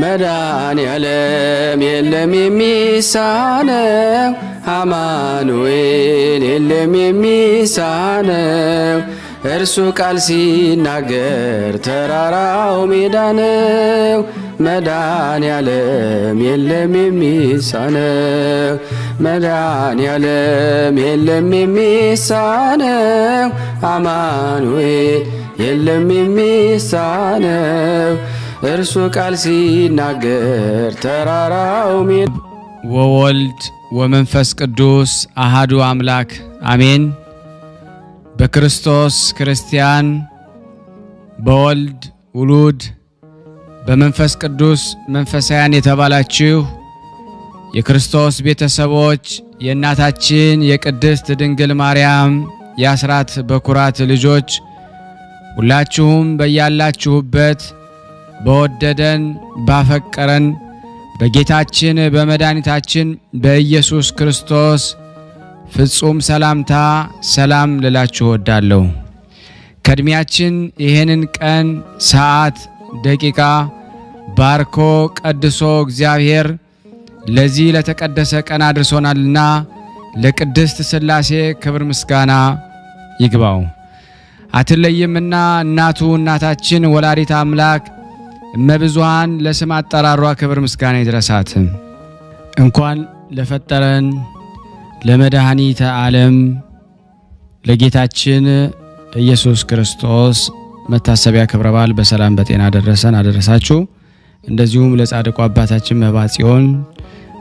መድኃኔዓለም የለም የሚሳነው አማኑኤል የለም የሚሳነው እርሱ ቃል ሲናገር ተራራው ሜዳ ነው። መድኃኔዓለም የለም የሚሳነው መድኃኔዓለም የለም የሚሳነው አማኑኤል የለም የሚሳነው እርሱ ቃል ሲናገር ተራራው ሜዳ። ወወልድ ወመንፈስ ቅዱስ አሃዱ አምላክ አሜን። በክርስቶስ ክርስቲያን በወልድ ውሉድ በመንፈስ ቅዱስ መንፈሳውያን የተባላችሁ የክርስቶስ ቤተሰቦች የእናታችን የቅድስት ድንግል ማርያም የአስራት በኩራት ልጆች ሁላችሁም በያላችሁበት በወደደን ባፈቀረን በጌታችን በመድኃኒታችን በኢየሱስ ክርስቶስ ፍጹም ሰላምታ ሰላም ልላችሁ እወዳለሁ። ከእድሜያችን ይህንን ቀን ሰዓት ደቂቃ ባርኮ ቀድሶ እግዚአብሔር ለዚህ ለተቀደሰ ቀን አድርሶናልና ለቅድስት ሥላሴ ክብር ምስጋና ይግባው። አትለይምና እናቱ እናታችን ወላዲተ አምላክ እመብዙኃን ለስም አጠራሯ ክብር ምስጋና ይድረሳት። እንኳን ለፈጠረን ለመድኃኒተ ዓለም ለጌታችን ኢየሱስ ክርስቶስ መታሰቢያ ክብረ በዓል በሰላም በጤና ደረሰን አደረሳችሁ። እንደዚሁም ለጻድቁ አባታችን መባጽዮን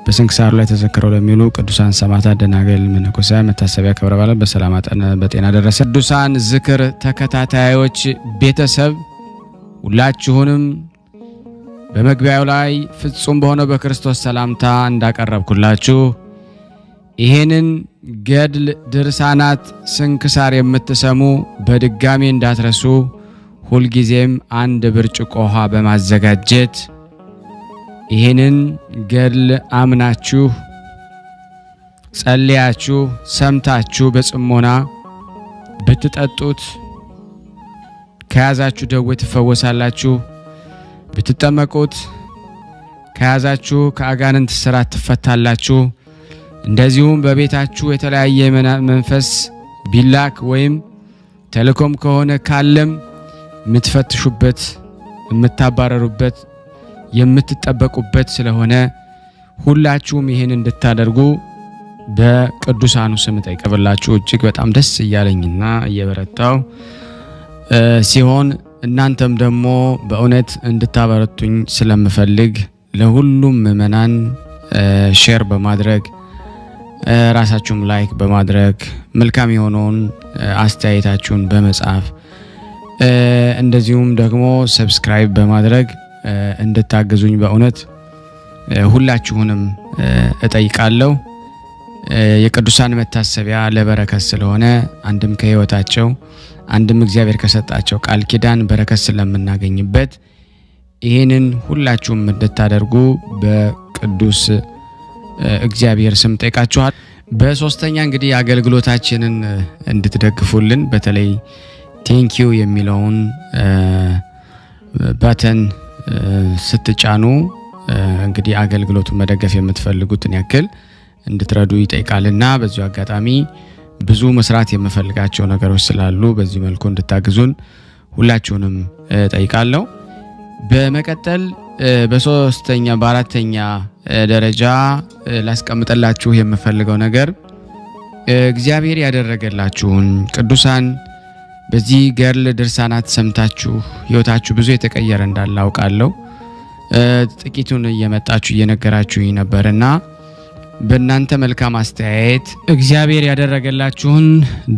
በስንክሳሩ ላይ ተዘክረው ለሚሉ ቅዱሳን ሰማዕታት፣ ደናግል፣ መነኮሳት መታሰቢያ ክብረ በዓል በሰላም በጤና ደረሰ። ቅዱሳን ዝክር ተከታታዮች ቤተሰብ ሁላችሁንም በመግቢያው ላይ ፍጹም በሆነው በክርስቶስ ሰላምታ እንዳቀረብኩላችሁ ይሄንን ገድል ድርሳናት ስንክሳር የምትሰሙ በድጋሚ እንዳትረሱ ሁልጊዜም አንድ ብርጭቆ ውሃ በማዘጋጀት ይሄንን ገድል አምናችሁ ጸልያችሁ ሰምታችሁ በጽሞና ብትጠጡት ከያዛችሁ ደዌ ትፈወሳላችሁ። ብትጠመቁት ከያዛችሁ ከአጋንንት ስራት ትፈታላችሁ። እንደዚሁም በቤታችሁ የተለያየ መንፈስ ቢላክ ወይም ተልኮም ከሆነ ካለም የምትፈትሹበት የምታባረሩበት የምትጠበቁበት ስለሆነ ሁላችሁም ይሄን እንድታደርጉ በቅዱሳኑ ስም ጠይቀብላችሁ እጅግ በጣም ደስ እያለኝና እየበረታው ሲሆን እናንተም ደግሞ በእውነት እንድታበረቱኝ ስለምፈልግ ለሁሉም ምእመናን ሼር በማድረግ ራሳችሁም ላይክ በማድረግ መልካም የሆነውን አስተያየታችሁን በመጻፍ እንደዚሁም ደግሞ ሰብስክራይብ በማድረግ እንድታገዙኝ በእውነት ሁላችሁንም እጠይቃለሁ። የቅዱሳን መታሰቢያ ለበረከት ስለሆነ አንድም ከህይወታቸው አንድም እግዚአብሔር ከሰጣቸው ቃል ኪዳን በረከት ስለምናገኝበት ይሄንን ሁላችሁም እንድታደርጉ በቅዱስ እግዚአብሔር ስም ጠይቃችኋል። በሶስተኛ እንግዲህ አገልግሎታችንን እንድትደግፉልን በተለይ ቴንኪዩ የሚለውን ባተን ስትጫኑ እንግዲህ አገልግሎቱን መደገፍ የምትፈልጉትን ያክል እንድትረዱ ይጠይቃልና በዚሁ አጋጣሚ ብዙ መስራት የምፈልጋቸው ነገሮች ስላሉ በዚህ መልኩ እንድታግዙን ሁላችሁንም ጠይቃለሁ። በመቀጠል በሶስተኛ በአራተኛ ደረጃ ላስቀምጠላችሁ የምፈልገው ነገር እግዚአብሔር ያደረገላችሁን ቅዱሳን በዚህ ገድል ድርሳናት ሰምታችሁ ህይወታችሁ ብዙ የተቀየረ እንዳለ አውቃለሁ። ጥቂቱን እየመጣችሁ እየነገራችሁኝ ነበርና በእናንተ መልካም አስተያየት እግዚአብሔር ያደረገላችሁን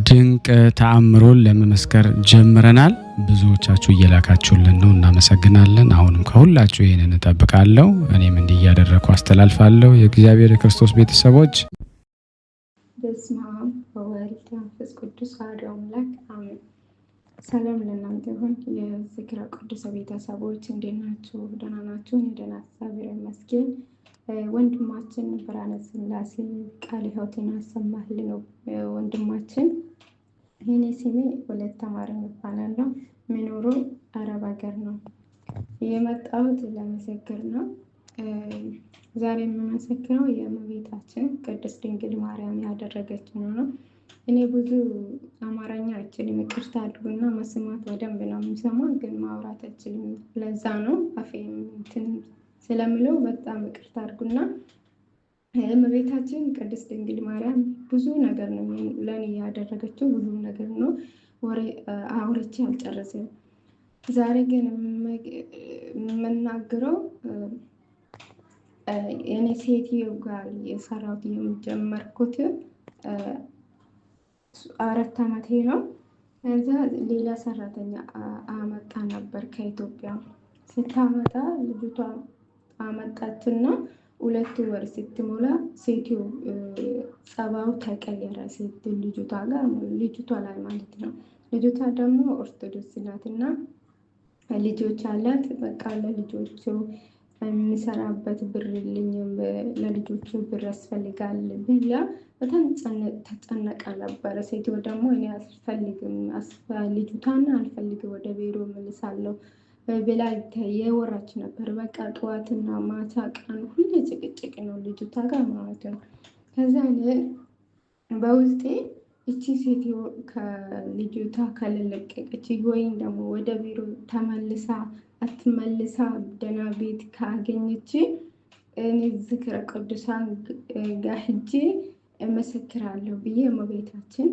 ድንቅ ተአምሮን ለመመስከር ጀምረናል። ብዙዎቻችሁ እየላካችሁልን ነው፣ እናመሰግናለን። አሁንም ከሁላችሁ ይሄንን እጠብቃለሁ። እኔም እንዲህ እያደረኩ አስተላልፋለሁ። የእግዚአብሔር የክርስቶስ ቤተሰቦች በስመ አብ ወወልድ ወመንፈስ ቅዱስ አሐዱ አምላክ አሜን። ሰላም ለእናንተ ይሁን። የዝክረ ቅዱስ ቤተሰቦች እንዴት ናችሁ? ደህና ናችሁ? እኔ ደህና እግዚአብሔር ይመስገን። ወንድማችን ብርሃነ ሥላሴ ቃለ ሕይወትን ያሰማልን ነው ወንድማችን። እኔ ስሜ ወለተ ማርያም እባላለሁ። የምኖረው አረብ ሀገር ነው። የመጣሁት ለመሰክር ነው። ዛሬ የምመሰክረው የእመቤታችን ቅድስት ድንግል ማርያም ያደረገችው ነው። እኔ ብዙ አማርኛ አልችልም፣ ይቅርታ አድርጉና። መስማት በደንብ ነው የምሰማው፣ ግን ማውራት አልችልም። ለዛ ነው አፌም እንትን ስለምለው በጣም ይቅርታ አድርጉና። እመቤታችን ቅድስት ድንግል ማርያም ብዙ ነገር ነው ለእኔ ያደረገችው፣ ብዙ ነገር ነው። አውርቼ አልጨረስም። ዛሬ ግን የምናገረው እኔ ሴትዮ ጋር የሰራሁት የጀመርኩት 4 ዓመቴ ነው። እዛ ሌላ ሰራተኛ አመጣ ነበር ከኢትዮጵያ። ስታመጣ ልጅቷ አመጣችና 2 ወር ስትሞላ ሴትዮ ጸባው ተቀየረ። ሴት ልጅቷ ላይ ማለት ነው። ልጅቷ ደግሞ ኦርቶዶክስ ናትና ልጆች አላት። በቃ ለልጆቹ የሚሰራበት ብር የለኝም፣ ለልጆቹ ብር ያስፈልጋል ብላ በጣም ተጨነቀ ነበረ። ሴትዮ ደግሞ እኔ አልፈልግም፣ ልጅቷን አልፈልግም፣ ወደ ቢሮ መልሳለሁ ብላ የወራች ነበር። በቃ ጠዋትና ማታ ቀን ሁሌ ጭቅጭቅ ነው ልጅቷ ጋር ማለት ነው። ከዛ በውስጤ እቺ ሴትዮ ከልጅቷ ካልለቀቀች ወይም ደግሞ ወደ ቢሮ ተመልሳ አትመልሳ ደህና ቤት ካገኘች እኔ ዝክረ ቅዱሳን ጋር ሄጄ እመሰክራለሁ ብዬ እመቤታችን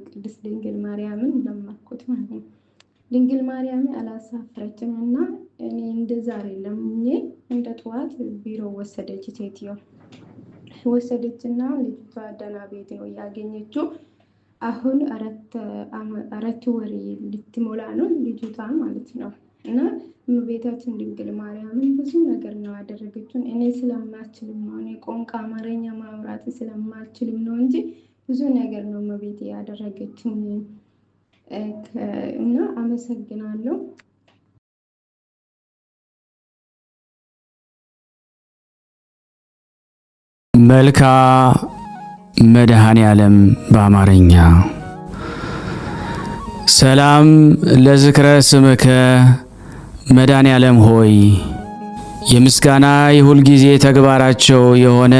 ቅድስት ድንግል ማርያምን ለመንኩት ማለት ነው። ድንግል ማርያምን አላሳፈረችም እና እኔ እንደዛሬ ለምኜ እንደ ጠዋት ቢሮ ወሰደች። ሴትዮ ወሰደችና ልጅቷ ደህና ቤት ነው ያገኘችው። አሁን 4 ወር ልትሞላ ነው ልጅቷ ማለት ነው። እና እመቤታችን ድንግል ማርያምን ብዙ ነገር ነው ያደረገችው። እኔ ስለማልችልም ነው፣ እኔ ቋንቋ አማርኛ ማውራት ስለማልችልም ነው እንጂ ብዙ ነገር ነው እመቤቴ ያደረገችው እና አመሰግናለሁ። መልካ መድኃኔ ዓለም በአማርኛ ሰላም ለዝክረ ስምከ መድኃኔ ዓለም ሆይ የምስጋና የሁል ጊዜ ተግባራቸው የሆነ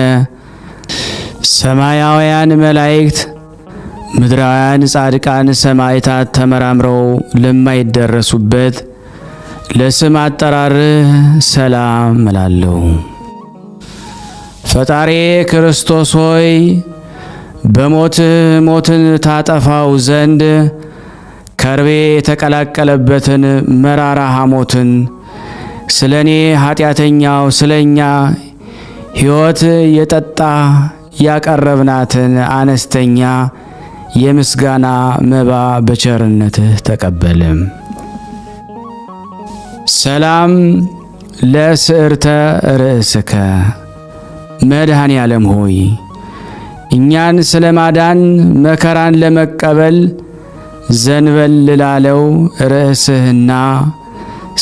ሰማያውያን መላእክት ምድራውያን ጻድቃን ሰማዕታት ተመራምረው ለማይደረሱበት ለስም አጠራርህ ሰላም እላለሁ። ፈጣሪ ክርስቶስ ሆይ በሞትህ ሞትን ታጠፋው ዘንድ ከርቤ የተቀላቀለበትን መራራ ሐሞትን ስለኔ ኃጢአተኛው ስለኛ ሕይወት የጠጣ ያቀረብናትን አነስተኛ የምስጋና መባ በቸርነትህ ተቀበልም። ሰላም ለስዕርተ ርእስከ መድኃኔ ዓለም ሆይ እኛን ስለ ማዳን መከራን ለመቀበል ዘንበል ላለው ርእስህና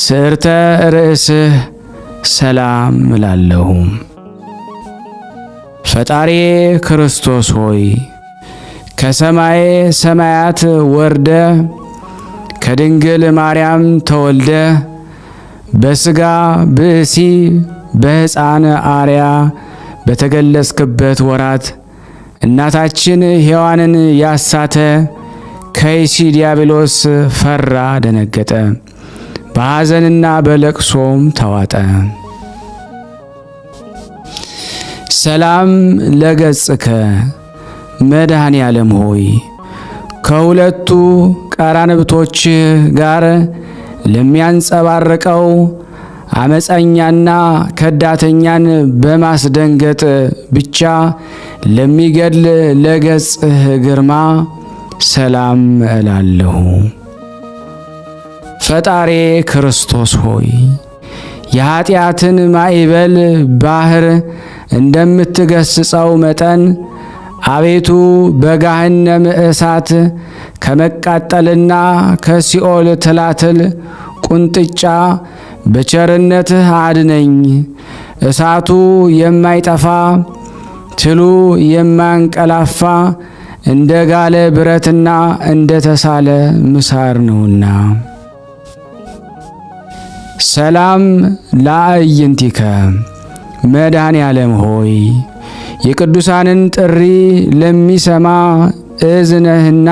ስዕርተ ርእስህ ሰላም እላለሁ። ፈጣሪ ክርስቶስ ሆይ ከሰማይ ሰማያት ወርደ ከድንግል ማርያም ተወልደ በስጋ ብእሲ በሕፃን አርያ በተገለጽክበት ወራት እናታችን ሔዋንን ያሳተ ከይሲ ዲያብሎስ ፈራ፣ ደነገጠ፣ በሐዘንና በለቅሶም ተዋጠ። ሰላም ለገጽከ መድኃኔ ዓለም ሆይ ከሁለቱ ቀራንብቶች ጋር ለሚያንጸባርቀው አመፀኛና ከዳተኛን በማስደንገጥ ብቻ ለሚገድል ለገጽህ ግርማ ሰላም እላለሁ። ፈጣሪ ክርስቶስ ሆይ የኃጢአትን ማዕበል ባህር እንደምትገስጸው መጠን አቤቱ በገሃነመ እሳት ከመቃጠልና ከሲኦል ትላትል ቁንጥጫ በቸርነትህ አድነኝ። እሳቱ የማይጠፋ ትሉ የማያንቀላፋ እንደ ጋለ ብረትና እንደ ተሳለ ምሳር ነውና። ሰላም ለአዕይንቲከ መድኃኔ ዓለም ሆይ የቅዱሳንን ጥሪ ለሚሰማ እዝነህና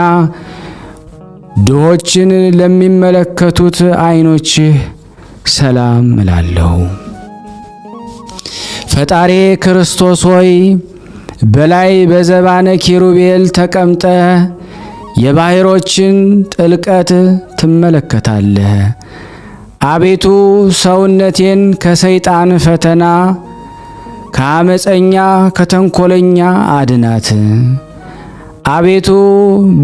ድሆችን ለሚመለከቱት ዓይኖችህ ሰላም እላለሁ። ፈጣሪ ክርስቶስ ሆይ በላይ በዘባነ ኪሩቤል ተቀምጠ የባሕሮችን ጥልቀት ትመለከታለህ። አቤቱ ሰውነቴን ከሰይጣን ፈተና ከአመፀኛ ከተንኰለኛ አድናት። አቤቱ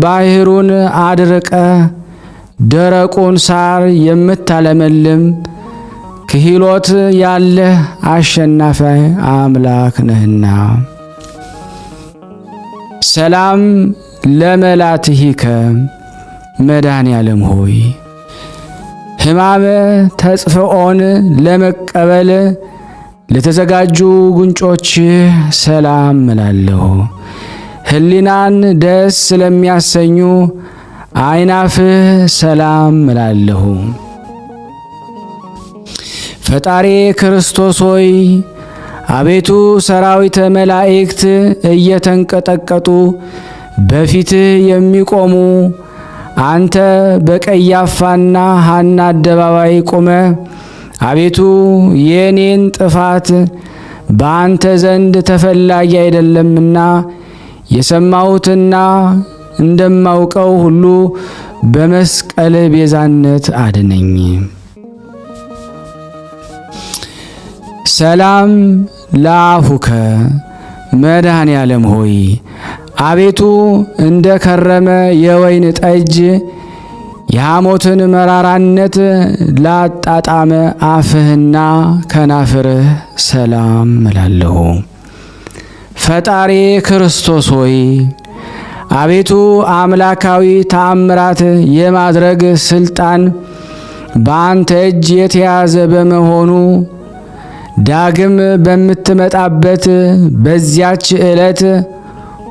ባሕሩን አድርቀ ደረቁን ሳር የምታለመልም ክህሎት ያለህ አሸናፊ አምላክ ነህና። ሰላም ለመላትሂከ መድኃኔ ዓለም ሆይ ሕማመ ተጽፍኦን ለመቀበል ለተዘጋጁ ጉንጮችህ ሰላም እላለሁ። ሕሊናን ደስ ስለሚያሰኙ ዓይናፍህ ሰላም እላለሁ። ፈጣሪ ክርስቶስ ሆይ አቤቱ ሰራዊተ መላእክት እየተንቀጠቀጡ በፊትህ የሚቆሙ አንተ በቀያፋና ሐና አደባባይ ቆመ አቤቱ የኔን ጥፋት በአንተ ዘንድ ተፈላጊ አይደለምና የሰማሁትና እንደማውቀው ሁሉ በመስቀል ቤዛነት አድነኝ። ሰላም ለአፉከ መድኃኔ ዓለም ሆይ አቤቱ እንደ ከረመ የወይን ጠጅ የሐሞትን መራራነት ላጣጣመ አፍህና ከናፍርህ ሰላም እላለሁ። ፈጣሪ ክርስቶስ ሆይ አቤቱ አምላካዊ ተአምራት የማድረግ ስልጣን በአንተ እጅ የተያዘ በመሆኑ ዳግም በምትመጣበት በዚያች ዕለት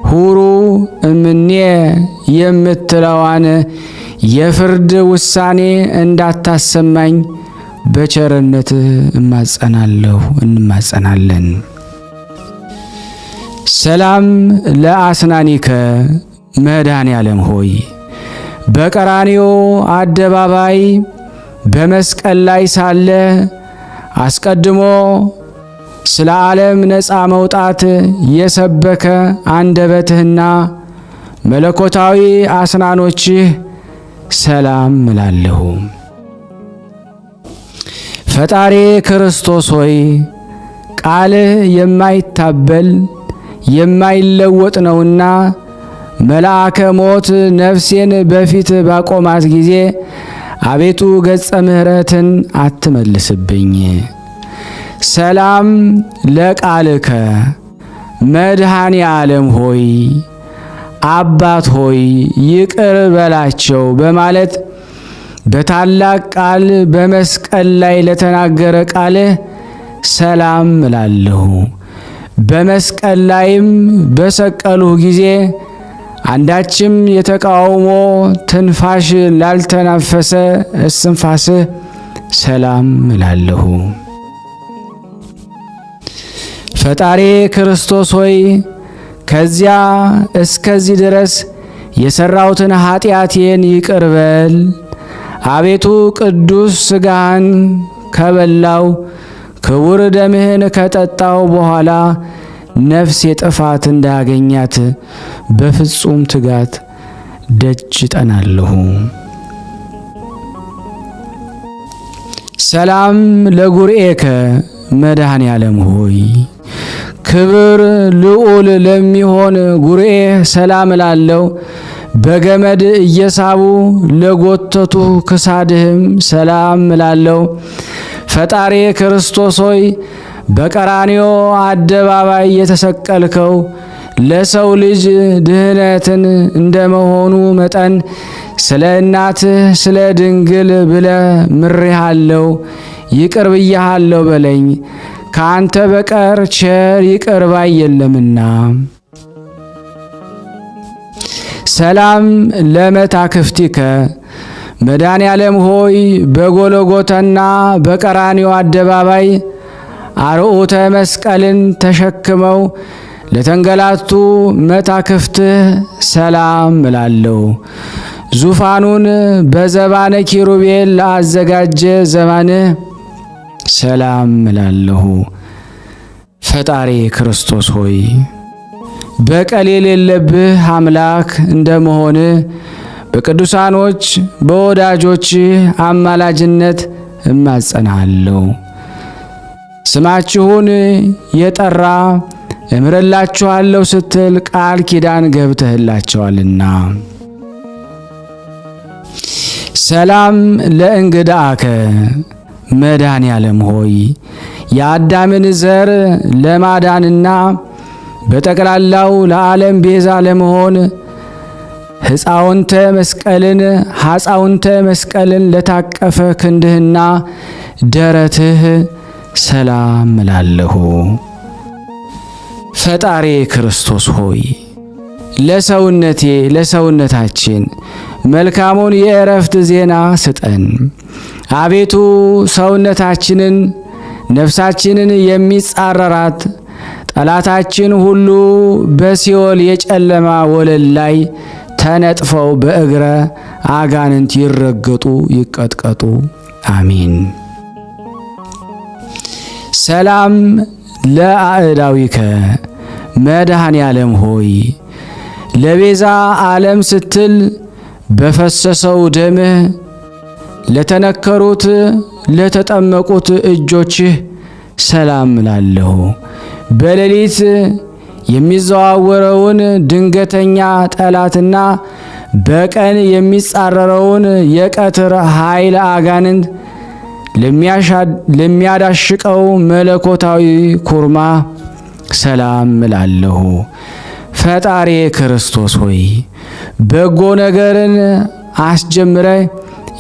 ሁሩ እምኔ የምትለዋን የፍርድ ውሳኔ እንዳታሰማኝ በቸርነት እንማጸናለን። ሰላም ለአስናኒከ መድኃኔ ዓለም ሆይ በቀራንዮ አደባባይ በመስቀል ላይ ሳለ አስቀድሞ ስለ ዓለም ነፃ መውጣት የሰበከ አንደበትህና መለኮታዊ አስናኖችህ ሰላም እላለሁ። ፈጣሪ ክርስቶስ ሆይ ቃልህ የማይታበል የማይለወጥ ነውና መልአከ ሞት ነፍሴን በፊት ባቆማት ጊዜ አቤቱ ገጸ ምሕረትን አትመልስብኝ። ሰላም ለቃልከ መድኃኔ ዓለም ሆይ አባት ሆይ ይቅር በላቸው በማለት በታላቅ ቃል በመስቀል ላይ ለተናገረ ቃልህ ሰላም እላለሁ። በመስቀል ላይም በሰቀሉህ ጊዜ አንዳችም የተቃውሞ ትንፋሽ ላልተናፈሰ እስትንፋስህ ሰላም እላለሁ። ፈጣሪ ክርስቶስ ሆይ ከዚያ እስከዚህ ድረስ የሰራሁትን ኃጢአቴን ይቅር በል። አቤቱ ቅዱስ ሥጋህን ከበላው ክቡር ደምህን ከጠጣው በኋላ ነፍሴ ጥፋት እንዳያገኛት በፍጹም ትጋት ደጅ ጠናለሁ። ሰላም ለጉርኤከ መድኃኔ ዓለም ሆይ ክብር ልዑል ለሚሆን ጉርኤ ሰላም እላለሁ። በገመድ እየሳቡ ለጎተቱ ክሳድህም ሰላም እላለሁ። ፈጣሪ ክርስቶስ ሆይ በቀራንዮ አደባባይ የተሰቀልከው ለሰው ልጅ ድህነትን እንደመሆኑ መጠን ስለ እናትህ ስለ ድንግል ብለ ምሬሃለሁ፣ ይቅር ብያሃለሁ በለኝ። ከአንተ በቀር ቸር ይቅር ባይ የለምና። ሰላም ለመታክፍቲከ መድኃኔ ዓለም ሆይ በጎልጎታና በቀራንዮ አደባባይ አርዑተ መስቀልን ተሸክመው ለተንገላቱ መታክፍትህ ሰላም እላለሁ። ዙፋኑን በዘባነ ኪሩቤል ለአዘጋጀ ዘባንህ ሰላም እላለሁ። ፈጣሪ ክርስቶስ ሆይ በቀል የሌለብህ አምላክ እንደመሆን በቅዱሳኖች በወዳጆች አማላጅነት እማጸናለሁ። ስማችሁን የጠራ እምረላችኋለሁ ስትል ቃል ኪዳን ገብተህላቸዋልና። ሰላም ለእንግዳከ መድኃኔ ዓለም ሆይ የአዳምን ዘር ለማዳንና በጠቅላላው ለዓለም ቤዛ ለመሆን ሐፃውንተ መስቀልን ለታቀፈ ክንድህና ደረትህ ሰላም እላለሁ። ፈጣሪ ክርስቶስ ሆይ ለሰውነታችን መልካሙን የእረፍት ዜና ስጠን። አቤቱ ሰውነታችንን ነፍሳችንን የሚጻረራት ጠላታችን ሁሉ በሲኦል የጨለማ ወለል ላይ ተነጥፈው በእግረ አጋንንት ይረገጡ ይቀጥቀጡ። አሜን። ሰላም ለአእዳዊከ መድኃኔ ዓለም ሆይ ለቤዛ ዓለም ስትል በፈሰሰው ደምህ ለተነከሩት ለተጠመቁት እጆችህ ሰላም እላለሁ። በሌሊት የሚዘዋወረውን ድንገተኛ ጠላትና በቀን የሚጻረረውን የቀትር ኃይል አጋንንት ለሚያዳሽቀው መለኮታዊ ኩርማ ሰላም እላለሁ። ፈጣሪ ክርስቶስ ሆይ በጎ ነገርን አስጀምረ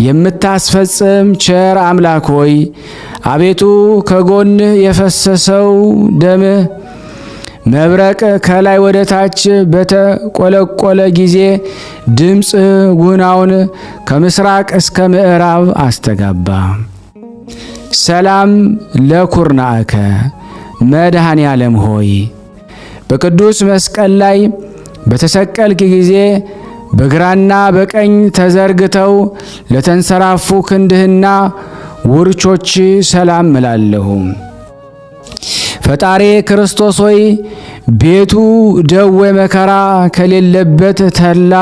የምታስፈጽም ቸር አምላክ ሆይ አቤቱ ከጎንህ የፈሰሰው ደምህ መብረቅ ከላይ ወደ ታች በተቆለቆለ ጊዜ ድምፅ ጉናውን ከምስራቅ እስከ ምዕራብ አስተጋባ። ሰላም ለኩርናእከ መድኃኔ ዓለም ሆይ በቅዱስ መስቀል ላይ በተሰቀልክ ጊዜ በግራና በቀኝ ተዘርግተው ለተንሰራፉ ክንድህና ውርቾች ሰላም እላለሁ። ፈጣሪ ክርስቶስ ሆይ ቤቱ ደዌ መከራ ከሌለበት ተድላ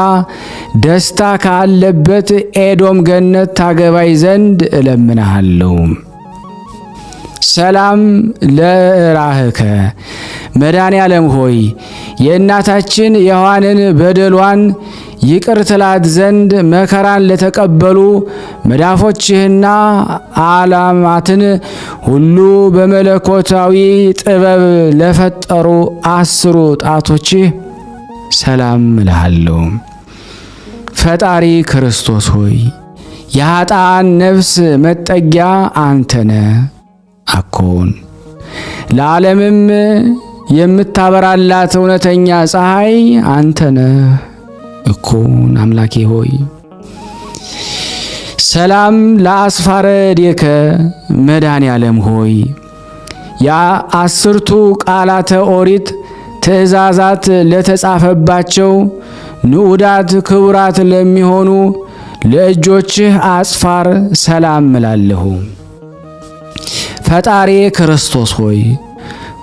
ደስታ ካለበት ኤዶም ገነት ታገባይ ዘንድ እለምንሃለሁ። ሰላም ለራህከ መድኃኔ ዓለም ሆይ የእናታችን የሔዋንን በደሏን ይቅር ትላት ዘንድ መከራን ለተቀበሉ መዳፎችህና ዓለማትን ሁሉ በመለኮታዊ ጥበብ ለፈጠሩ 10 ጣቶችህ ሰላም እልሃለሁ። ፈጣሪ ክርስቶስ ሆይ የኃጥአን ነፍስ መጠጊያ አንተነ አኮን ለዓለምም የምታበራላት እውነተኛ ፀሐይ አንተነ እኮን አምላኬ ሆይ ሰላም ለአስፋረ ዴከ መድኃኔ ዓለም ሆይ የ10ቱ ቃላተ ኦሪት ትእዛዛት ለተጻፈባቸው ንዑዳት ክቡራት ለሚሆኑ ለእጆችህ አጽፋር ሰላም እላለሁ። ፈጣሪ ክርስቶስ ሆይ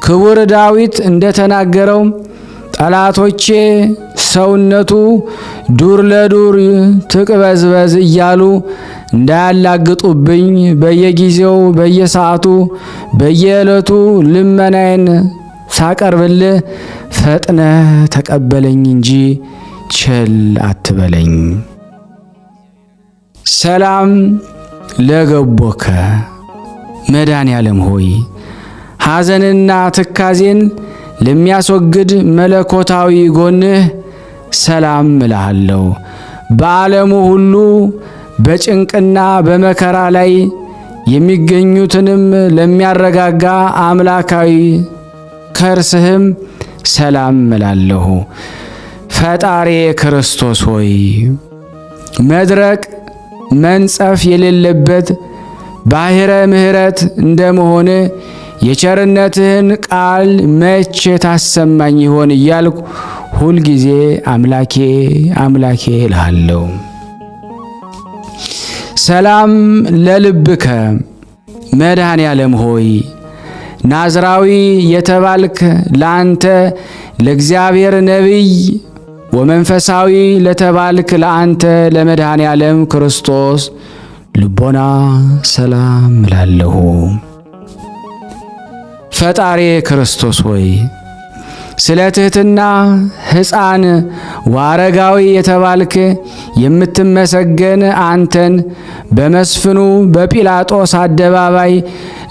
ክቡር ዳዊት እንደተናገረው ጠላቶቼ ሰውነቱ ዱር ለዱር ትቅበዝበዝ እያሉ እንዳያላግጡብኝ በየጊዜው በየሰዓቱ በየዕለቱ ልመናዬን ሳቀርብልህ ፈጥነህ ተቀበለኝ እንጂ ቸል አትበለኝ። ሰላም ለገቦከ መድኃኔ ዓለም ሆይ ሐዘንና ትካዜን ለሚያስወግድ መለኮታዊ ጎንህ ሰላም እልሃለሁ። በዓለሙ ሁሉ በጭንቅና በመከራ ላይ የሚገኙትንም ለሚያረጋጋ አምላካዊ ከርስህም ሰላም እላለሁ። ፈጣሪ ክርስቶስ ሆይ መድረቅ መንጸፍ የሌለበት ባሕረ ምሕረት እንደመሆን የቸርነትህን ቃል መቼ ታሰማኝ ይሆን እያልኩ ሁልጊዜ አምላኬ አምላኬ እልሃለሁ። ሰላም ለልብከ መድኃኔ ዓለም ሆይ ናዝራዊ የተባልክ ለአንተ ለእግዚአብሔር ነቢይ ወመንፈሳዊ ለተባልክ ለአንተ ለመድኃኔ ዓለም ክርስቶስ ልቦና ሰላም እላለሁ። ፈጣሪ ክርስቶስ ሆይ ስለ ትሕትና ሕፃን ወአረጋዊ የተባልክ የምትመሰገን አንተን በመስፍኑ በጲላጦስ አደባባይ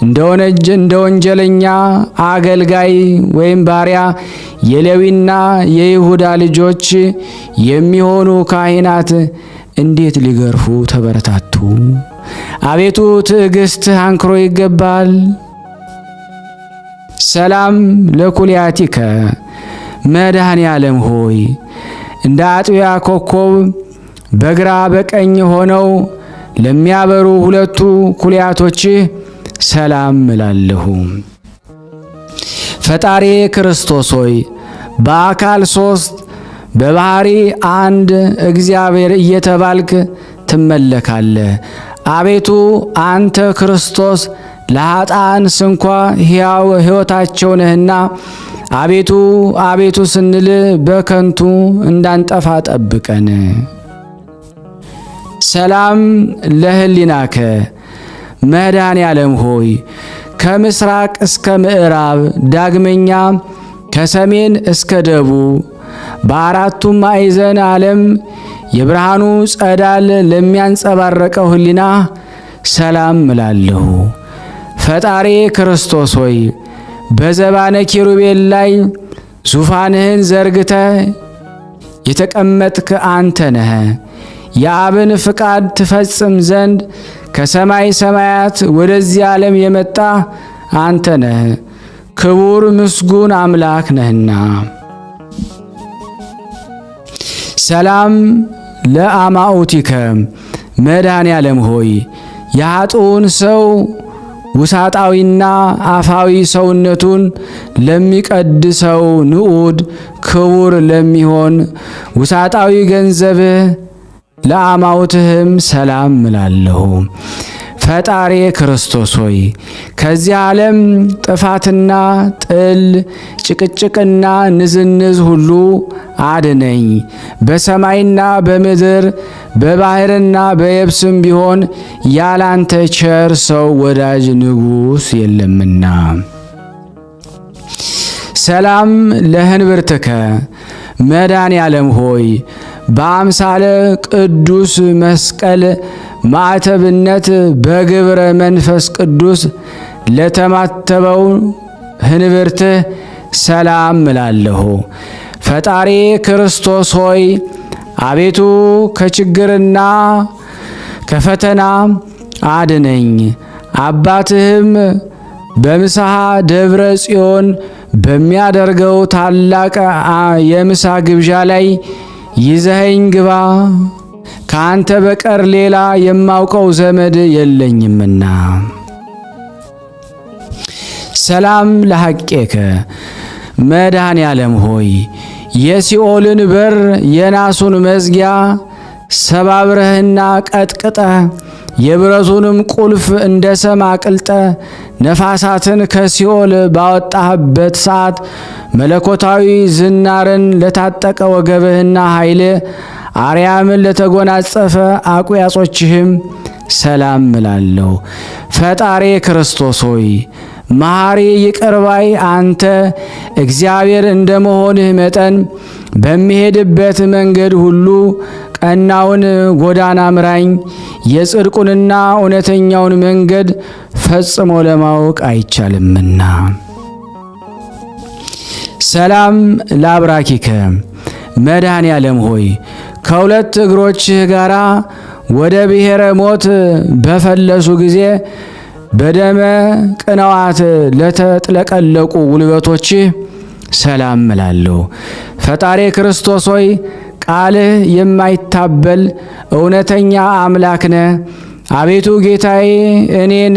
እንደ ወንጀለኛ አገልጋይ ወይም ባሪያ የሌዊና የይሁዳ ልጆች የሚሆኑ ካህናት እንዴት ሊገርፉ ተበረታቱ? አቤቱ ትዕግሥትህ አንክሮ ይገባል። ሰላም ለኩልያቲከ መድኃኔ ዓለም ሆይ እንደ አጥቢያ ኮከብ በግራ በቀኝ ሆነው ለሚያበሩ ሁለቱ ኩልያቶችህ ሰላም እላለሁ። ፈጣሪ ክርስቶስ ሆይ በአካል ሦስት በባሕሪ አንድ እግዚአብሔር እየተባልክ ትመለካለህ። አቤቱ አንተ ክርስቶስ ለኃጥአን ስንኳ ሕያው ሕይወታቸው ነህና አቤቱ አቤቱ ስንል በከንቱ እንዳንጠፋ ጠብቀን። ሰላም ለሕሊናከ መድኃኔ ዓለም ሆይ ከምስራቅ እስከ ምዕራብ ዳግመኛ ከሰሜን እስከ ደቡብ በአራቱም ማዕዘን ዓለም የብርሃኑ ጸዳል ለሚያንጸባረቀው ሕሊና ሰላም እላለሁ። ፈጣሪ ክርስቶስ ሆይ በዘባነ ኪሩቤል ላይ ዙፋንህን ዘርግተ የተቀመጥክ አንተ ነህ። የአብን ፍቃድ ትፈጽም ዘንድ ከሰማይ ሰማያት ወደዚህ ዓለም የመጣ አንተ ነህ። ክቡር ምስጉን አምላክ ነህና። ሰላም ለአማኡቲከ መድኃኔ ዓለም ሆይ የኃጥኡን ሰው ውሳጣዊና አፋዊ ሰውነቱን ለሚቀድሰው ንዑድ ክቡር ለሚሆን ውሳጣዊ ገንዘብህ ለአማውትህም ሰላም እላለሁ። ፈጣሪ ክርስቶስ ሆይ ከዚህ ዓለም ጥፋትና ጥል ጭቅጭቅና ንዝንዝ ሁሉ አድነኝ። በሰማይና በምድር በባሕርና በየብስም ቢሆን ያላንተ ቸር ሰው ወዳጅ ንጉሥ የለምና። ሰላም ለህንብርትከ መድኃኔ ዓለም ሆይ በአምሳለ ቅዱስ መስቀል ማዕተብነት በግብረ መንፈስ ቅዱስ ለተማተበው ህንብርትህ ሰላም እላለሁ። ፈጣሪ ክርስቶስ ሆይ አቤቱ ከችግርና ከፈተና አድነኝ። አባትህም በምስሐ ደብረ ጽዮን በሚያደርገው ታላቅ የምሳ ግብዣ ላይ ይዘኸኝ ግባ፣ ከአንተ በቀር ሌላ የማውቀው ዘመድ የለኝምና። ሰላም ለሐቄከ መድኃኔ ዓለም ሆይ የሲኦልን በር የናሱን መዝጊያ ሰባብረህና ቀጥቅጠህ የብረቱንም ቁልፍ እንደ ሰም አቅልጠ ነፋሳትን ከሲኦል ባወጣህበት ሰዓት መለኮታዊ ዝናርን ለታጠቀ ወገብህና ኃይል አርያምን ለተጎናጸፈ አቁያጾችህም ሰላም እላለሁ። ፈጣሪ ክርስቶስ ሆይ መሐሪ ይቅርባይ አንተ እግዚአብሔር እንደመሆንህ መጠን በሚሄድበት መንገድ ሁሉ ቀናውን ጎዳና ምራኝ። የጽድቁንና እውነተኛውን መንገድ ፈጽሞ ለማወቅ አይቻልምና። ሰላም ለአብራኪከ መድኃኔ ዓለም ሆይ ከሁለት እግሮችህ ጋር ወደ ብሔረ ሞት በፈለሱ ጊዜ በደመ ቅንዋት ለተጥለቀለቁ ጉልበቶችህ ሰላም እላለሁ። ፈጣሪ ክርስቶስ ሆይ ቃልህ የማይታበል እውነተኛ አምላክ ነህ። አቤቱ ጌታዬ እኔን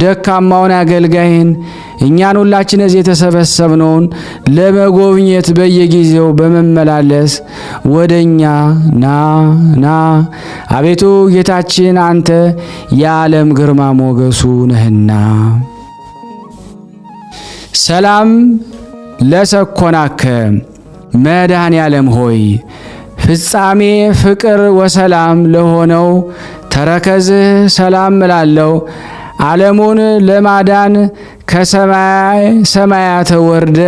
ደካማውን አገልጋይን እኛን ሁላችን እዚህ የተሰበሰብነውን ለመጎብኘት በየጊዜው በመመላለስ ወደኛ ና አቤቱ ጌታችን አንተ የዓለም ግርማ ሞገሱ ነህና። ሰላም ለሰኮናከ መድኃኔ ዓለም ሆይ ፍጻሜ ፍቅር ወሰላም ለሆነው ተረከዝህ ሰላም እላለሁ። ዓለሙን ለማዳን ከሰማይ ሰማያት ወርደ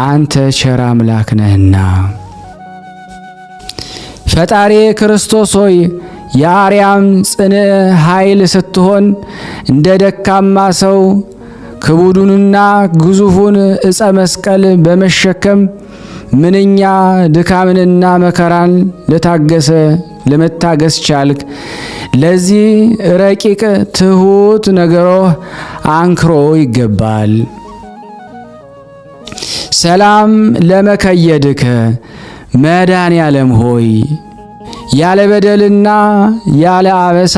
አንተ ቸር አምላክ ነህና። ፈጣሪ ክርስቶስ ሆይ የአርያም ጽንዕ ኃይል ስትሆን እንደ ደካማ ሰው ክቡዱንና ግዙፉን ዕፀ መስቀል በመሸከም ምንኛ ድካምንና መከራን ለመታገስ ቻልክ። ለዚህ ረቂቅ ትሑት ነገሮህ አንክሮ ይገባል። ሰላም ለመከየድከ መድኃኔ ዓለም ሆይ ያለ በደልና ያለ አበሳ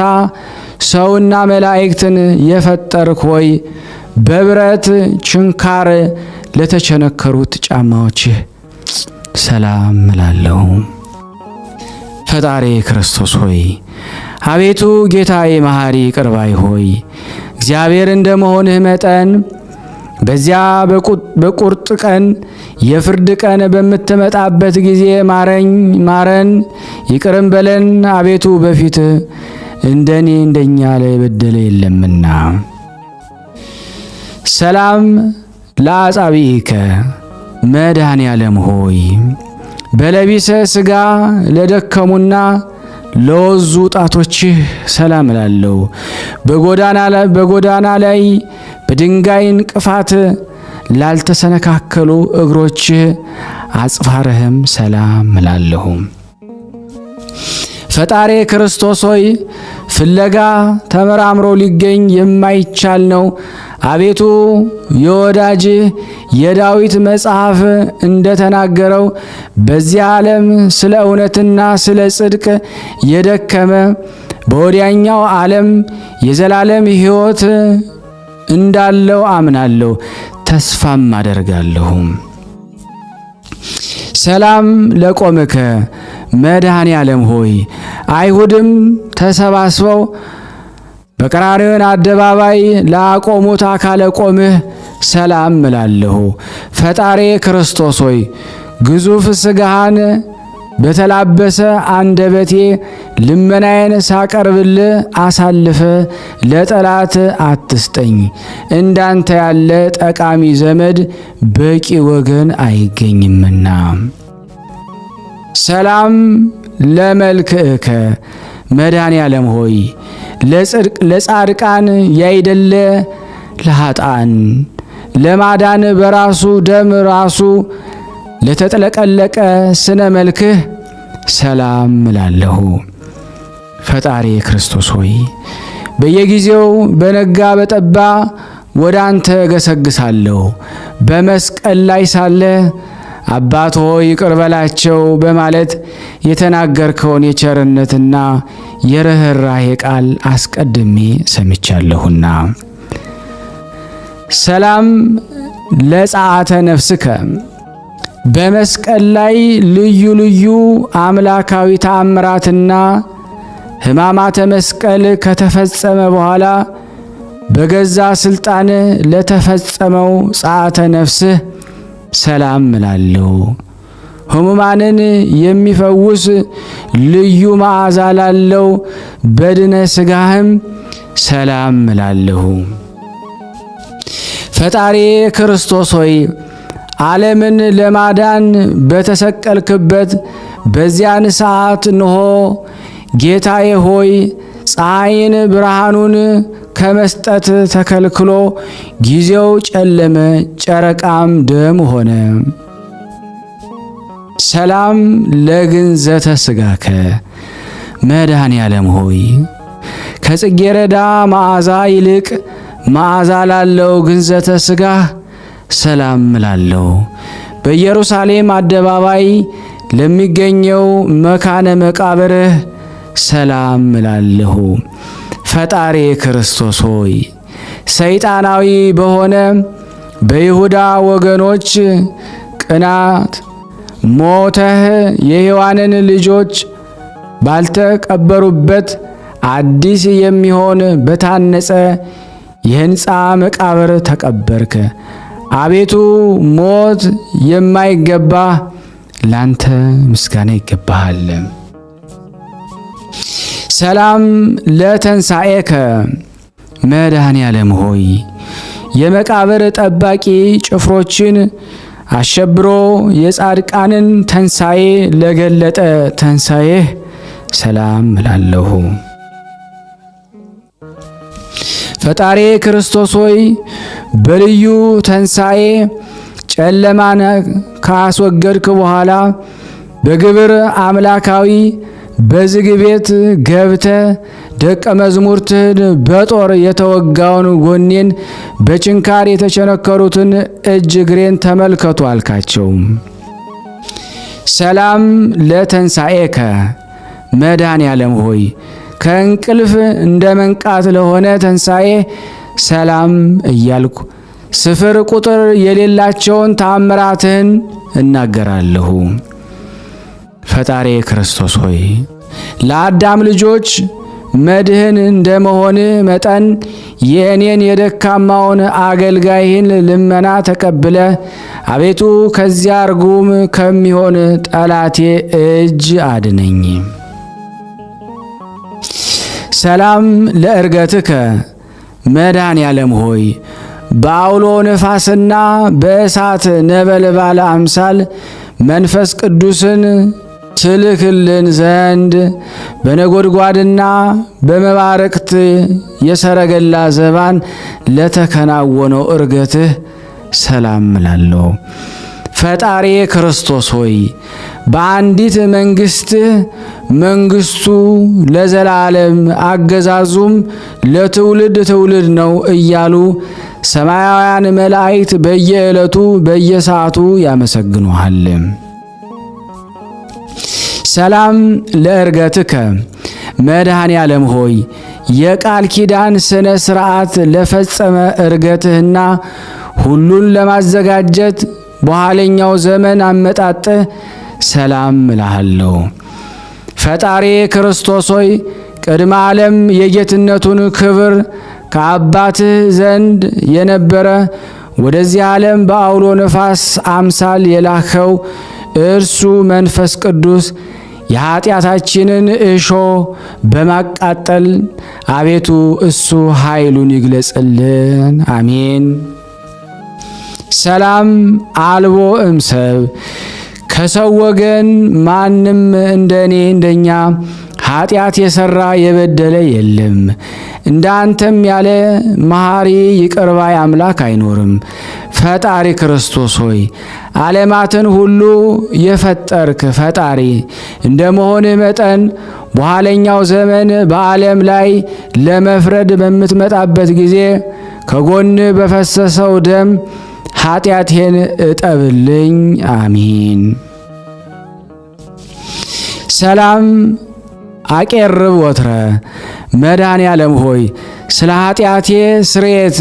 ሰውና መላእክትን የፈጠርክ ሆይ በብረት ችንካር ለተቸነከሩት ጫማዎችህ ሰላም እላለሁ። ፈጣሪ ክርስቶስ ሆይ አቤቱ ጌታዬ መሐሪ ይቅር ባይ ሆይ እግዚአብሔር እንደመሆንህ መጠን በዚያ በቁርጥ ቀን የፍርድ ቀን በምትመጣበት ጊዜ ማረን ይቅርም በለን። አቤቱ በፊት እንደኛ ላይ የበደለ የለምና። ሰላም ለአጻብዒከ መድኃኔ ዓለም ሆይ በለቢሰ ሥጋ ለደከሙና ለወዙ ጣቶችህ ሰላም እላለሁ። በጎዳና ላይ በድንጋይ እንቅፋት ላልተሰነካከሉ እግሮችህ አጽፋርህም ሰላም እላለሁ። ፈጣሪ ክርስቶስ ሆይ ፍለጋ ተመራምሮ ሊገኝ የማይቻል ነው። አቤቱ የወዳጅህ የዳዊት መጽሐፍ እንደተናገረው በዚህ ዓለም ስለ እውነትና ስለ ጽድቅ የደከመ በወዲያኛው ዓለም የዘላለም ሕይወት እንዳለው አምናለሁ፣ ተስፋም አደርጋለሁ። ሰላም ለቆምከ መድኃኔ ዓለም ሆይ አይሁድም ተሰባስበው በቀራንዮን አደባባይ ላቆሙት አካለ ቆምህ ሰላም እላለሁ። ፈጣሪ ክርስቶስ ሆይ ግዙፍ ሥጋህን በተላበሰ አንደበቴ ልመናዬን ሳቀርብልህ አሳልፈ ለጠላት አትስጠኝ። እንዳንተ ያለ ጠቃሚ ዘመድ በቂ ወገን አይገኝምና። ሰላም ለመልክዕከ መድኃኔ ዓለም ሆይ ለጻድቃን ያይደለ ለኃጥአን ለማዳን በራሱ ደም ራሱ ለተጠለቀለቀ ስነ መልክህ ሰላም እላለሁ። ፈጣሪ ክርስቶስ ሆይ በየጊዜው በነጋ በጠባ ወደ አንተ ገሰግሳለሁ። በመስቀል ላይ ሳለ አባት ሆይ ይቅር በላቸው በማለት የተናገርከውን የቸርነትና የርኅራኄ ቃል አስቀድሜ ሰምቻለሁና። ሰላም ለጸአተ ነፍስከ በመስቀል ላይ ልዩ ልዩ አምላካዊ ተአምራትና ሕማማተ መስቀል ከተፈጸመ በኋላ በገዛ ስልጣን ለተፈጸመው ጸአተ ነፍስህ ሰላም እላለሁ። ሕሙማንን የሚፈውስ ልዩ መዓዛ ላለው በድነ ሥጋህም ሰላም እላለሁ። ፈጣሪ ክርስቶስ ሆይ ዓለምን ለማዳን በተሰቀልክበት በዚያን ሰዓት እንሆ ጌታዬ ሆይ ፀሐይን ብርሃኑን ከመስጠት ተከልክሎ ጊዜው ጨለመ፣ ጨረቃም ደም ሆነ። ሰላም ለግንዘተ ሥጋከ መድኃኔ ዓለም ሆይ ከጽጌረዳ መዓዛ ይልቅ መዓዛ ላለው ግንዘተ ሥጋህ ሰላም እላለሁ። በኢየሩሳሌም አደባባይ ለሚገኘው መካነ መቃብርህ ሰላም እላለሁ። ፈጣሪ ክርስቶስ ሆይ ሰይጣናዊ በሆነ በይሁዳ ወገኖች ቅናት ሞተህ የሔዋንን ልጆች ባልተቀበሩበት አዲስ የሚሆን በታነጸ የሕንፃ መቃብር ተቀበርክ። አቤቱ ሞት የማይገባ ላንተ ምስጋና ይገባሃል። ሰላም ለተንሣኤከ መድኃኔ ዓለም ሆይ የመቃብር ጠባቂ ጭፍሮችን አሸብሮ የጻድቃንን ተንሣኤ ለገለጠ ተንሣኤህ ሰላም እላለሁ። ፈጣሪ ክርስቶስ ሆይ በልዩ ተንሣኤ ጨለማን ካስወገድክ በኋላ በግብር አምላካዊ በዝግ ቤት ገብተ ደቀ መዝሙርትህን በጦር የተወጋውን ጎኔን በችንካር የተቸነከሩትን እጅ እግሬን ተመልከቱ አልካቸው። ሰላም ለተንሣኤከ መድኃኔ ዓለም ሆይ ከእንቅልፍ እንደ መንቃት ለሆነ ተንሣኤ ሰላም እያልኩ ስፍር ቁጥር የሌላቸውን ተአምራትህን እናገራለሁ። ፈጣሪ ክርስቶስ ሆይ ለአዳም ልጆች መድህን እንደመሆን መጠን የእኔን የደካማውን አገልጋይህን ልመና ተቀብለ አቤቱ ከዚያ ርጉም ከሚሆን ጠላቴ እጅ አድነኝ። ሰላም ለእርገትከ መድኃኔ ዓለም ሆይ በአውሎ ነፋስና በእሳት ነበልባል አምሳል መንፈስ ቅዱስን ትልክልን ዘንድ በነጎድጓድና በመባረቅት የሰረገላ ዘባን ለተከናወነው እርገትህ ሰላም እላለሁ። ፈጣሪ ክርስቶስ ሆይ በአንዲት መንግሥትህ መንግሥቱ ለዘላለም አገዛዙም ለትውልድ ትውልድ ነው እያሉ ሰማያውያን መላእክት በየዕለቱ በየሰዓቱ ያመሰግኑሃል። ሰላም ለእርገትከ መድኃኔ ዓለም ሆይ የቃል ኪዳን ስነ ሥርዓት ለፈጸመ እርገትህና ሁሉን ለማዘጋጀት በኋለኛው ዘመን አመጣጥህ ሰላም እልሃለሁ። ፈጣሪ ክርስቶስ ሆይ ቅድመ ዓለም የጌትነቱን ክብር ከአባትህ ዘንድ የነበረ ወደዚህ ዓለም በአውሎ ነፋስ አምሳል የላከው እርሱ መንፈስ ቅዱስ የኀጢአታችንን እሾ በማቃጠል አቤቱ እሱ ኃይሉን ይግለጽልን። አሜን። ሰላም አልቦ እምሰብ ከሰው ወገን ማንም እንደኔ እንደኛ ኀጢአት የሠራ የበደለ የለም። እንዳንተም ያለ መሐሪ ይቅር ባይ አምላክ አይኖርም። ፈጣሪ ክርስቶስ ሆይ ዓለማትን ሁሉ የፈጠርክ ፈጣሪ እንደመሆንህ መጠን በኋለኛው ዘመን በዓለም ላይ ለመፍረድ በምትመጣበት ጊዜ ከጎን በፈሰሰው ደም ኀጢአቴን እጠብልኝ። አሜን። ሰላም አቄርብ ወትረ መድኃኔ ዓለም ሆይ ስለ ኀጢአቴ ስርየት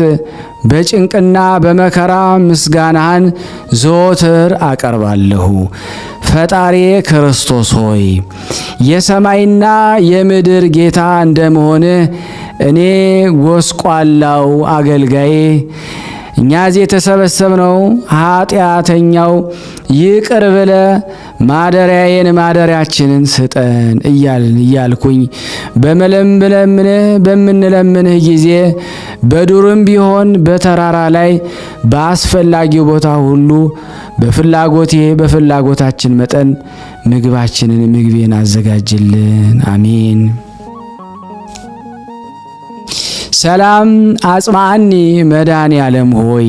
በጭንቅና በመከራ ምስጋናህን ዘወትር አቀርባለሁ። ፈጣሪ ክርስቶስ ሆይ የሰማይና የምድር ጌታ እንደመሆንህ እኔ ጎስቋላው አገልጋዬ እኛ እዚህ የተሰበሰብነው ኀጢአተኛው ይቅር ብለ ማደሪያዬን ማደሪያችንን ስጠን እያልኩኝ በምንለምንህ ጊዜ በዱርም ቢሆን በተራራ ላይ በአስፈላጊው ቦታ ሁሉ በፍላጎታችን መጠን ምግቤን አዘጋጅልን። አሜን። ሰላም አጽማኒ መድኃኔ ዓለም ሆይ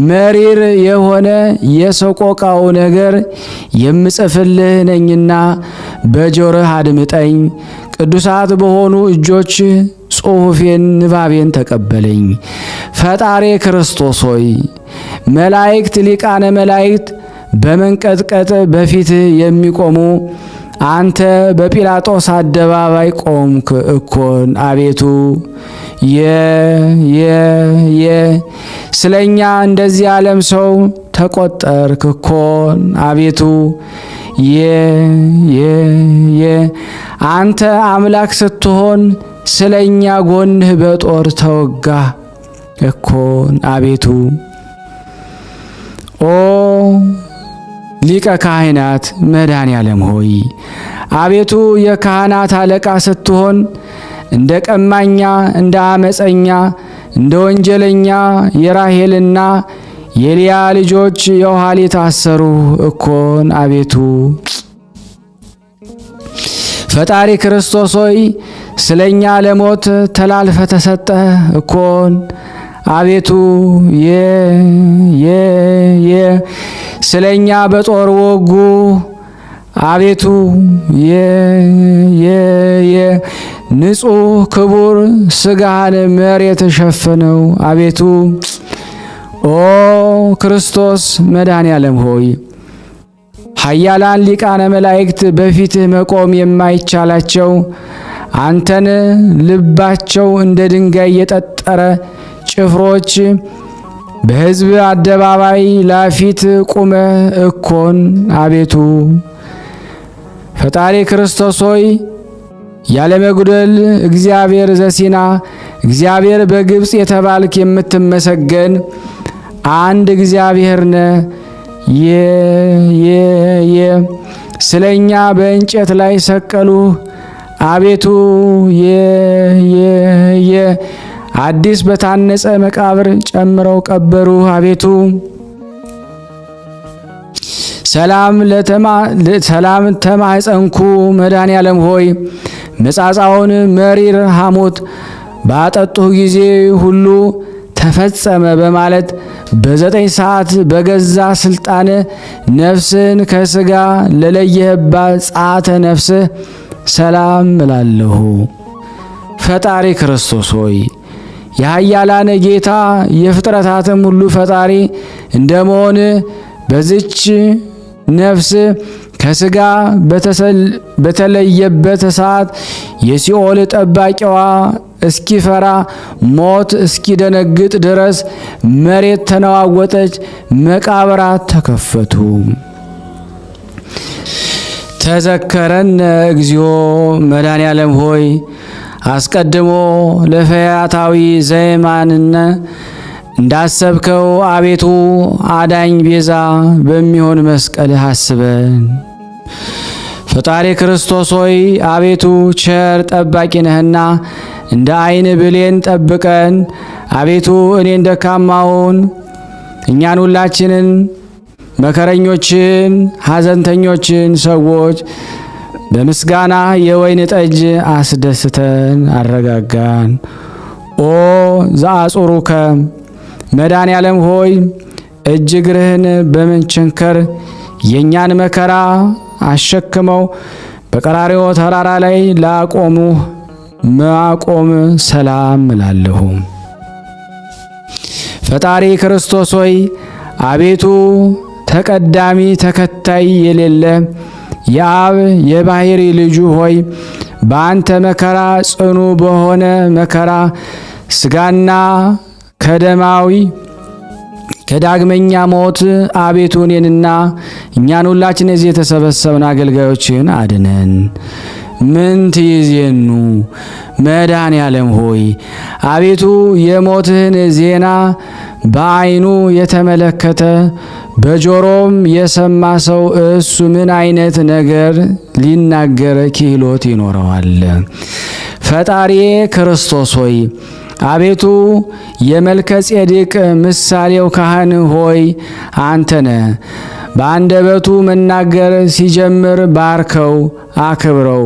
መሪር የሆነ የሰቆቃው ነገር የምጽፍልህ ነኝና በጆሮህ አድምጠኝ። ቅዱሳት በሆኑ እጆች ጽሑፌን ንባቤን ተቀበለኝ። ፈጣሪ ክርስቶስ ሆይ መላእክት ሊቃነ መላእክት በመንቀጥቀጥ በፊትህ የሚቆሙ አንተ በጲላጦስ አደባባይ ቆምክ እኮን አቤቱ ስለኛ እንደዚህ ዓለም ሰው ተቆጠርክ እኮን አቤቱ አንተ አምላክ ስትሆን ስለኛ ጎንህ በጦር ተወጋ እኮን አቤቱ ኦ ሊቀ ካህናት መድኃኔዓለም ሆይ አቤቱ የካህናት አለቃ ስትሆን እንደ ቀማኛ እንደ አመፀኛ እንደ ወንጀለኛ የራሔልና የልያ ልጆች የኋሊት ታሰሩ እኮን አቤቱ ፈጣሪ ክርስቶስ ሆይ ስለኛ ለሞት ተላልፈ ተሰጠ እኮን አቤቱ ስለኛ በጦር ወጉ አቤቱ ንጹሕ ክቡር ሥጋህን መሬት ሸፈነው አቤቱ ኦ ክርስቶስ መድኃኔዓለም ሆይ ኃያላን ሊቃነ መላእክት በፊትህ መቆም የማይቻላቸው አንተን ልባቸው እንደ ድንጋይ የጠጠረ ጭፍሮች በሕዝብ አደባባይ ላፊት ቁመ እኮን አቤቱ ፈጣሪ ክርስቶስ ሆይ ያለመጉደል እግዚአብሔር ዘሲና እግዚአብሔር በግብጽ የተባልክ የምትመሰገን አንድ እግዚአብሔር ነህ። ስለኛ በእንጨት ላይ ሰቀሉ አቤቱ አዲስ በታነጸ መቃብር ጨምረው ቀበሩ አቤቱ ሰላም ተማጸንኩ መድኃኔዓለም ሆይ መጻጻውን መሪር ሐሞት ባጠጡህ ጊዜ ሁሉ ተፈጸመ በማለት በ9 ሰዓት በገዛ ስልጣን ነፍስን ከስጋ ለለየህባት ጻተ ነፍስህ ሰላም እላለሁ። ፈጣሪ ክርስቶስ ሆይ የኃያላን ጌታ የፍጥረታትም ሁሉ ፈጣሪ እንደመሆን በዚች ነፍስ ከስጋ በተለየበት ሰዓት የሲኦል ጠባቂዋ እስኪፈራ ሞት እስኪደነግጥ ድረስ መሬት ተነዋወጠች፣ መቃብራት ተከፈቱ። ተዘከረነ እግዚኦ መድኃኔዓለም ሆይ አስቀድሞ ለፈያታዊ ዘይማንነ እንዳሰብከው አቤቱ አዳኝ ቤዛ በሚሆን መስቀልህ አስበን። ፈጣሪ ክርስቶስ ሆይ አቤቱ ቸር ጠባቂ ነህና እንደ ዓይን ብሌን ጠብቀን። አቤቱ እኔን ደካማውን እኛን ሁላችንን መከረኞችን ሐዘንተኞችን ሰዎች በምስጋና የወይን ጠጅ አስደስተን አረጋጋን። ኦ ዘአጹሩከ መድኃኔዓለም ሆይ እጅ እግርህን በመቸንከር የእኛን መከራ አሸክመው በቀራርዮ ተራራ ላይ ላቆሙ ማቆም ሰላም እላለሁ። ፈጣሪ ክርስቶስ ሆይ አቤቱ ተቀዳሚ ተከታይ የሌለ የአብ የባሕሪ ልጁ ሆይ በአንተ መከራ ጽኑ በሆነ መከራ ሥጋና ከደማዊ ከዳግመኛ ሞት አቤቱ እኔንና እኛን ሁላችን እዚህ የተሰበሰብን አገልጋዮችን አድነን። ምን ትይዜኑ መድኃኔዓለም ሆይ አቤቱ የሞትህን ዜና በዓይኑ የተመለከተ በጆሮም የሰማ ሰው እሱ ምን አይነት ነገር ሊናገር ክህሎት ይኖረዋል? ፈጣሪዬ ክርስቶስ ሆይ አቤቱ የመልከ ጼዴቅ ምሳሌው ካህን ሆይ አንተነ በአንደበቱ መናገር ሲጀምር ባርከው አክብረው፣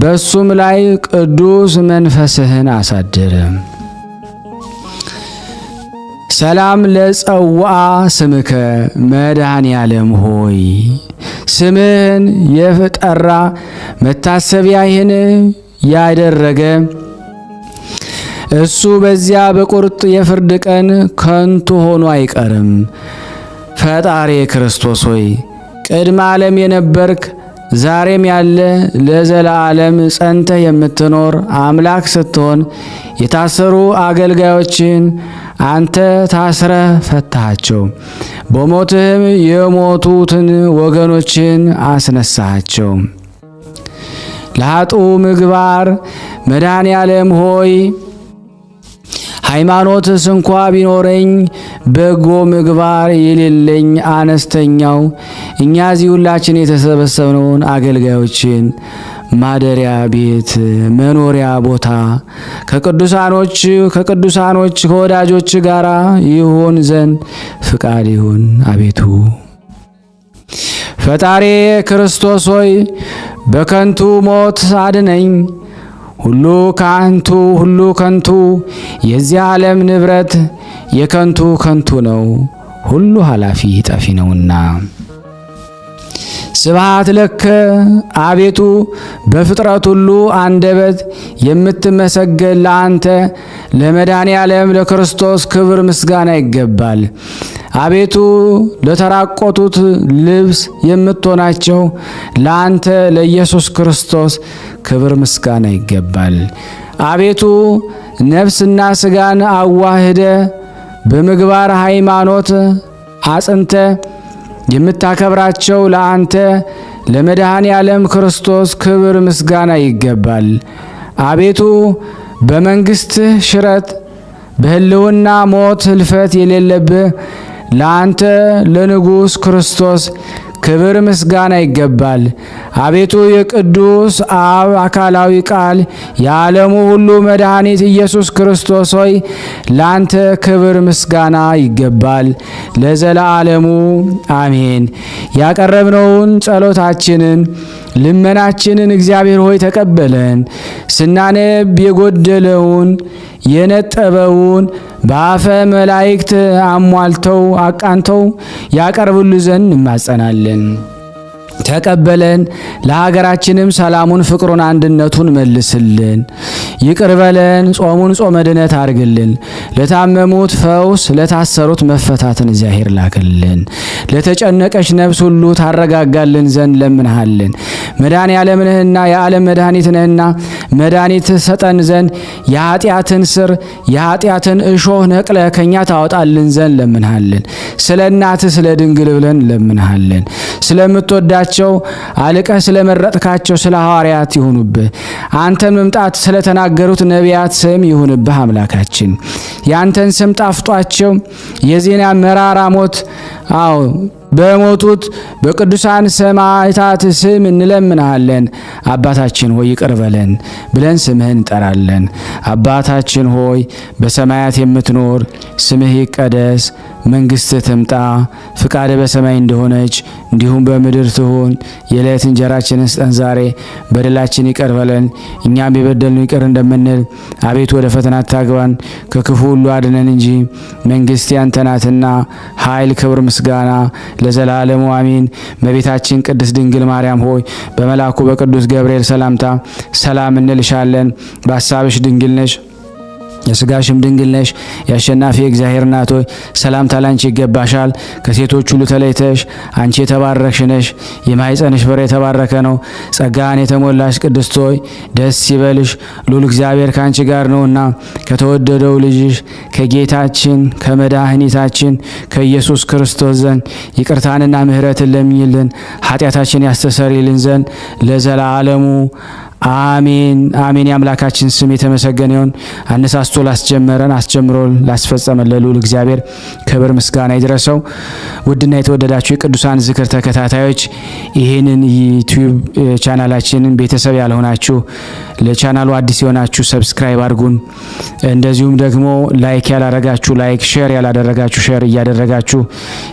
በሱም ላይ ቅዱስ መንፈስህን አሳድር። ሰላም ለጸውአ ስምከ መድኃኔዓለም ሆይ ስምህን የጠራ መታሰቢያህን ያደረገ እሱ በዚያ በቁርጥ የፍርድ ቀን ከንቱ ሆኖ አይቀርም። ፈጣሪ ክርስቶስ ሆይ ቅድመ ዓለም የነበርክ ዛሬም ያለ ለዘላለም ጸንተህ የምትኖር አምላክ ስትሆን የታሰሩ አገልጋዮችን አንተ ታስረህ ፈታሃቸው። በሞትህም የሞቱትን ወገኖችን አስነሳሃቸው። ለኃጡ ምግባር መድኃኔ ዓለም ሆይ ሃይማኖትስ እንኳ ቢኖረኝ በጎ ምግባር የሌለኝ አነስተኛው እኛ እዚህ ሁላችን የተሰበሰብነውን አገልጋዮችን ማደሪያ ቤት መኖሪያ ቦታ ከቅዱሳኖች ከወዳጆች ጋር ይሆን ዘንድ ፍቃድ ይሁን። አቤቱ ፈጣሪ ክርስቶስ ሆይ በከንቱ ሞት አድነኝ። ሁሉ ከንቱ የዚህ ዓለም ንብረት የከንቱ ነው፣ ሁሉ ኃላፊ ጠፊ ነውና። ስብሐት ለከ አቤቱ በፍጥረት ሁሉ አንደበት የምትመሰገን ለአንተ ለመድኃኔ ዓለም ለክርስቶስ ክብር ምስጋና ይገባል። አቤቱ ለተራቆቱት ልብስ የምትሆናቸው ለአንተ ለኢየሱስ ክርስቶስ ክብር ምስጋና ይገባል። አቤቱ ነፍስና ሥጋን አዋህደ በምግባር ሃይማኖት አጽንተ የምታከብራቸው ለአንተ ለመድኃኔ ዓለም ክርስቶስ ክብር ምስጋና ይገባል። አቤቱ በመንግሥትህ ሽረት በሕልውና ሞት ህልፈት የሌለብህ ለአንተ ለንጉሥ ክርስቶስ ክብር ምስጋና ይገባል። አቤቱ የቅዱስ አብ አካላዊ ቃል የዓለሙ ሁሉ መድኃኒት ኢየሱስ ክርስቶስ ሆይ ላንተ ክብር ምስጋና ይገባል ለዘላለሙ አሜን። ያቀረብነውን ጸሎታችንን ልመናችንን እግዚአብሔር ሆይ ተቀበለን። ስናነብ የጎደለውን የነጠበውን በአፈ መላእክት አሟልተው አቃንተው ያቀርቡሉ ዘንድ እንማጸናለን። ተቀበለን። ለሀገራችንም ሰላሙን፣ ፍቅሩን፣ አንድነቱን መልስልን። ይቅር በለን። ጾሙን ጾመ ድነት አድርግልን። ለታመሙት ፈውስ፣ ለታሰሩት መፈታትን እግዚአብሔር ላክልን። ለተጨነቀች ነፍስ ሁሉ ታረጋጋልን ዘንድ ለምንሃልን። መድኃኔ ዓለም ነህና የዓለም መድኃኒት ነህና መድኃኒት ሰጠን ዘንድ የኃጢአትን ስር የኃጢአትን እሾህ ነቅለ ከኛ ታወጣልን ዘንድ ለምንሃልን። ስለ እናትህ ስለ ድንግል ብለን ለምንሃልን። ስለምትወዳቸው አልቀህ ስለመረጥካቸው ስለ ሐዋርያት ይሁኑብህ። አንተን መምጣት ስለተናገሩት ነቢያት ስም ይሁንብህ። አምላካችን ያንተን ስም ጣፍጧቸው የዜና መራራ ሞት በሞቱት በቅዱሳን ሰማዕታት ስም እንለምናለን። አባታችን ሆይ ይቅር በለን ብለን ስምህን እንጠራለን። አባታችን ሆይ በሰማያት የምትኖር ስምህ ይቀደስ፣ መንግሥትህ ትምጣ፣ ፍቃድህ በሰማይ እንደሆነች እንዲሁም በምድር ትሁን። የዕለት እንጀራችንን ስጠን ዛሬ፣ በደላችን ይቅር በለን እኛም የበደሉንን ይቅር እንደምንል፣ አቤቱ ወደ ፈተና አታግባን ከክፉ ሁሉ አድነን እንጂ መንግሥት ያንተ ናትና ኃይል፣ ክብር፣ ምስጋና ለዘላለሙ አሜን። እመቤታችን ቅድስት ድንግል ማርያም ሆይ በመልአኩ በቅዱስ ገብርኤል ሰላምታ ሰላም እንልሻለን። በሐሳብሽ ድንግል ነሽ፣ የሥጋሽም ድንግል ነሽ። የአሸናፊ እግዚአብሔር እናት ሆይ ሰላምታ ላንቺ ይገባሻል። ከሴቶች ሁሉ ተለይተሽ አንቺ የተባረክሽ ነሽ፣ የማኅፀንሽ ፍሬ የተባረከ ነው። ጸጋን የተሞላሽ ቅድስት ሆይ ደስ ይበልሽ፣ ልዑል እግዚአብሔር ከአንቺ ጋር ነውና ከተወደደው ልጅሽ ከጌታችን ከመድኃኒታችን ከኢየሱስ ክርስቶስ ዘንድ ይቅርታንና ምሕረትን ለምኝልን ኃጢአታችን ያስተሰርይልን ዘንድ ለዘላለሙ አሜን አሜን። የአምላካችን ስም የተመሰገነ ይሁን። አነሳስቶ ላስጀመረን አስጀምሮ ላስፈጸመን ለልዑል እግዚአብሔር ክብር ምስጋና ይድረሰው። ውድና የተወደዳችሁ የቅዱሳን ዝክር ተከታታዮች ይህንን ዩቲዩብ ቻናላችንን ቤተሰብ ያልሆናችሁ ለቻናሉ አዲስ የሆናችሁ ሰብስክራይብ አድርጉን። እንደዚሁም ደግሞ ላይክ ያላደረጋችሁ ላይክ፣ ሼር ያላደረጋችሁ ሼር እያደረጋችሁ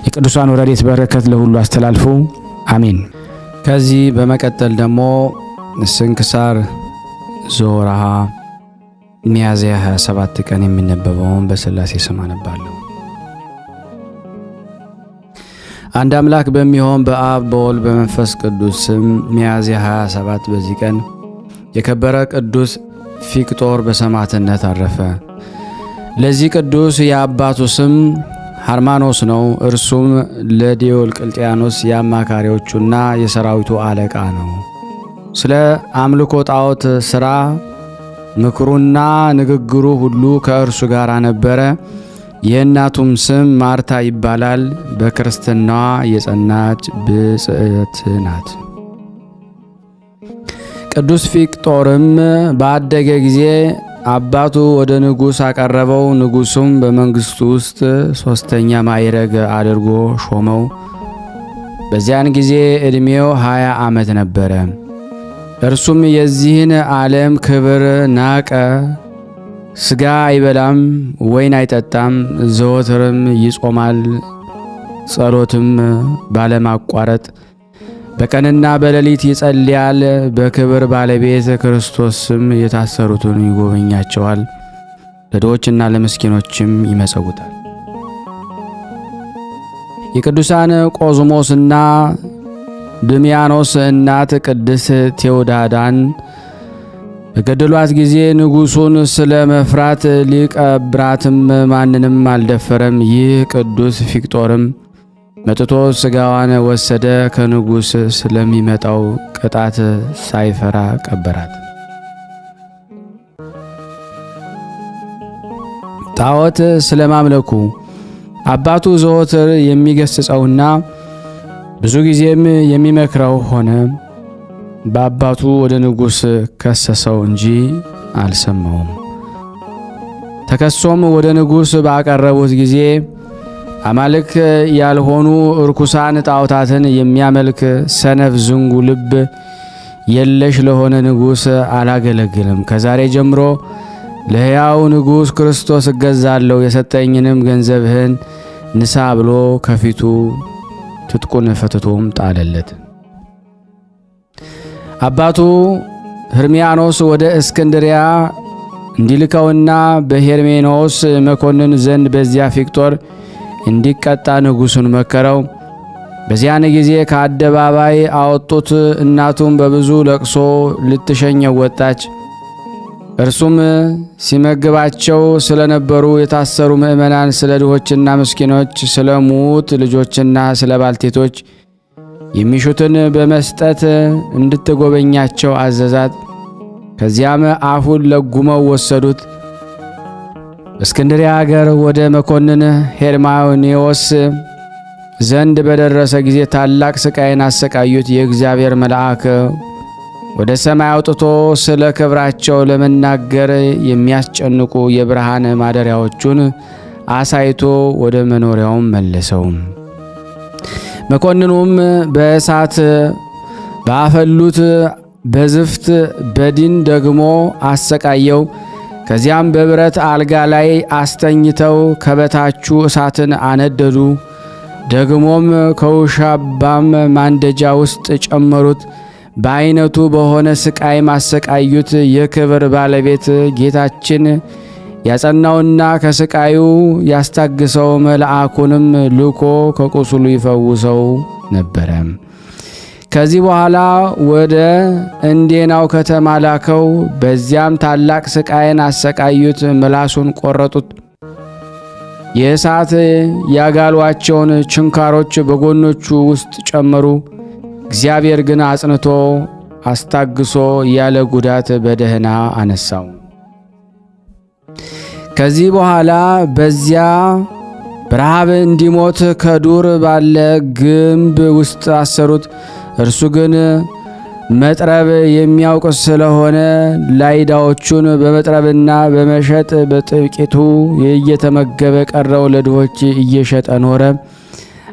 የቅዱሳን ረድኤት በረከት ለሁሉ አስተላልፉ። አሜን። ከዚህ በመቀጠል ደግሞ ስንክሳር ዘወርኀ ሚያዝያ 27 ቀን የሚነበበውን በሥላሴ ስም አነባለሁ። አንድ አምላክ በሚሆን በአብ በወልድ በመንፈስ ቅዱስ ስም ሚያዝያ 27 በዚህ ቀን የከበረ ቅዱስ ፊቅጦር በሰማዕትነት አረፈ። ለዚህ ቅዱስ የአባቱ ስም ሃርማኖስ ነው። እርሱም ለዲዮቅልጥያኖስ የአማካሪዎቹና የሰራዊቱ አለቃ ነው። ስለ አምልኮ ጣዖት ሥራ ምክሩና ንግግሩ ሁሉ ከእርሱ ጋር ነበረ። የእናቱም ስም ማርታ ይባላል። በክርስትናዋ የጸናች ብጽዕት ናት። ቅዱስ ፊቅጦርም ባደገ ጊዜ አባቱ ወደ ንጉሥ አቀረበው። ንጉሡም በመንግሥቱ ውስጥ 3ኛ ማዕረግ አድርጎ ሾመው። በዚያን ጊዜ ዕድሜው 20 ዓመት ነበረ። እርሱም የዚህን ዓለም ክብር ናቀ። ሥጋ አይበላም፣ ወይን አይጠጣም። ዘወትርም ይጾማል፣ ጸሎትም ባለማቋረጥ በቀንና በሌሊት ይጸልያል። በክብር ባለቤት ክርስቶስም የታሰሩትን ይጎበኛቸዋል፣ ለድሆችና ለምስኪኖችም ይመጸውታል። የቅዱሳን ቆዝሞስና ድሚያኖስ እናት ቅድስት ቴዎዳዳን በገደሏት ጊዜ ንጉሡን ስለ መፍራት ሊቀብራትም ማንንም አልደፈረም። ይህ ቅዱስ ፊቅጦርም መጥቶ ሥጋዋን ወሰደ። ከንጉሥ ስለሚመጣው ቅጣት ሳይፈራ ቀበራት። ጣዖት ስለማምለኩ አባቱ ዘወትር የሚገስጸውና ብዙ ጊዜም የሚመክረው ሆነ። በአባቱ ወደ ንጉሥ ከሰሰው እንጂ አልሰማውም። ተከሶም ወደ ንጉሥ ባቀረቡት ጊዜ አማልክ ያልሆኑ እርኩሳን ጣዖታትን የሚያመልክ ሰነፍ ዝንጉ ልብ የለሽ ለሆነ ንጉሥ አላገለግልም። ከዛሬ ጀምሮ ለሕያው ንጉሥ ክርስቶስ እገዛለሁ፣ የሰጠኝንም ገንዘብህን ንሳ ብሎ ከፊቱ ትጥቁን ፈትቶም ጣለለት። አባቱ ሕርሚያኖስ ወደ እስክንድሪያ እንዲልከውና በሄርሜኖስ መኮንን ዘንድ በዚያ ፊቅጦር እንዲቀጣ ንጉሡን መከረው። በዚያን ጊዜ ከአደባባይ አወጡት። እናቱም በብዙ ለቅሶ ልትሸኘው ወጣች። እርሱም ሲመግባቸው ስለነበሩ የታሰሩ ምእመናን፣ ስለ ድሆችና ምስኪኖች፣ ስለ ሙት ልጆችና ስለ ባልቴቶች የሚሹትን በመስጠት እንድትጎበኛቸው አዘዛት። ከዚያም አፉን ለጉመው ወሰዱት። እስክንድርያ አገር ወደ መኮንን ሄርማኔዎስ ዘንድ በደረሰ ጊዜ ታላቅ ስቃይን አሰቃዩት። የእግዚአብሔር መልአክ ወደ ሰማይ አውጥቶ ስለ ክብራቸው ለመናገር የሚያስጨንቁ የብርሃን ማደሪያዎቹን አሳይቶ ወደ መኖሪያውም መለሰው። መኮንኑም በእሳት ባፈሉት በዝፍት በዲን ደግሞ አሰቃየው። ከዚያም በብረት አልጋ ላይ አስተኝተው ከበታቹ እሳትን አነደዱ። ደግሞም ከውሻባም ማንደጃ ውስጥ ጨመሩት። በአይነቱ በሆነ ስቃይ ማሰቃዩት። የክብር ባለቤት ጌታችን ያጸናውና ከስቃዩ ያስታግሰው መልአኩንም ልኮ ከቁስሉ ይፈውሰው ነበረ። ከዚህ በኋላ ወደ እንዴናው ከተማ ላከው። በዚያም ታላቅ ስቃይን አሰቃዩት። ምላሱን ቆረጡት። የእሳት ያጋሏቸውን ችንካሮች በጎኖቹ ውስጥ ጨመሩ። እግዚአብሔር ግን አጽንቶ አስታግሶ ያለ ጉዳት በደህና አነሳው። ከዚህ በኋላ በዚያ በረሃብ እንዲሞት ከዱር ባለ ግንብ ውስጥ አሰሩት። እርሱ ግን መጥረብ የሚያውቅ ስለሆነ ላይዳዎቹን በመጥረብና በመሸጥ በጥቂቱ እየተመገበ ቀረው ለድሆች እየሸጠ ኖረ።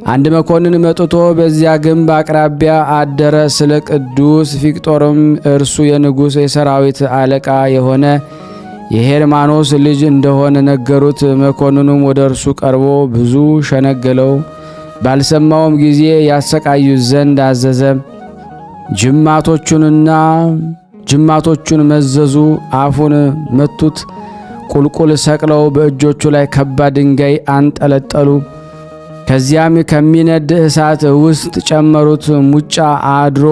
አንድ መኮንን መጥቶ በዚያ ግንብ አቅራቢያ አደረ። ስለ ቅዱስ ፊቅጦርም እርሱ የንጉሥ የሰራዊት አለቃ የሆነ የሄርማኖስ ልጅ እንደሆነ ነገሩት። መኮንኑም ወደ እርሱ ቀርቦ ብዙ ሸነገለው። ባልሰማውም ጊዜ ያሰቃዩት ዘንድ አዘዘ። ጅማቶቹን መዘዙ፣ አፉን መቱት። ቁልቁል ሰቅለው በእጆቹ ላይ ከባድ ድንጋይ አንጠለጠሉ። ከዚያም ከሚነድ እሳት ውስጥ ጨመሩት። ሙጫ አድሮ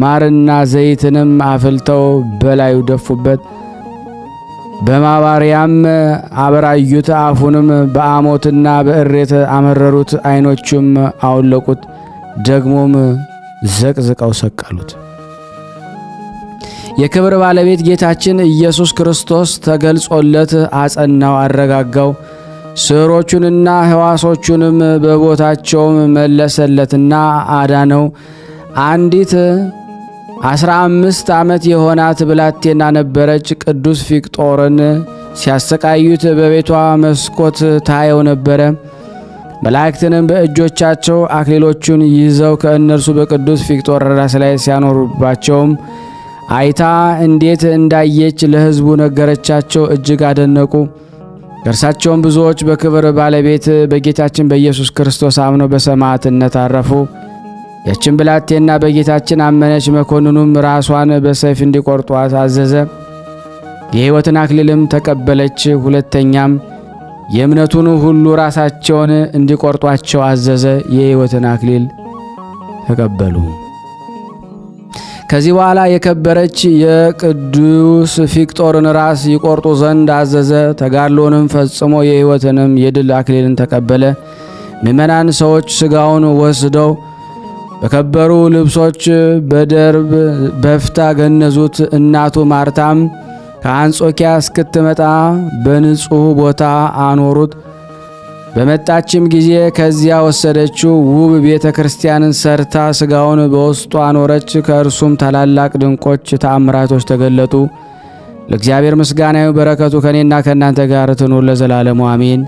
ማርና ዘይትንም አፍልተው በላዩ ደፉበት። በማባሪያም አበራዩት። አፉንም በአሞትና በእሬት አመረሩት። ዓይኖቹም አወለቁት። ደግሞም ዘቅዝቀው ሰቀሉት። የክብር ባለቤት ጌታችን ኢየሱስ ክርስቶስ ተገልጾለት አጸናው፣ አረጋጋው። ስሮቹንና ሕዋሶቹንም በቦታቸውም መለሰለትና አዳነው። አንዲት 15 ዓመት የሆናት ብላቴና ነበረች። ቅዱስ ፊቅጦርን ሲያሰቃዩት በቤቷ መስኮት ታየው ነበረ። መላእክትንም በእጆቻቸው አክሊሎቹን ይዘው ከእነርሱ በቅዱስ ፊቅጦር ራስ ላይ ሲያኖሩባቸውም አይታ እንዴት እንዳየች ለሕዝቡ ነገረቻቸው። እጅግ አደነቁ። ከእርሳቸውም ብዙዎች በክብር ባለቤት በጌታችን በኢየሱስ ክርስቶስ አምነው በሰማዕትነት አረፉ። ያችን ብላቴና በጌታችን አመነች። መኮንኑም ራሷን በሰይፍ እንዲቆርጧት አዘዘ። የሕይወትን አክሊልም ተቀበለች። ሁለተኛም የእምነቱን ሁሉ ራሳቸውን እንዲቆርጧቸው አዘዘ። የሕይወትን አክሊል ተቀበሉ። ከዚህ በኋላ የከበረች የቅዱስ ፊቅጦርን ራስ ይቆርጡ ዘንድ አዘዘ። ተጋድሎንም ፈጽሞ የሕይወትንም የድል አክሊልን ተቀበለ። ምእመናን ሰዎች ሥጋውን ወስደው በከበሩ ልብሶች በደርብ በፍታ ገነዙት። እናቱ ማርታም ከአንጾኪያ እስክትመጣ በንጹሕ ቦታ አኖሩት። በመጣችም ጊዜ ከዚያ ወሰደችው። ውብ ቤተ ክርስቲያንን ሰርታ ሥጋውን በውስጡ አኖረች። ከእርሱም ታላላቅ ድንቆች ተአምራቶች ተገለጡ። ለእግዚአብሔር ምስጋና ይሁን፣ በረከቱ ከእኔና ከእናንተ ጋር ትኑር ለዘላለሙ አሜን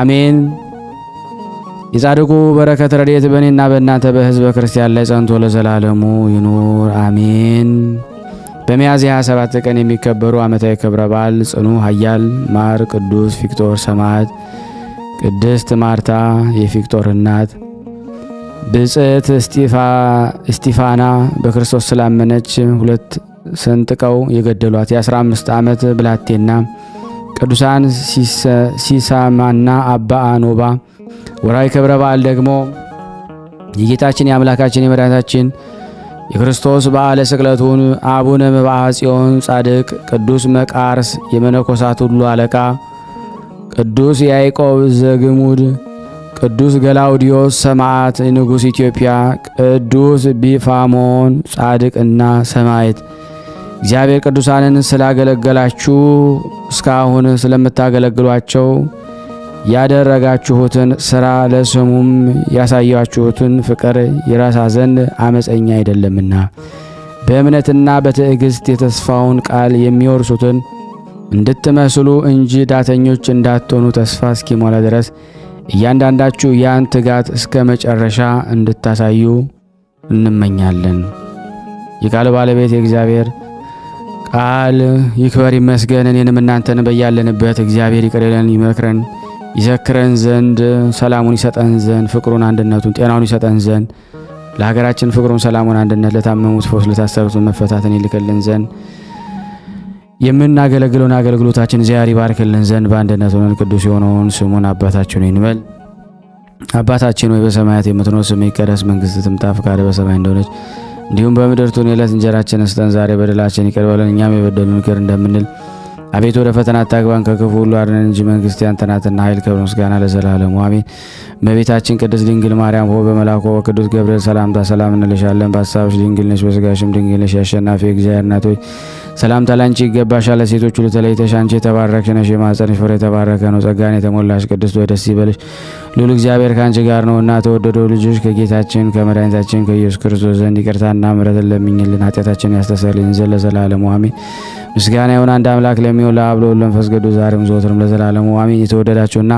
አሜን። የጻድቁ በረከት ረድኤት በእኔና በእናንተ በሕዝበ ክርስቲያን ላይ ጸንቶ ለዘላለሙ ይኑር አሜን። በሚያዝያ 27 ቀን የሚከበሩ ዓመታዊ ክብረ በዓል ጽኑ ኃያል ማር ቅዱስ ፊቅጦር ሰማዕት፣ ቅድስት ማርታ የፊቅጦር እናት፣ ብጽዕት እስጢፋና በክርስቶስ ስላመነች ሁለት ሰንጥቀው የገደሏት የ15 ዓመት ብላቴና፣ ቅዱሳን ሲሳማና አባ አኖባ። ወርኃዊ ክብረ በዓል ደግሞ የጌታችን የአምላካችን የመድኃኒታችን የክርስቶስ በዓለ ስቅለቱን፣ አቡነ መብዓ ጽዮን ጻድቅ፣ ቅዱስ መቃርስ የመነኮሳት ሁሉ አለቃ፣ ቅዱስ ያዕቆብ ዘግሙድ፣ ቅዱስ ገላውዲዮስ ሰማዕት ንጉሥ ኢትዮጵያ፣ ቅዱስ ቢፋሞን ጻድቅና ሰማዕት። እግዚአብሔር ቅዱሳንን ስላገለገላችሁ እስካሁን ስለምታገለግሏቸው ያደረጋችሁትን ሥራ ለስሙም ያሳያችሁትን ፍቅር ይረሳ ዘንድ አመፀኛ አይደለምና በእምነትና በትዕግሥት የተስፋውን ቃል የሚወርሱትን እንድትመስሉ እንጂ ዳተኞች እንዳትሆኑ ተስፋ እስኪሞላ ድረስ እያንዳንዳችሁ ያን ትጋት እስከ መጨረሻ እንድታሳዩ እንመኛለን። የቃል ባለቤት የእግዚአብሔር ቃል ይክበር ይመስገን። እኔንም እናንተን በያለንበት እግዚአብሔር ይቅር ይለን ይመክረን ይዘክረን ዘንድ ሰላሙን ይሰጠን ዘንድ ፍቅሩን፣ አንድነቱን፣ ጤናውን ይሰጠን ዘንድ ለሀገራችን ፍቅሩን፣ ሰላሙን፣ አንድነት፣ ለታመሙት ፈውስ፣ ለታሰሩት መፈታትን ይልክልን ዘንድ የምናገለግለውን አገልግሎታችን እግዚአብሔር ይባርክልን ዘንድ በአንድነት ሆነን ቅዱስ የሆነውን ስሙን አባታችን ሆይ እንበል። አባታችን ሆይ በሰማያት የምትኖር ስምህ ይቀደስ፣ መንግሥትህ ትምጣ፣ ፈቃድህ በሰማይ እንደሆነች እንዲሁም በምድር ትሁን። የዕለት እንጀራችንን ስጠን ዛሬ፣ በደላችን ይቅር በለን እኛም የበደሉንን ይቅር እንደምንል። አቤቱ ወደ ፈተና አታግባን ከክፉ ሁሉ አድነን እንጂ መንግሥት ያንተ ናትና ኃይል፣ ክብር፣ ምስጋና ለዘላለሙ አሜን። እመቤታችን ቅድስት ድንግል ማርያም ሆይ በመልአኩ በቅዱስ ገብርኤል ሰላምታ ሰላም እንልሻለን። በሐሳብሽ ድንግል ነሽ፣ በሥጋሽም ድንግል ነሽ። የአሸናፊ እግዚአብሔር እናት ሆይ ሰላምታ ላንቺ ይገባሻል። ሴቶች ሁሉ ተለይተሽ አንቺ የተባረክሽ ነሽ፣ የማኅፀንሽ ፍሬ የተባረከ ነው። ጸጋን የተሞላሽ ቅድስት ሆይ ደስ ይበልሽ፣ ልዑል እግዚአብሔር ከአንቺ ጋር ነውና ተወደደው ልጅሽ ከጌታችን ከመድኃኒታችን ከኢየሱስ ክርስቶስ ዘንድ ይቅርታና ምሕረትን ለምኝልን ኃጢአታችንን ያስተሰርይልን ዘንድ ለዘላለሙ አሜን። ምስጋና ይሁን አንድ አምላክ ለሚሆን ለአብ ለወልድ ለመንፈስ ቅዱስ ዛሬም ዘወትርም ለዘላለሙ አሜን። የተወደዳችሁና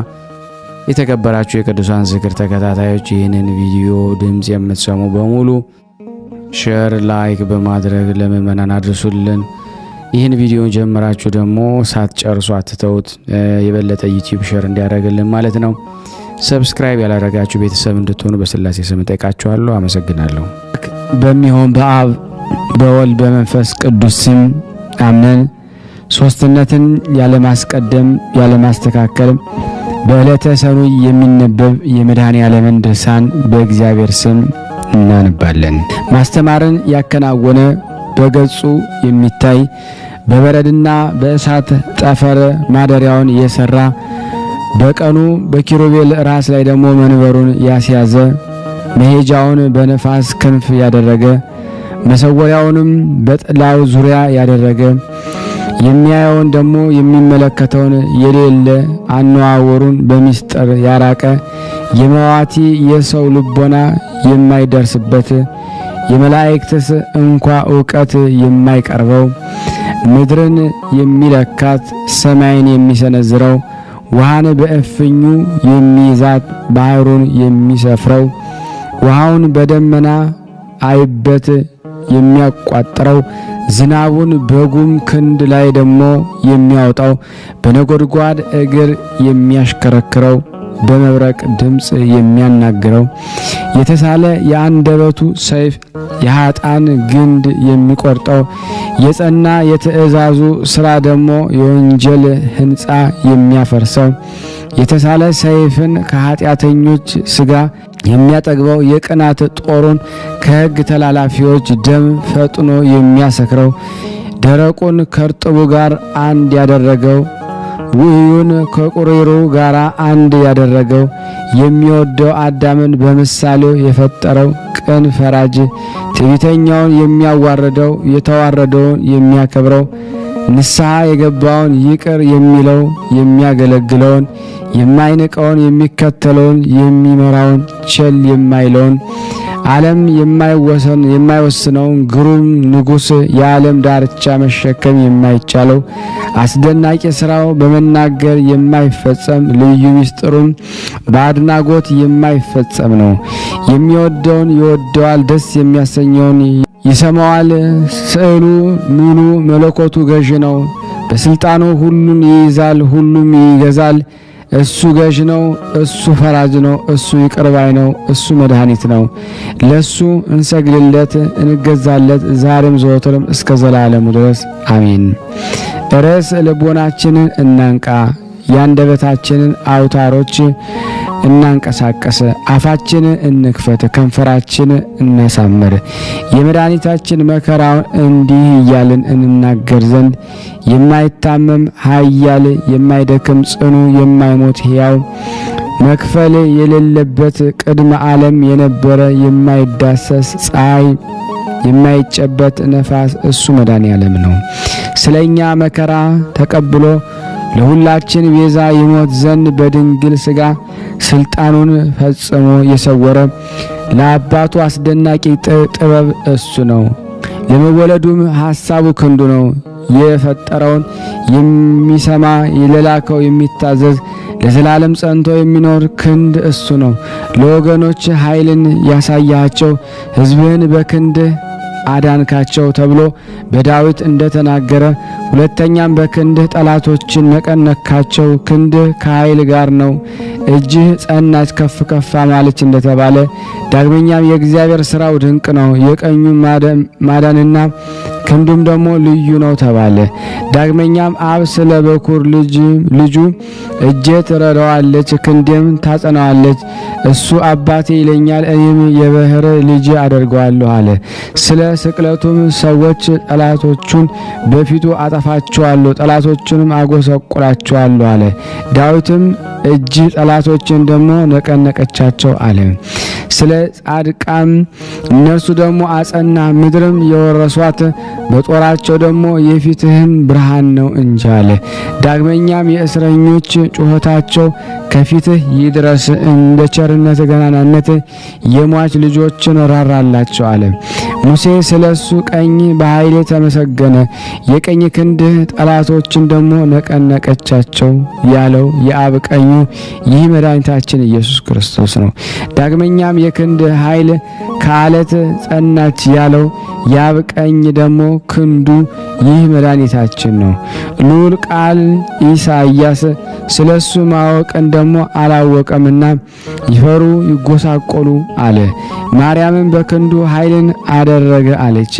የተከበራችሁ የቅዱሳን ዝክር ተከታታዮች ይህንን ቪዲዮ ድምፅ የምትሰሙ በሙሉ ሼር፣ ላይክ በማድረግ ለምእመናን አድርሱልን። ይህን ቪዲዮ ጀምራችሁ ደግሞ ሳትጨርሱ አትተውት፣ የበለጠ ዩቲዩብ ሼር እንዲያደርግልን ማለት ነው። ሰብስክራይብ ያላደረጋችሁ ቤተሰብ እንድትሆኑ በስላሴ ስም ጠይቃችኋለሁ። አመሰግናለሁ። በሚሆን በአብ በወልድ በመንፈስ ቅዱስ ስም አምነን ሶስትነትን ያለማስቀደም ያለማስተካከል በዕለተ ሰኑይ የሚነበብ የመድኃኔ ዓለምን ድርሳን በእግዚአብሔር ስም እናነባለን። ማስተማርን ያከናወነ በገጹ የሚታይ በበረድና በእሳት ጠፈር ማደሪያውን የሰራ በቀኑ በኪሩቤል ራስ ላይ ደግሞ መንበሩን ያስያዘ መሄጃውን በነፋስ ክንፍ ያደረገ መሰወሪያውንም በጥላው ዙሪያ ያደረገ የሚያየውን ደግሞ የሚመለከተውን የሌለ አነዋወሩን በሚስጥር ያራቀ የመዋቲ የሰው ልቦና የማይደርስበት የመላእክትስ እንኳ ዕውቀት የማይቀርበው ምድርን የሚለካት ሰማይን የሚሰነዝረው ውሃን በእፍኙ የሚይዛት ባህሩን የሚሰፍረው ውሃውን በደመና አይበት የሚያቋጥረው ዝናቡን በጉም ክንድ ላይ ደግሞ የሚያወጣው በነጎድጓድ እግር የሚያሽከረክረው በመብረቅ ድምፅ የሚያናግረው የተሳለ የአንደበቱ ሰይፍ የኃጥአን ግንድ የሚቆርጠው የጸና የትእዛዙ ሥራ ደግሞ የወንጀል ሕንፃ የሚያፈርሰው የተሳለ ሰይፍን ከኃጢአተኞች ሥጋ የሚያጠግበው የቅናት ጦሩን ከሕግ ተላላፊዎች ደም ፈጥኖ የሚያሰክረው ደረቁን ከርጥቡ ጋር አንድ ያደረገው ውዩን ከቁሪሩ ጋር አንድ ያደረገው የሚወደው አዳምን በምሳሌው የፈጠረው ቅን ፈራጅ ትዕቢተኛውን የሚያዋርደው የተዋረደውን የሚያከብረው ንስሐ የገባውን ይቅር የሚለው የሚያገለግለውን የማይንቀውን የሚከተለውን የሚመራውን ቸል የማይለውን ዓለም የማይወስነውን ግሩም ንጉሥ የዓለም ዳርቻ መሸከም የማይቻለው አስደናቂ ሥራው በመናገር የማይፈጸም ልዩ ምስጢሩም በአድናጎት የማይፈጸም ነው። የሚወደውን ይወደዋል፣ ደስ የሚያሰኘውን ይሰማዋል። ስዕሉ ምሉ መለኮቱ ገዥ ነው። በስልጣኑ ሁሉን ይይዛል፣ ሁሉም ይገዛል። እሱ ገዥ ነው፣ እሱ ፈራጅ ነው፣ እሱ ይቅርባይ ነው፣ እሱ መድኃኒት ነው። ለሱ እንሰግድለት፣ እንገዛለት ዛሬም ዘወትርም እስከ ዘላለሙ ድረስ አሜን። ርዕስ ልቦናችንን እናንቃ፣ የአንደበታችንን አውታሮች እናንቀሳቀስ፣ አፋችንን እንክፈት፣ ከንፈራችን እናሳምር። የመድኃኒታችን መከራውን እንዲህ እያልን እንናገር ዘንድ የማይታመም ኃያል የማይደክም ጽኑ የማይሞት ሕያው መክፈል የሌለበት ቅድመ ዓለም የነበረ የማይዳሰስ ፀሐይ የማይጨበት ነፋስ እሱ መድኃኔዓለም ነው። ስለኛ መከራ ተቀብሎ ለሁላችን ቤዛ ይሞት ዘንድ በድንግል ሥጋ ስልጣኑን ፈጽሞ የሰወረ ለአባቱ አስደናቂ ጥበብ እሱ ነው። ለመወለዱም ሐሳቡ ክንዱ ነው። የፈጠረውን የሚሰማ ለላከው የሚታዘዝ ለዘላለም ጸንቶ የሚኖር ክንድ እሱ ነው። ለወገኖች ኃይልን ያሳያቸው ሕዝብህን በክንድህ አዳንካቸው ተብሎ በዳዊት እንደተናገረ፣ ሁለተኛም በክንድህ ጠላቶችን ነቀነካቸው። ክንድህ ከኃይል ጋር ነው፣ እጅህ ጸናች ከፍ ከፍ ማለች እንደተባለ፣ ዳግመኛም የእግዚአብሔር ሥራው ድንቅ ነው፣ የቀኙ ማዳንና ክንዱም ደግሞ ልዩ ነው ተባለ። ዳግመኛም አብ ስለ በኩር ልጁ እጄ ትረዳዋለች፣ ክንዴም ታጸናዋለች፣ እሱ አባቴ ይለኛል፣ እኔም የባሕር ልጅ አደርገዋለሁ አለ። ስለ ስቅለቱም ሰዎች ጠላቶቹን በፊቱ አጠፋቸዋለሁ፣ ጠላቶቹንም አጎሰቁላቸዋለሁ አለ። ዳዊትም እጅ ጠላቶችን ደግሞ ነቀነቀቻቸው አለ። ስለ ጻድቃን እነርሱ ደግሞ አጸና፣ ምድርም የወረሷት በጦራቸው ደግሞ የፊትህም ብርሃን ነው እንጂ አለ። ዳግመኛም የእስረኞች ጩኸታቸው ከፊትህ ይድረስ፣ እንደ ቸርነት ገናናነት የሟች ልጆችን ራራላቸው አለ። ሙሴ ስለሱ ቀኝ በኃይል ተመሰገነ፣ የቀኝ ክንድህ ጠላቶችን ደግሞ ነቀነቀቻቸው ያለው የአብ ቀኙ ይህ መድኃኒታችን ኢየሱስ ክርስቶስ ነው። ዳግመኛም የክንድ ኃይል ከአለት ጸናች ያለው የአብ ቀኝ ደግሞ ክንዱ ይህ መድኃኒታችን ነው። ልዑል ቃል ኢሳይያስ ስለሱ ማወቅን ደግሞ አላወቀምና ይፈሩ ይጎሳቆሉ አለ። ማርያምን በክንዱ ኃይልን አደረገ አለች።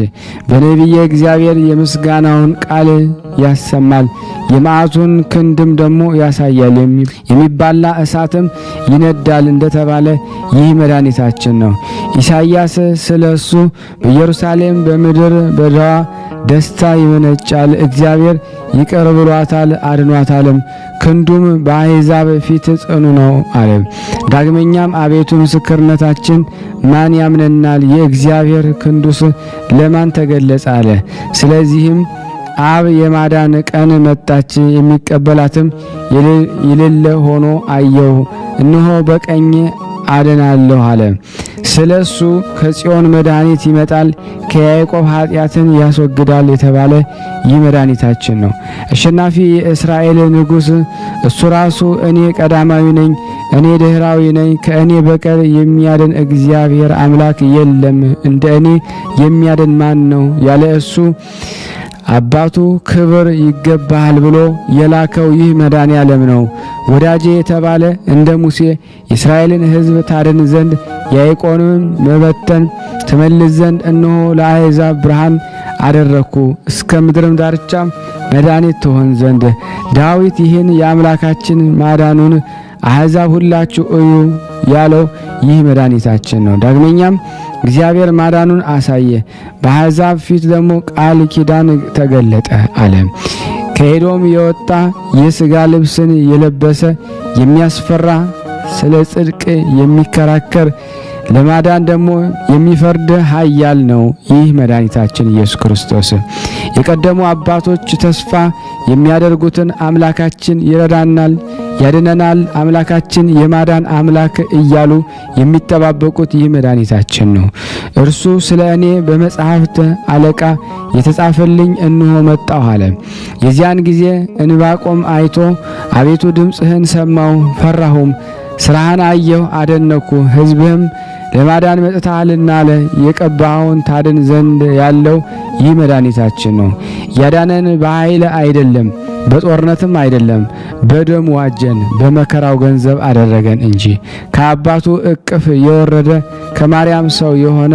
በነቢየ እግዚአብሔር የምስጋናውን ቃል ያሰማል፣ የመዓቱን ክንድም ደግሞ ያሳያል። የሚባላ እሳትም ይነዳል እንደተባለ ይህ መድኃኒታችን ነው። ኢሳይያስ ስለሱ በኢየሩሳሌም በምድር በዳዋ ደስታ ይመነጫል፣ እግዚአብሔር ይቅር ብሏታል አድኗታልም፣ ክንዱም በአሕዛብ ፊት ጽኑ ነው አለ። ዳግመኛም አቤቱ ምስክርነታችን ማን ያምነናል? የእግዚአብሔር ክንዱስ ለማን ተገለጸ አለ። ስለዚህም አብ የማዳን ቀን መጣች፣ የሚቀበላትም የሌለ ሆኖ አየሁ፣ እነሆ በቀኝ አድናለሁ አለ። ስለሱ ከጽዮን መድኃኒት ይመጣል፣ ከያዕቆብ ኃጢአትን ያስወግዳል የተባለ ይህ መድኃኒታችን ነው። አሸናፊ የእስራኤል ንጉሥ እሱ ራሱ እኔ ቀዳማዊ ነኝ፣ እኔ ድኅራዊ ነኝ፣ ከእኔ በቀር የሚያድን እግዚአብሔር አምላክ የለም፣ እንደ እኔ የሚያድን ማን ነው? ያለ እሱ አባቱ ክብር ይገባሃል ብሎ የላከው ይህ መድኃኔ ዓለም ነው። ወዳጄ የተባለ እንደ ሙሴ የእስራኤልን ሕዝብ ታድን ዘንድ ያዕቆብንም መበተን ትመልስ ዘንድ እነሆ ለአሕዛብ ብርሃን አደረግኩ፣ እስከ ምድርም ዳርቻ መድኃኒት ትሆን ዘንድ። ዳዊት ይህን የአምላካችን ማዳኑን አሕዛብ ሁላችሁ እዩ ያለው ይህ መድኃኒታችን ነው። ዳግመኛም እግዚአብሔር ማዳኑን አሳየ፣ በአሕዛብ ፊት ደግሞ ቃል ኪዳን ተገለጠ አለ። ከኤዶም የወጣ የሥጋ ልብስን የለበሰ የሚያስፈራ ስለ ጽድቅ የሚከራከር ለማዳን ደግሞ የሚፈርድ ኃያል ነው ይህ መድኃኒታችን ኢየሱስ ክርስቶስ። የቀደሙ አባቶች ተስፋ የሚያደርጉትን አምላካችን ይረዳናል፣ ያድነናል፣ አምላካችን የማዳን አምላክ እያሉ የሚጠባበቁት ይህ መድኃኒታችን ነው። እርሱ ስለ እኔ በመጽሐፍት አለቃ የተጻፈልኝ እነሆ መጣሁ አለ። የዚያን ጊዜ ዕንባቆም አይቶ አቤቱ ድምፅህን ሰማሁ፣ ፈራሁም፣ ስራህን አየሁ፣ አደነኩ፣ ሕዝብህም ለማዳን መጥተሃልና አለ። የቀባኸውን ታድን ዘንድ ያለው ይህ መድኃኒታችን ነው። ያዳነን በኃይል አይደለም፣ በጦርነትም አይደለም፣ በደሙ ዋጀን፣ በመከራው ገንዘብ አደረገን እንጂ። ከአባቱ እቅፍ የወረደ ከማርያም ሰው የሆነ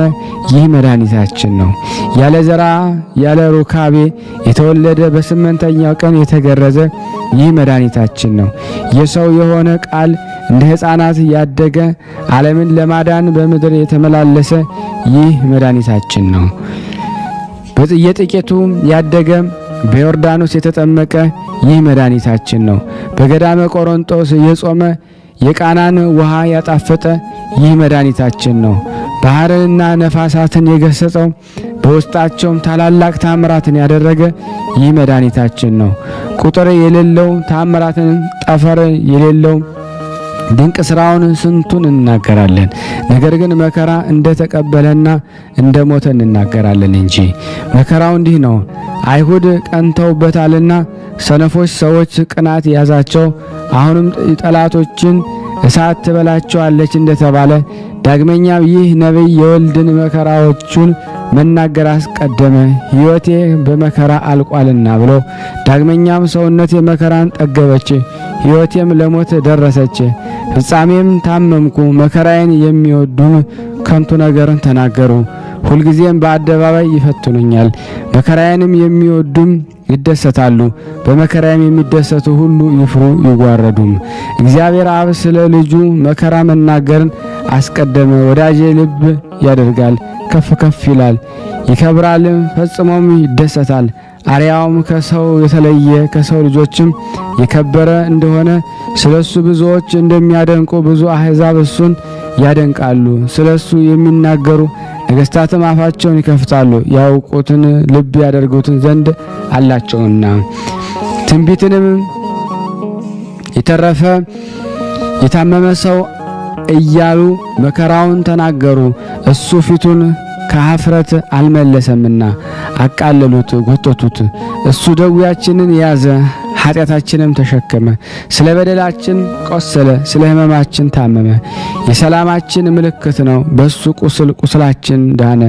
ይህ መድኃኒታችን ነው። ያለ ዘራ ያለ ሩካቤ የተወለደ በስምንተኛው ቀን የተገረዘ ይህ መድኃኒታችን ነው። የሰው የሆነ ቃል እንደ ሕፃናት ያደገ ዓለምን ለማዳን በምድር የተመላለሰ ይህ መድኃኒታችን ነው። የጥቂቱ ያደገ በዮርዳኖስ የተጠመቀ ይህ መድኃኒታችን ነው። በገዳመ ቆሮንጦስ የጾመ የቃናን ውሃ ያጣፈጠ ይህ መድኃኒታችን ነው። ባህርንና ነፋሳትን የገሰጸው በውስጣቸውም ታላላቅ ታምራትን ያደረገ ይህ መድኃኒታችን ነው። ቁጥር የሌለው ታምራትን ጠፈር የሌለው ድንቅ ስራውን ስንቱን እንናገራለን። ነገር ግን መከራ እንደተቀበለና እንደሞተ እንናገራለን እንጂ። መከራው እንዲህ ነው። አይሁድ ቀንተውበታልና ሰነፎች ሰዎች ቅናት ያዛቸው። አሁንም ጠላቶችን እሳት ትበላቸዋለች እንደተባለ ዳግመኛም ይህ ነቢይ የወልድን መከራዎቹን መናገር አስቀደመ። ሕይወቴ በመከራ አልቋልና ብሎ ዳግመኛም ሰውነቴ መከራን ጠገበች፣ ሕይወቴም ለሞት ደረሰች፣ ፍጻሜም ታመምኩ። መከራዬን የሚወዱም ከንቱ ነገርን ተናገሩ፣ ሁልጊዜም በአደባባይ ይፈትኑኛል። መከራዬንም የሚወዱም ይደሰታሉ፣ በመከራዬም የሚደሰቱ ሁሉ ይፍሩ ይጓረዱም። እግዚአብሔር አብ ስለ ልጁ መከራ መናገርን አስቀደመ። ወዳጄ ልብ ያደርጋል፣ ከፍ ከፍ ይላል፣ ይከብራልም፣ ፈጽሞም ይደሰታል። አርያውም ከሰው የተለየ ከሰው ልጆችም የከበረ እንደሆነ ስለሱ ብዙዎች እንደሚያደንቁ ብዙ አሕዛብ እሱን ያደንቃሉ። ስለሱ የሚናገሩ ነገሥታትም አፋቸውን ይከፍታሉ፣ ያውቁትን ልብ ያደርጉትን ዘንድ አላቸውና። ትንቢትንም የተረፈ የታመመ ሰው እያሉ መከራውን ተናገሩ። እሱ ፊቱን ከኀፍረት አልመለሰምና አቃለሉት፣ ጎተቱት። እሱ ደዌያችንን ያዘ፣ ኃጢአታችንም ተሸከመ። ስለ በደላችን ቆሰለ፣ ስለ ሕመማችን ታመመ። የሰላማችን ምልክት ነው። በሱ ቁስል ቁስላችን ዳነ።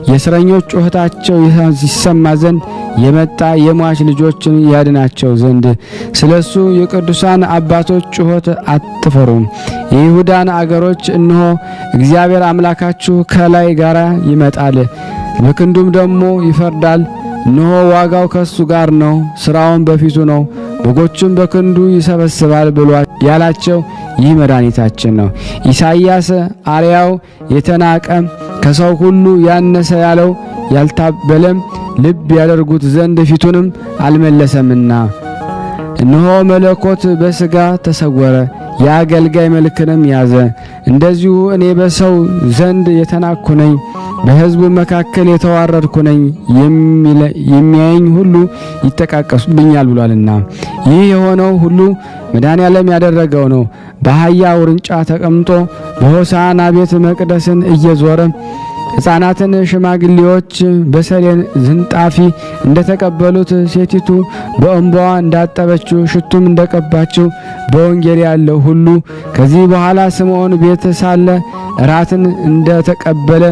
የእስረኞች ጩኸታቸው ይሰማ ዘንድ የመጣ የሟች ልጆችን ያድናቸው ዘንድ። ስለሱ የቅዱሳን አባቶች ጩኸት አትፈሩም። የይሁዳን አገሮች እነሆ እግዚአብሔር አምላካችሁ ከላይ ጋር ይመጣል፣ በክንዱም ደግሞ ይፈርዳል። እነሆ ዋጋው ከሱ ጋር ነው፣ ስራውን በፊቱ ነው። በጎቹን በክንዱ ይሰበስባል ብሎ ያላቸው ይህ መድኃኒታችን ነው። ኢሳይያስ አርያው የተናቀ ከሰው ሁሉ ያነሰ ያለው ያልታበለም ልብ ያደርጉት ዘንድ ፊቱንም አልመለሰምና እነሆ መለኮት በሥጋ ተሰወረ፣ የአገልጋይ መልክንም ያዘ። እንደዚሁ እኔ በሰው ዘንድ የተናቅኩ ነኝ፣ በሕዝቡ መካከል የተዋረድኩ ነኝ፣ የሚያየኝ ሁሉ ይጠቃቀሱብኛል ብሏልና። ይህ የሆነው ሁሉ መድኃኔዓለም ያደረገው ነው። በአህያ ውርንጫ ተቀምጦ በሆሳዕና ቤተ መቅደስን እየዞረ ሕፃናትን ሽማግሌዎች በሰሌን ዝንጣፊ እንደተቀበሉት ሴቲቱ በእንባዋ እንዳጠበችው ሽቱም እንደቀባችው በወንጌል ያለው ሁሉ ከዚህ በኋላ ስምዖን ቤት ሳለ እራትን እንደተቀበለ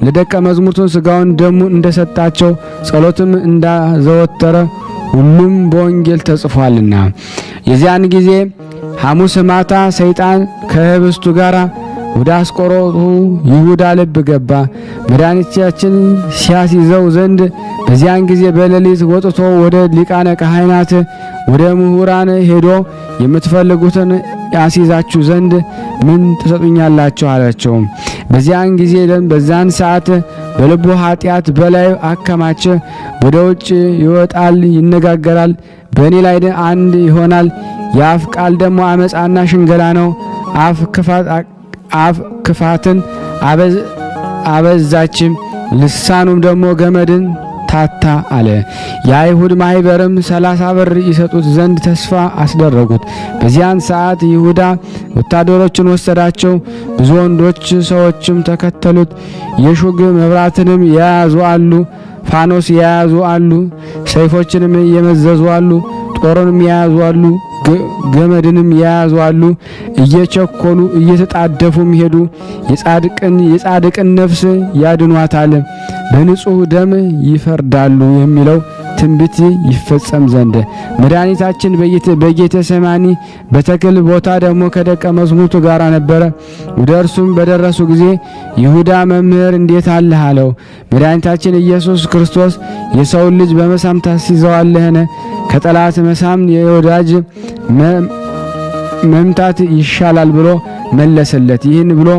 ለደቀ መዛሙርቱ ሥጋውን ደሙን እንደሰጣቸው ጸሎትም እንዳዘወተረ ሁሉም በወንጌል ተጽፏልና። የዚያን ጊዜ ሐሙስ ማታ ሰይጣን ከህብስቱ ጋር ወደ አስቆሮቱ ይሁዳ ልብ ገባ። መድኃኒታችን ሲያስይዘው ዘንድ በዚያን ጊዜ በሌሊት ወጥቶ ወደ ሊቃነ ካህናት ወደ ምሁራን ሄዶ የምትፈልጉትን ያስይዛችሁ ዘንድ ምን ትሰጡኛላችሁ አላቸው። በዚያን ጊዜ በዛን ሰዓት በልቡ ኃጢአት በላይ አከማቸ። ወደ ውጭ ይወጣል፣ ይነጋገራል፣ በእኔ ላይ አንድ ይሆናል። የአፍ ቃል ደግሞ አመፃና ሽንገላ ነው። አፍ ክፋትን አበዛችም፣ ልሳኑም ደግሞ ገመድን ታታ አለ። የአይሁድ ማህበርም 30 ብር ይሰጡት ዘንድ ተስፋ አስደረጉት። በዚያን ሰዓት ይሁዳ ወታደሮችን ወሰዳቸው። ብዙ ወንዶች ሰዎችም ተከተሉት። የሹግ መብራትንም የያዙ አሉ፣ ፋኖስ የያዙ አሉ፣ ሰይፎችንም የመዘዙ አሉ፣ ጦርንም የያዙ አሉ፣ ገመድንም የያዙ አሉ። እየቸኮሉ እየተጣደፉም ሄዱ። የጻድቅን ነፍስ ያድኗታል፣ በንጹህ ደም ይፈርዳሉ የሚለው ትንቢት ይፈጸም ዘንድ መድኃኒታችን በጌቴሴማኒ በተክል ቦታ ደግሞ ከደቀ መዛሙርቱ ጋር ነበረ። ወደ እርሱም በደረሱ ጊዜ ይሁዳ መምህር እንዴት አለህ አለው። መድኃኒታችን ኢየሱስ ክርስቶስ የሰውን ልጅ በመሳም ታስይዘዋለህን? ከጠላት መሳም የወዳጅ መምታት ይሻላል ብሎ መለሰለት። ይህን ብሎ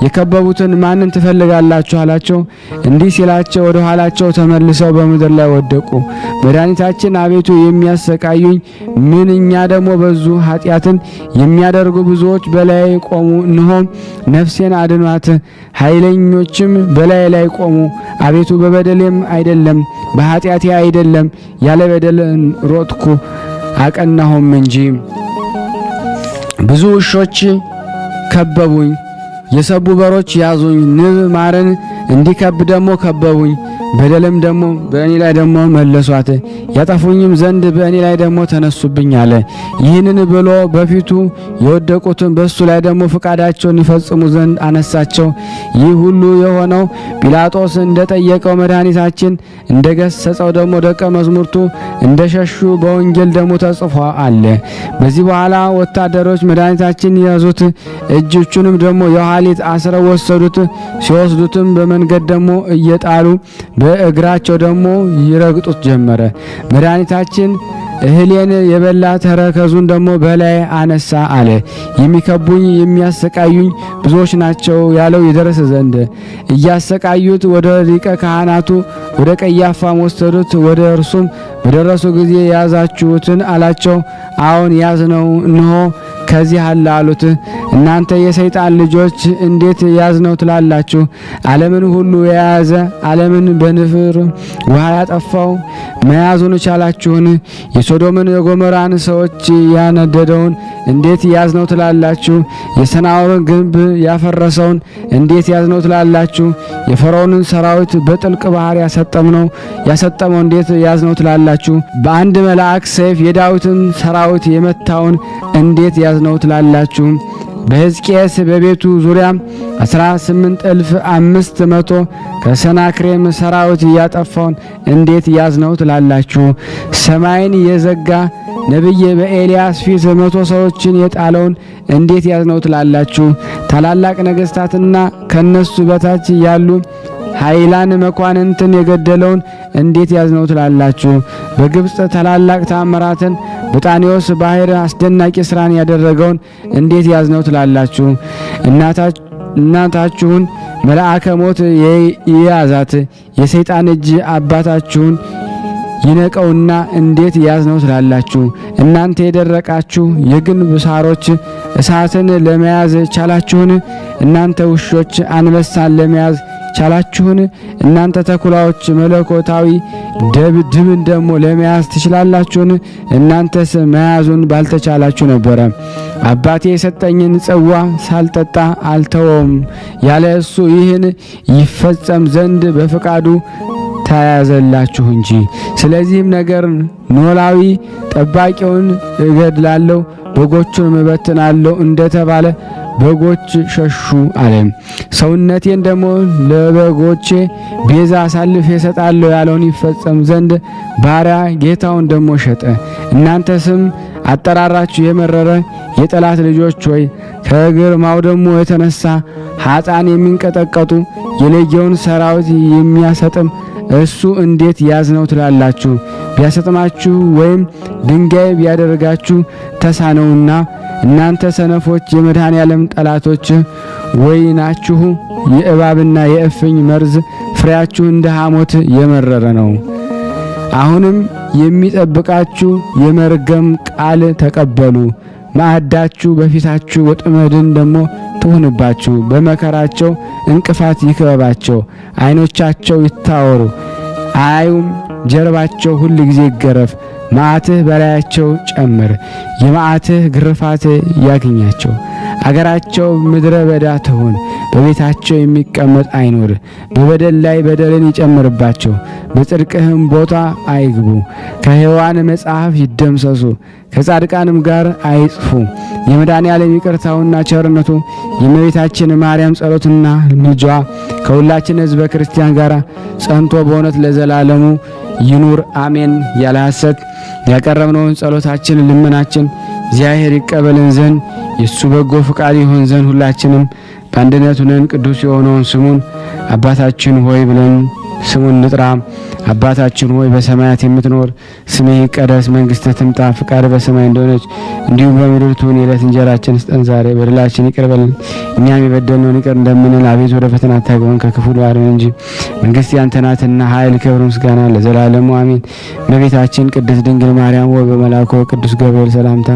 የከበቡትን ማንን ትፈልጋላችሁ አላቸው። እንዲህ ሲላቸው ወደ ኋላቸው ተመልሰው በምድር ላይ ወደቁ። መድኃኒታችን አቤቱ የሚያሰቃዩኝ ምንኛ ደግሞ በዙ፣ ኃጢአትን የሚያደርጉ ብዙዎች በላይ ቆሙ። እነሆ ነፍሴን አድኗት፣ ኃይለኞችም በላይ ላይ ቆሙ። አቤቱ በበደሌም አይደለም በኃጢአቴ አይደለም፣ ያለ በደልን ሮጥኩ አቀናሁም እንጂ። ብዙ ውሾች ከበቡኝ፣ የሰቡ በሮች ያዙኝ። ንብ ማርን እንዲከብ ደግሞ ከበቡኝ። በደልም ደግሞ በእኔ ላይ ደግሞ መለሷት፣ ያጠፉኝም ዘንድ በእኔ ላይ ደግሞ ተነሱብኝ አለ። ይህንን ብሎ በፊቱ የወደቁትን በሱ ላይ ደግሞ ፈቃዳቸውን ይፈጽሙ ዘንድ አነሳቸው። ይህ ሁሉ የሆነው ጲላጦስ እንደጠየቀው መድኃኒታችን እንደገሰጸው ደግሞ ደቀ መዛሙርቱ እንደሸሹ በወንጌል ደግሞ ተጽፎ አለ። በዚህ በኋላ ወታደሮች መድኃኒታችን ያዙት፣ እጆቹንም ደግሞ የኋሊት አስረው ወሰዱት። ሲወስዱትም በመንገድ ደግሞ እየጣሉ በእግራቸው ደግሞ ይረግጡት ጀመረ። መድኃኒታችን እህሌን የበላ ተረከዙን ደግሞ በላይ አነሳ አለ። የሚከቡኝ የሚያሰቃዩኝ ብዙዎች ናቸው ያለው ይደርስ ዘንድ እያሰቃዩት ወደ ሊቀ ካህናቱ ወደ ቀያፋም ወሰዱት። ወደ እርሱም በደረሱ ጊዜ ያዛችሁትን አላቸው። አዎን ያዝነው፣ እነሆ ከዚህ አለ አሉት። እናንተ የሰይጣን ልጆች እንዴት ያዝነው ትላላችሁ? ዓለምን ሁሉ የያዘ ዓለምን በንፍር ውሃ ያጠፋው መያዙን ቻላችሁን? የሶዶምን የጎሞራን ሰዎች ያነደደውን እንዴት ያዝነው ትላላችሁ? የሰናዖርን ግንብ ያፈረሰውን እንዴት ያዝነው ትላላችሁ? የፈርዖንን ሰራዊት በጥልቅ ባህር ያሰጠመው እንዴት ያዝነው ትላላችሁ? በአንድ መልአክ ሰይፍ የዳዊትን ሰራዊት የመታውን እንዴት ያዝነው ትላላችሁ? በሕዝቅያስ በቤቱ ዙሪያ 18,500 ከሰናክሬም ሰራዊት ያጠፋውን እንዴት ያዝነው ትላላችሁ? ሰማይን የዘጋ ነቢይ በኤልያስ ፊት 100 ሰዎችን የጣለውን እንዴት ያዝነው ትላላችሁ? ታላላቅ ነገሥታትና ከነሱ በታች ያሉ ኃይላን መኳንንትን የገደለውን እንዴት ያዝነው ትላላችሁ? በግብጽ ታላላቅ ታምራትን በጣኔዎስ ባህር አስደናቂ ስራን ያደረገውን እንዴት ያዝነው ትላላችሁ? እናታችሁን መልአከ ሞት የያዛት የሰይጣን እጅ አባታችሁን ይነቀውና እንዴት ያዝነው ትላላችሁ? እናንተ የደረቃችሁ የግንብ ሳሮች እሳትን ለመያዝ ቻላችሁን? እናንተ ውሾች አንበሳን ለመያዝ ቻላችሁን? እናንተ ተኩላዎች መለኮታዊ ድብን ደግሞ ለመያዝ ትችላላችሁን? እናንተስ መያዙን ባልተቻላችሁ ነበረ። አባቴ የሰጠኝን ጽዋ ሳልጠጣ አልተወውም ያለ እሱ ይህን ይፈጸም ዘንድ በፈቃዱ ተያዘላችሁ እንጂ። ስለዚህም ነገር ኖላዊ ጠባቂውን እገድላለሁ፣ በጎቹን እበትናለሁ እንደተባለ በጎች ሸሹ አለ። ሰውነቴን ደግሞ ለበጎቼ ቤዛ አሳልፌ እሰጣለሁ ያለውን ይፈጸም ዘንድ ባሪያ ጌታውን ደግሞ ሸጠ። እናንተ ስም አጠራራችሁ የመረረ የጠላት ልጆች ሆይ ከግርማው ደግሞ የተነሳ ኃጥአን የሚንቀጠቀጡ የሌጊዮን ሰራዊት የሚያሰጥም እሱ እንዴት ያዝነው ትላላችሁ? ቢያሰጥማችሁ ወይም ድንጋይ ቢያደርጋችሁ ተሳነውና። እናንተ ሰነፎች የመድኃኔዓለም ጠላቶች ወይናችሁ የእባብና የእፍኝ መርዝ ፍሬያችሁ እንደ ሐሞት የመረረ ነው። አሁንም የሚጠብቃችሁ የመርገም ቃል ተቀበሉ። ማዕዳችሁ በፊታችሁ ወጥመድን ደግሞ ትሁንባችሁ። በመከራቸው እንቅፋት ይክበባቸው። ዓይኖቻቸው ይታወሩ አያዩም። ጀርባቸው ሁል ጊዜ ይገረፍ። መዓትህ በላያቸው ጨምር። የመዓትህ ግርፋት ያግኛቸው። አገራቸው ምድረ በዳ ትሁን። በቤታቸው የሚቀመጥ አይኖር። በበደል ላይ በደልን ይጨምርባቸው። በጽድቅህም ቦታ አይግቡ። ከሕያዋን መጽሐፍ ይደምሰሱ፣ ከጻድቃንም ጋር አይጽፉ። የመድኃኔዓለም ይቅርታውና ቸርነቱ የእመቤታችን ማርያም ጸሎትና ምልጃ ከሁላችን ሕዝበ ክርስቲያን ጋር ጸንቶ በእውነት ለዘላለሙ ይኑር አሜን። ያለ ሐሰት ያቀረብነውን ጸሎታችን ልመናችን እግዚአብሔር ይቀበልን ዘንድ የሱ በጎ ፍቃድ ይሆን ዘንድ ሁላችንም በአንድነት ሆነን ቅዱስ የሆነውን ስሙን አባታችን ሆይ ብለን ስሙን ንጥራ። አባታችን ሆይ በሰማያት የምትኖር ስምህ ይቀደስ፣ መንግሥትህ ትምጣ፣ ፍቃድህ በሰማይ እንደሆነች እንዲሁም በምድር ትሁን። የዕለት እንጀራችንን ስጠን ዛሬ፣ በደላችንን ይቅር በለን እኛም የበደልነውን ይቅር እንደምንል፣ አቤቱ ወደ ፈተና አታግባን ከክፉ አድነን እንጂ መንግሥት ያንተ ናትና ኃይል፣ ክብር፣ ምስጋና ለዘላለሙ አሜን። እመቤታችን ቅድስት ድንግል ማርያም ሆይ በመልአኩ ቅዱስ ገብርኤል ሰላምታ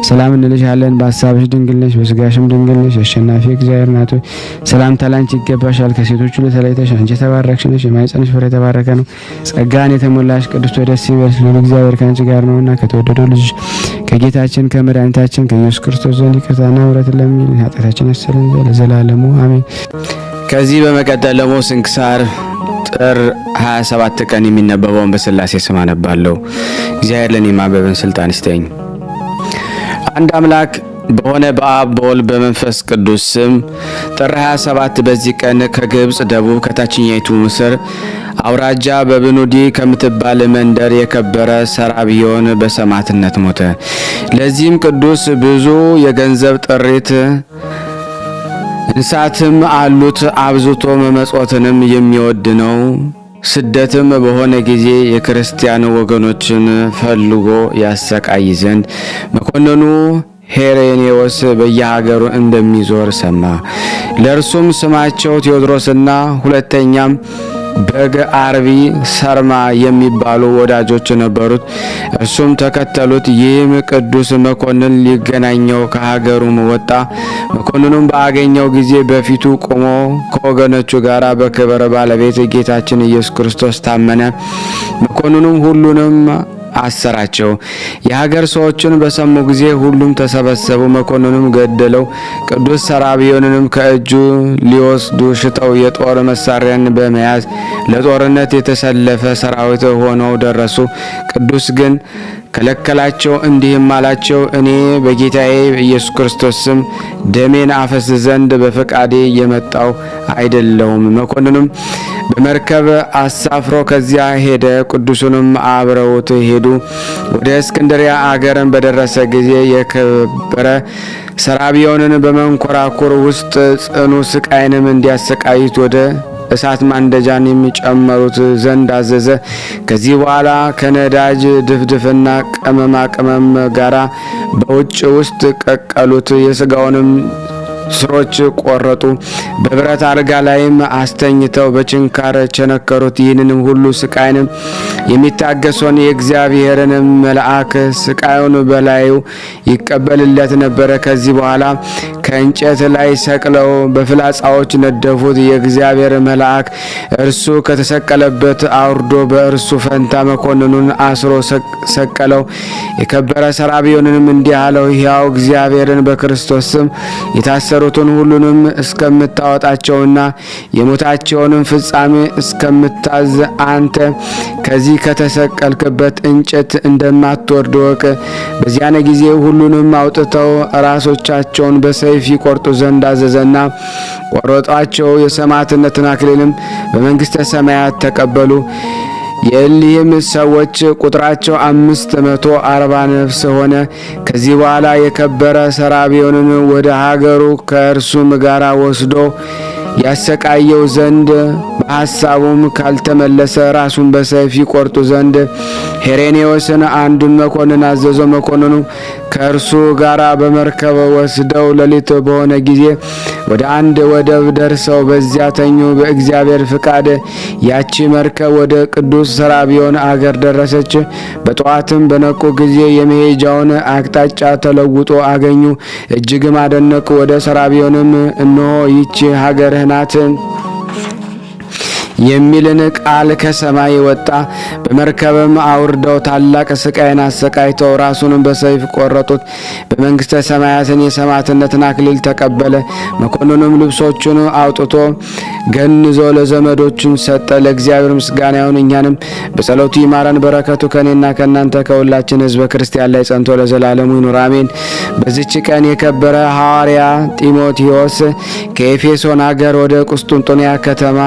ሰላም እንልሻለን። በሐሳብሽ ድንግል ነሽ፣ በሥጋሽም ድንግል ነሽ። አሸናፊ እግዚአብሔር ናት ሆይ ሰላምታ ላንቺ ይገባሻል። ከሴቶች ሁሉ ተለይተሽ አንቺ የተባረክሽ ነሽ፣ የማኅፀንሽ ፍሬ የተባረከ ነው። ጸጋን የተሞላሽ ቅድስት ሆይ ደስ ይበልሽ፣ ልዑል እግዚአብሔር ካንቺ ጋር ነውና ከተወደደው ልጅሽ ከጌታችን ከመድኃኒታችን ከኢየሱስ ክርስቶስ ዘንድ ይቅርታና ምሕረትን ለምኝልን ኃጢአታችንን ያስተሰርይልን ዘንድ ለዘላለሙ አሜን። ከዚህ በመቀጠል ደግሞ ስንክሳር ጥር 27 ቀን የሚነበበውን በሥላሴ ስም አነባለሁ። እግዚአብሔር ለኔ ማንበብን ስልጣን ይስጠኝ። አንድ አምላክ በሆነ በአብ በወልድ በመንፈስ ቅዱስ ስም ጥር 27 በዚህ ቀን ከግብጽ ደቡብ ከታችኛይቱ ምስር አውራጃ በብኑዲ ከምትባል መንደር የከበረ ሰራብዮን በሰማዕትነት ሞተ። ለዚህም ቅዱስ ብዙ የገንዘብ ጥሪት እንስሳትም አሉት። አብዝቶ መመጽወትንም የሚወድ ነው። ስደትም በሆነ ጊዜ የክርስቲያን ወገኖችን ፈልጎ ያሰቃይ ዘንድ መኮንኑ ሄሬኔዎስ በየሀገሩ እንደሚዞር ሰማ። ለእርሱም ስማቸው ቴዎድሮስና ሁለተኛም በግ አርቢ ሰርማ የሚባሉ ወዳጆች ነበሩት። እርሱም ተከተሉት። ይህም ቅዱስ መኮንን ሊገናኘው ከሀገሩም ወጣ። መኮንኑም በአገኘው ጊዜ በፊቱ ቆሞ ከወገኖቹ ጋር በክብር ባለቤት ጌታችን ኢየሱስ ክርስቶስ ታመነ። መኮንኑም ሁሉንም አሰራቸው። የሀገር ሰዎችን በሰሙ ጊዜ ሁሉም ተሰበሰቡ። መኮንኑም ገደለው። ቅዱስ ሰራብዮንንም ከእጁ ሊወስዱ ሽተው የጦር መሳሪያን በመያዝ ለጦርነት የተሰለፈ ሰራዊት ሆነው ደረሱ። ቅዱስ ግን ከለከላቸው። እንዲህም አላቸው፣ እኔ በጌታዬ ኢየሱስ ክርስቶስ ስም ደሜን አፈስ ዘንድ በፈቃዴ የመጣው አይደለሁም። መኮንኑም በመርከብ አሳፍሮ ከዚያ ሄደ። ቅዱሱንም አብረውት ሄዱ። ወደ እስክንድሪያ አገርን በደረሰ ጊዜ የከበረ ሰራብዮንን በመንኮራኩር ውስጥ ጽኑ ስቃይንም እንዲያሰቃዩት ወደ እሳት ማንደጃን የሚጨምሩት ዘንድ አዘዘ። ከዚህ በኋላ ከነዳጅ ድፍድፍና ቅመማ ቅመም ጋራ በውጭ ውስጥ ቀቀሉት። የስጋውንም ስሮች ቆረጡ። በብረት አልጋ ላይም አስተኝተው በችንካር ቸነከሩት። ይህንንም ሁሉ ስቃይንም የሚታገሰውን የእግዚአብሔርን መልአክ ስቃዩን በላዩ ይቀበልለት ነበረ። ከዚህ በኋላ ከእንጨት ላይ ሰቅለው በፍላጻዎች ነደፉት። የእግዚአብሔር መልአክ እርሱ ከተሰቀለበት አውርዶ በእርሱ ፈንታ መኮንኑን አስሮ ሰቀለው። የከበረ ሰራቢዮንንም እንዲህ አለው፣ ሕያው እግዚአብሔርን በክርስቶስ ስም የታሰሩትን ሁሉንም እስከምታወጣቸውና የሞታቸውንም ፍጻሜ እስከምታዝ አንተ ከዚህ ከተሰቀልክበት እንጨት እንደማትወርድ ወቅ። በዚያን ጊዜ ሁሉንም አውጥተው ራሶቻቸውን በሰይፍ ይቆርጡ ዘንድ አዘዘና ቆረጧቸው። የሰማዕትነትን አክሊልም በመንግሥተ ሰማያት ተቀበሉ። የእሊህም ሰዎች ቁጥራቸው 540 ነፍስ ሆነ። ከዚህ በኋላ የከበረ ሰራቢዮንን ወደ ሀገሩ ከእርሱም ጋር ወስዶ ያሰቃየው ዘንድ በሐሳቡም ካልተመለሰ ራሱን በሰይፍ ይቆርጡ ዘንድ ሄሬኔዎስን አንዱን መኮንን አዘዘው። መኮንኑ ከእርሱ ጋር በመርከብ ወስደው ሌሊት በሆነ ጊዜ ወደ አንድ ወደብ ደርሰው በዚያ ተኙ። በእግዚአብሔር ፍቃድ ያቺ መርከብ ወደ ቅዱስ ሰራቢዮን አገር ደረሰች። በጠዋትም በነቁ ጊዜ የመሄጃውን አቅጣጫ ተለውጦ አገኙ። እጅግም አደነቁ። ወደ ሰራቢዮንም እነሆ ይቺ ሀገርህ ናት የሚልን ቃል ከሰማይ ወጣ። በመርከብም አውርደው ታላቅ ስቃይን አሰቃይተው ራሱንም በሰይፍ ቆረጡት። በመንግሥተ ሰማያትን የሰማዕትነትን አክሊል ተቀበለ። መኮንኑም ልብሶቹን አውጥቶ ገንዞ ለዘመዶቹን ሰጠ። ለእግዚአብሔር ምስጋና ይሁን፣ እኛንም በጸሎቱ ይማረን። በረከቱ ከኔና ከእናንተ ከሁላችን ሕዝበ ክርስቲያን ላይ ጸንቶ ለዘላለሙ ይኑር አሜን። በዚች ቀን የከበረ ሐዋርያ ጢሞቴዎስ ከኤፌሶን ሀገር ወደ ቁስጥንጥንያ ከተማ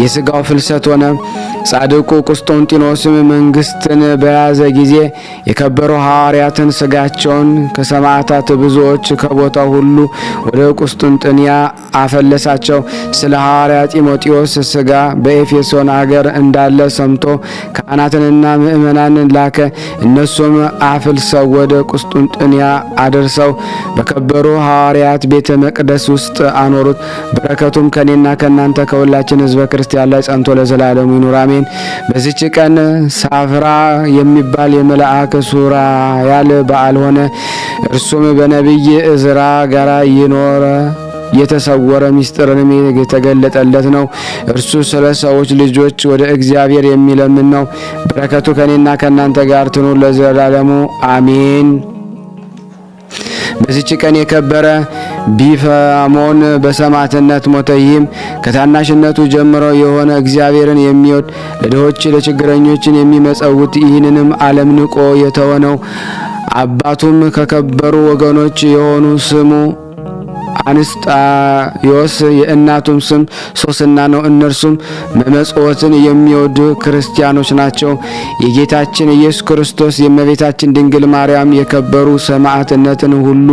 የስጋው ፍልሰት ሆነ። ጻድቁ ቁስጥንጢኖስም መንግስትን በያዘ ጊዜ የከበሩ ሐዋርያትን ስጋቸውን ከሰማዕታት ብዙዎች ከቦታው ሁሉ ወደ ቁስጥንጥንያ አፈለሳቸው። ስለ ሐዋርያ ጢሞቴዎስ ስጋ በኤፌሶን አገር እንዳለ ሰምቶ ካህናትንና ምእመናንን ላከ። እነሱም አፍልሰው ወደ ቁስጥንጥንያ አደርሰው በከበሩ ሐዋርያት ቤተ መቅደስ ውስጥ አኖሩት። በረከቱም ከኔና ከእናንተ ከሁላችን ሕዝበ ክርስቲያን ላይ ጸንቶ ለዘላለሙ ይኑር አሜን። በዚች ቀን ሳፍራ የሚባል የመልአክ ሱራያል በዓል ሆነ። እርሱም በነቢይ እዝራ ጋር ይኖረ የተሰወረ ምስጢርንም የተገለጠለት ነው። እርሱ ስለ ሰዎች ልጆች ወደ እግዚአብሔር የሚለምን ነው። በረከቱ ከኔና ከእናንተ ጋር ትኑር ለዘላለሙ አሜን። በዚች ቀን የከበረ ቢፋሞን በሰማዕትነት ሞተ። ይህም ከታናሽነቱ ጀምሮ የሆነ እግዚአብሔርን የሚወድ ለድሆች ለችግረኞችን የሚመጸውት ይህንንም ዓለም ንቆ የተወነው። አባቱም ከከበሩ ወገኖች የሆኑ ስሙ አንስጣዮስ የእናቱም ስም ሶስና ነው። እነርሱም መመጽወትን የሚወዱ ክርስቲያኖች ናቸው። የጌታችን ኢየሱስ ክርስቶስ የእመቤታችን ድንግል ማርያም የከበሩ ሰማዕትነትን ሁሉ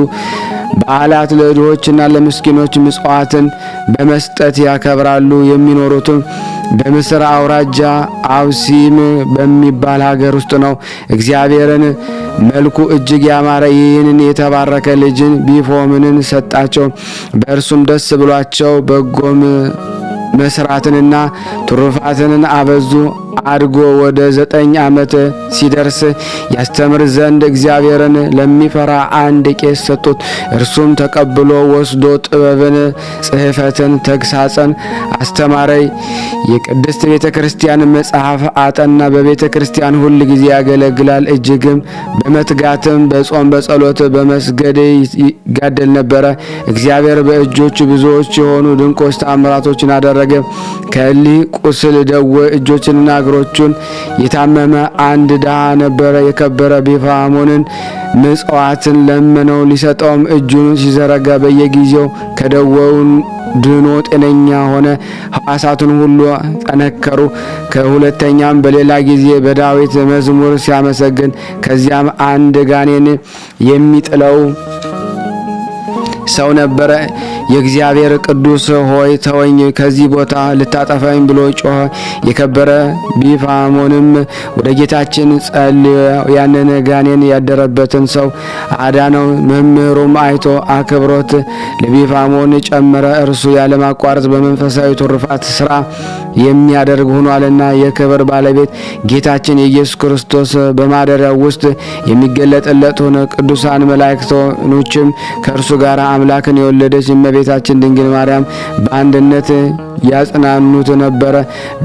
በዓላት ለድሆችና ለምስኪኖች ምጽዋትን በመስጠት ያከብራሉ። የሚኖሩትም በምስር አውራጃ አውሲም በሚባል ሀገር ውስጥ ነው። እግዚአብሔርን መልኩ እጅግ ያማረ ይህንን የተባረከ ልጅን ቢፎምንን ሰጣቸው። በእርሱም ደስ ብሏቸው በጎም መስራትንና ትሩፋትን አበዙ። አድጎ ወደ 9 ዓመት ሲደርስ ያስተምር ዘንድ እግዚአብሔርን ለሚፈራ አንድ ቄስ ሰጡት። እርሱም ተቀብሎ ወስዶ ጥበብን፣ ጽሕፈትን፣ ተግሳጽን አስተማረ። የቅድስት ቤተ ክርስቲያን መጽሐፍ አጠና። በቤተ ክርስቲያን ሁል ጊዜ ያገለግላል። እጅግም በመትጋትም በጾም በጸሎት በመስገድ ይጋደል ነበረ። እግዚአብሔር በእጆቹ ብዙዎች የሆኑ ድንቆች ተአምራቶችን አደረገ። ከእሊህ ቁስል ደዌ እጆችንና እግሮቹን የታመመ አንድ ድሃ ነበረ። የከበረ ቢፋሞንን ምጽዋትን ለመነው። ሊሰጠውም እጁን ሲዘረጋ በየጊዜው ከደዌው ድኖ ጤነኛ ሆነ። ሕዋሳቱን ሁሉ ጠነከሩ። ከሁለተኛም በሌላ ጊዜ በዳዊት መዝሙር ሲያመሰግን ከዚያም አንድ ጋኔን የሚጥለው ሰው ነበረ። የእግዚአብሔር ቅዱስ ሆይ ተወኝ፣ ከዚህ ቦታ ልታጠፋኝ ብሎ ጮኸ። የከበረ ቢፋሞንም ወደ ጌታችን ጸልዮ ያንን ጋኔን ያደረበትን ሰው አዳነው። መምህሩም አይቶ አክብሮት ለቢፋሞን ጨመረ። እርሱ ያለማቋረጥ በመንፈሳዊ ትሩፋት ስራ የሚያደርግ ሆኗልና የክብር ባለቤት ጌታችን የኢየሱስ ክርስቶስ በማደሪያው ውስጥ የሚገለጥለት ሆነ። ቅዱሳን መላእክቶችም ከእርሱ ጋር አምላክን የወለደች እመቤታችን ድንግል ማርያም በአንድነት ያጽናኑት ነበረ።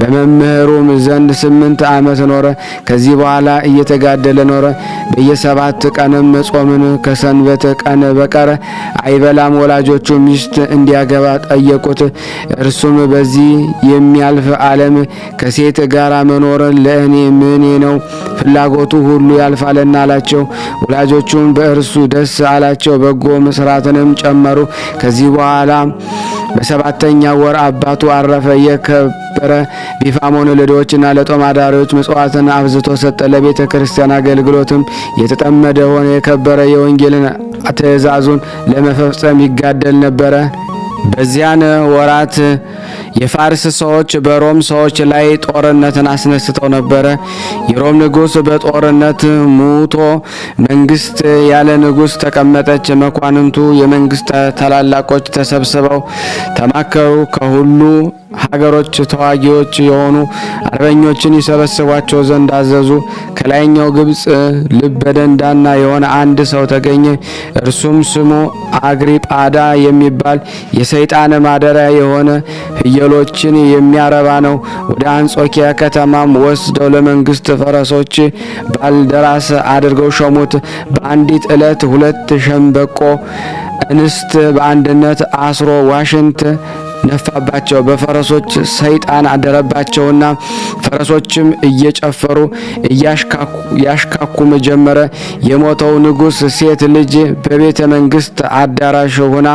በመምህሩም ዘንድ 8 ዓመት ኖረ። ከዚህ በኋላ እየተጋደለ ኖረ። በየ7 ቀንም ጾምን ከሰንበት ቀን በቀር አይበላም። ወላጆቹ ሚስት እንዲያገባ ጠየቁት። እርሱም በዚህ የሚያልፍ ዓለም ከሴት ጋር መኖር ለእኔ ምኔ ነው? ፍላጎቱ ሁሉ ያልፋልና አላቸው። ወላጆቹም በእርሱ ደስ አላቸው፣ በጎ መስራትንም ጨመሩ። ከዚህ በኋላ በ7ኛው ወር አባቱ አረፈ። የከበረ ቢፋሞን ለድሆችና ለጦም አዳሪዎች ምጽዋትን አብዝቶ ሰጠ። ለቤተ ክርስቲያን አገልግሎትም የተጠመደ ሆነ። የከበረ የወንጌልን ትእዛዙን ለመፈጸም ይጋደል ነበረ። በዚያን ወራት የፋርስ ሰዎች በሮም ሰዎች ላይ ጦርነትን አስነስተው ነበረ። የሮም ንጉሥ በጦርነት ሙቶ መንግስት ያለ ንጉሥ ተቀመጠች። መኳንንቱ የመንግስት ታላላቆች ተሰብስበው ተማከሩ። ከሁሉ ሀገሮች ተዋጊዎች የሆኑ አርበኞችን ይሰበስቧቸው ዘንድ አዘዙ። ከላይኛው ግብጽ ልበ ደንዳና የሆነ አንድ ሰው ተገኘ። እርሱም ስሙ አግሪጳዳ የሚባል የሰይጣን ማደሪያ የሆነ ፍየሎችን የሚያረባ ነው። ወደ አንጾኪያ ከተማም ወስደው ለመንግስት ፈረሶች ባልደራስ አድርገው ሾሙት። በአንዲት ዕለት 2 ሸምበቆ እንስት በአንድነት አስሮ ዋሽንት ነፋባቸው። በፈረሶች ሰይጣን አደረባቸውና ፈረሶችም እየጨፈሩ ያሽካኩም ጀመረ። የሞተው ንጉሥ ሴት ልጅ በቤተ መንግስት አዳራሽ ሆና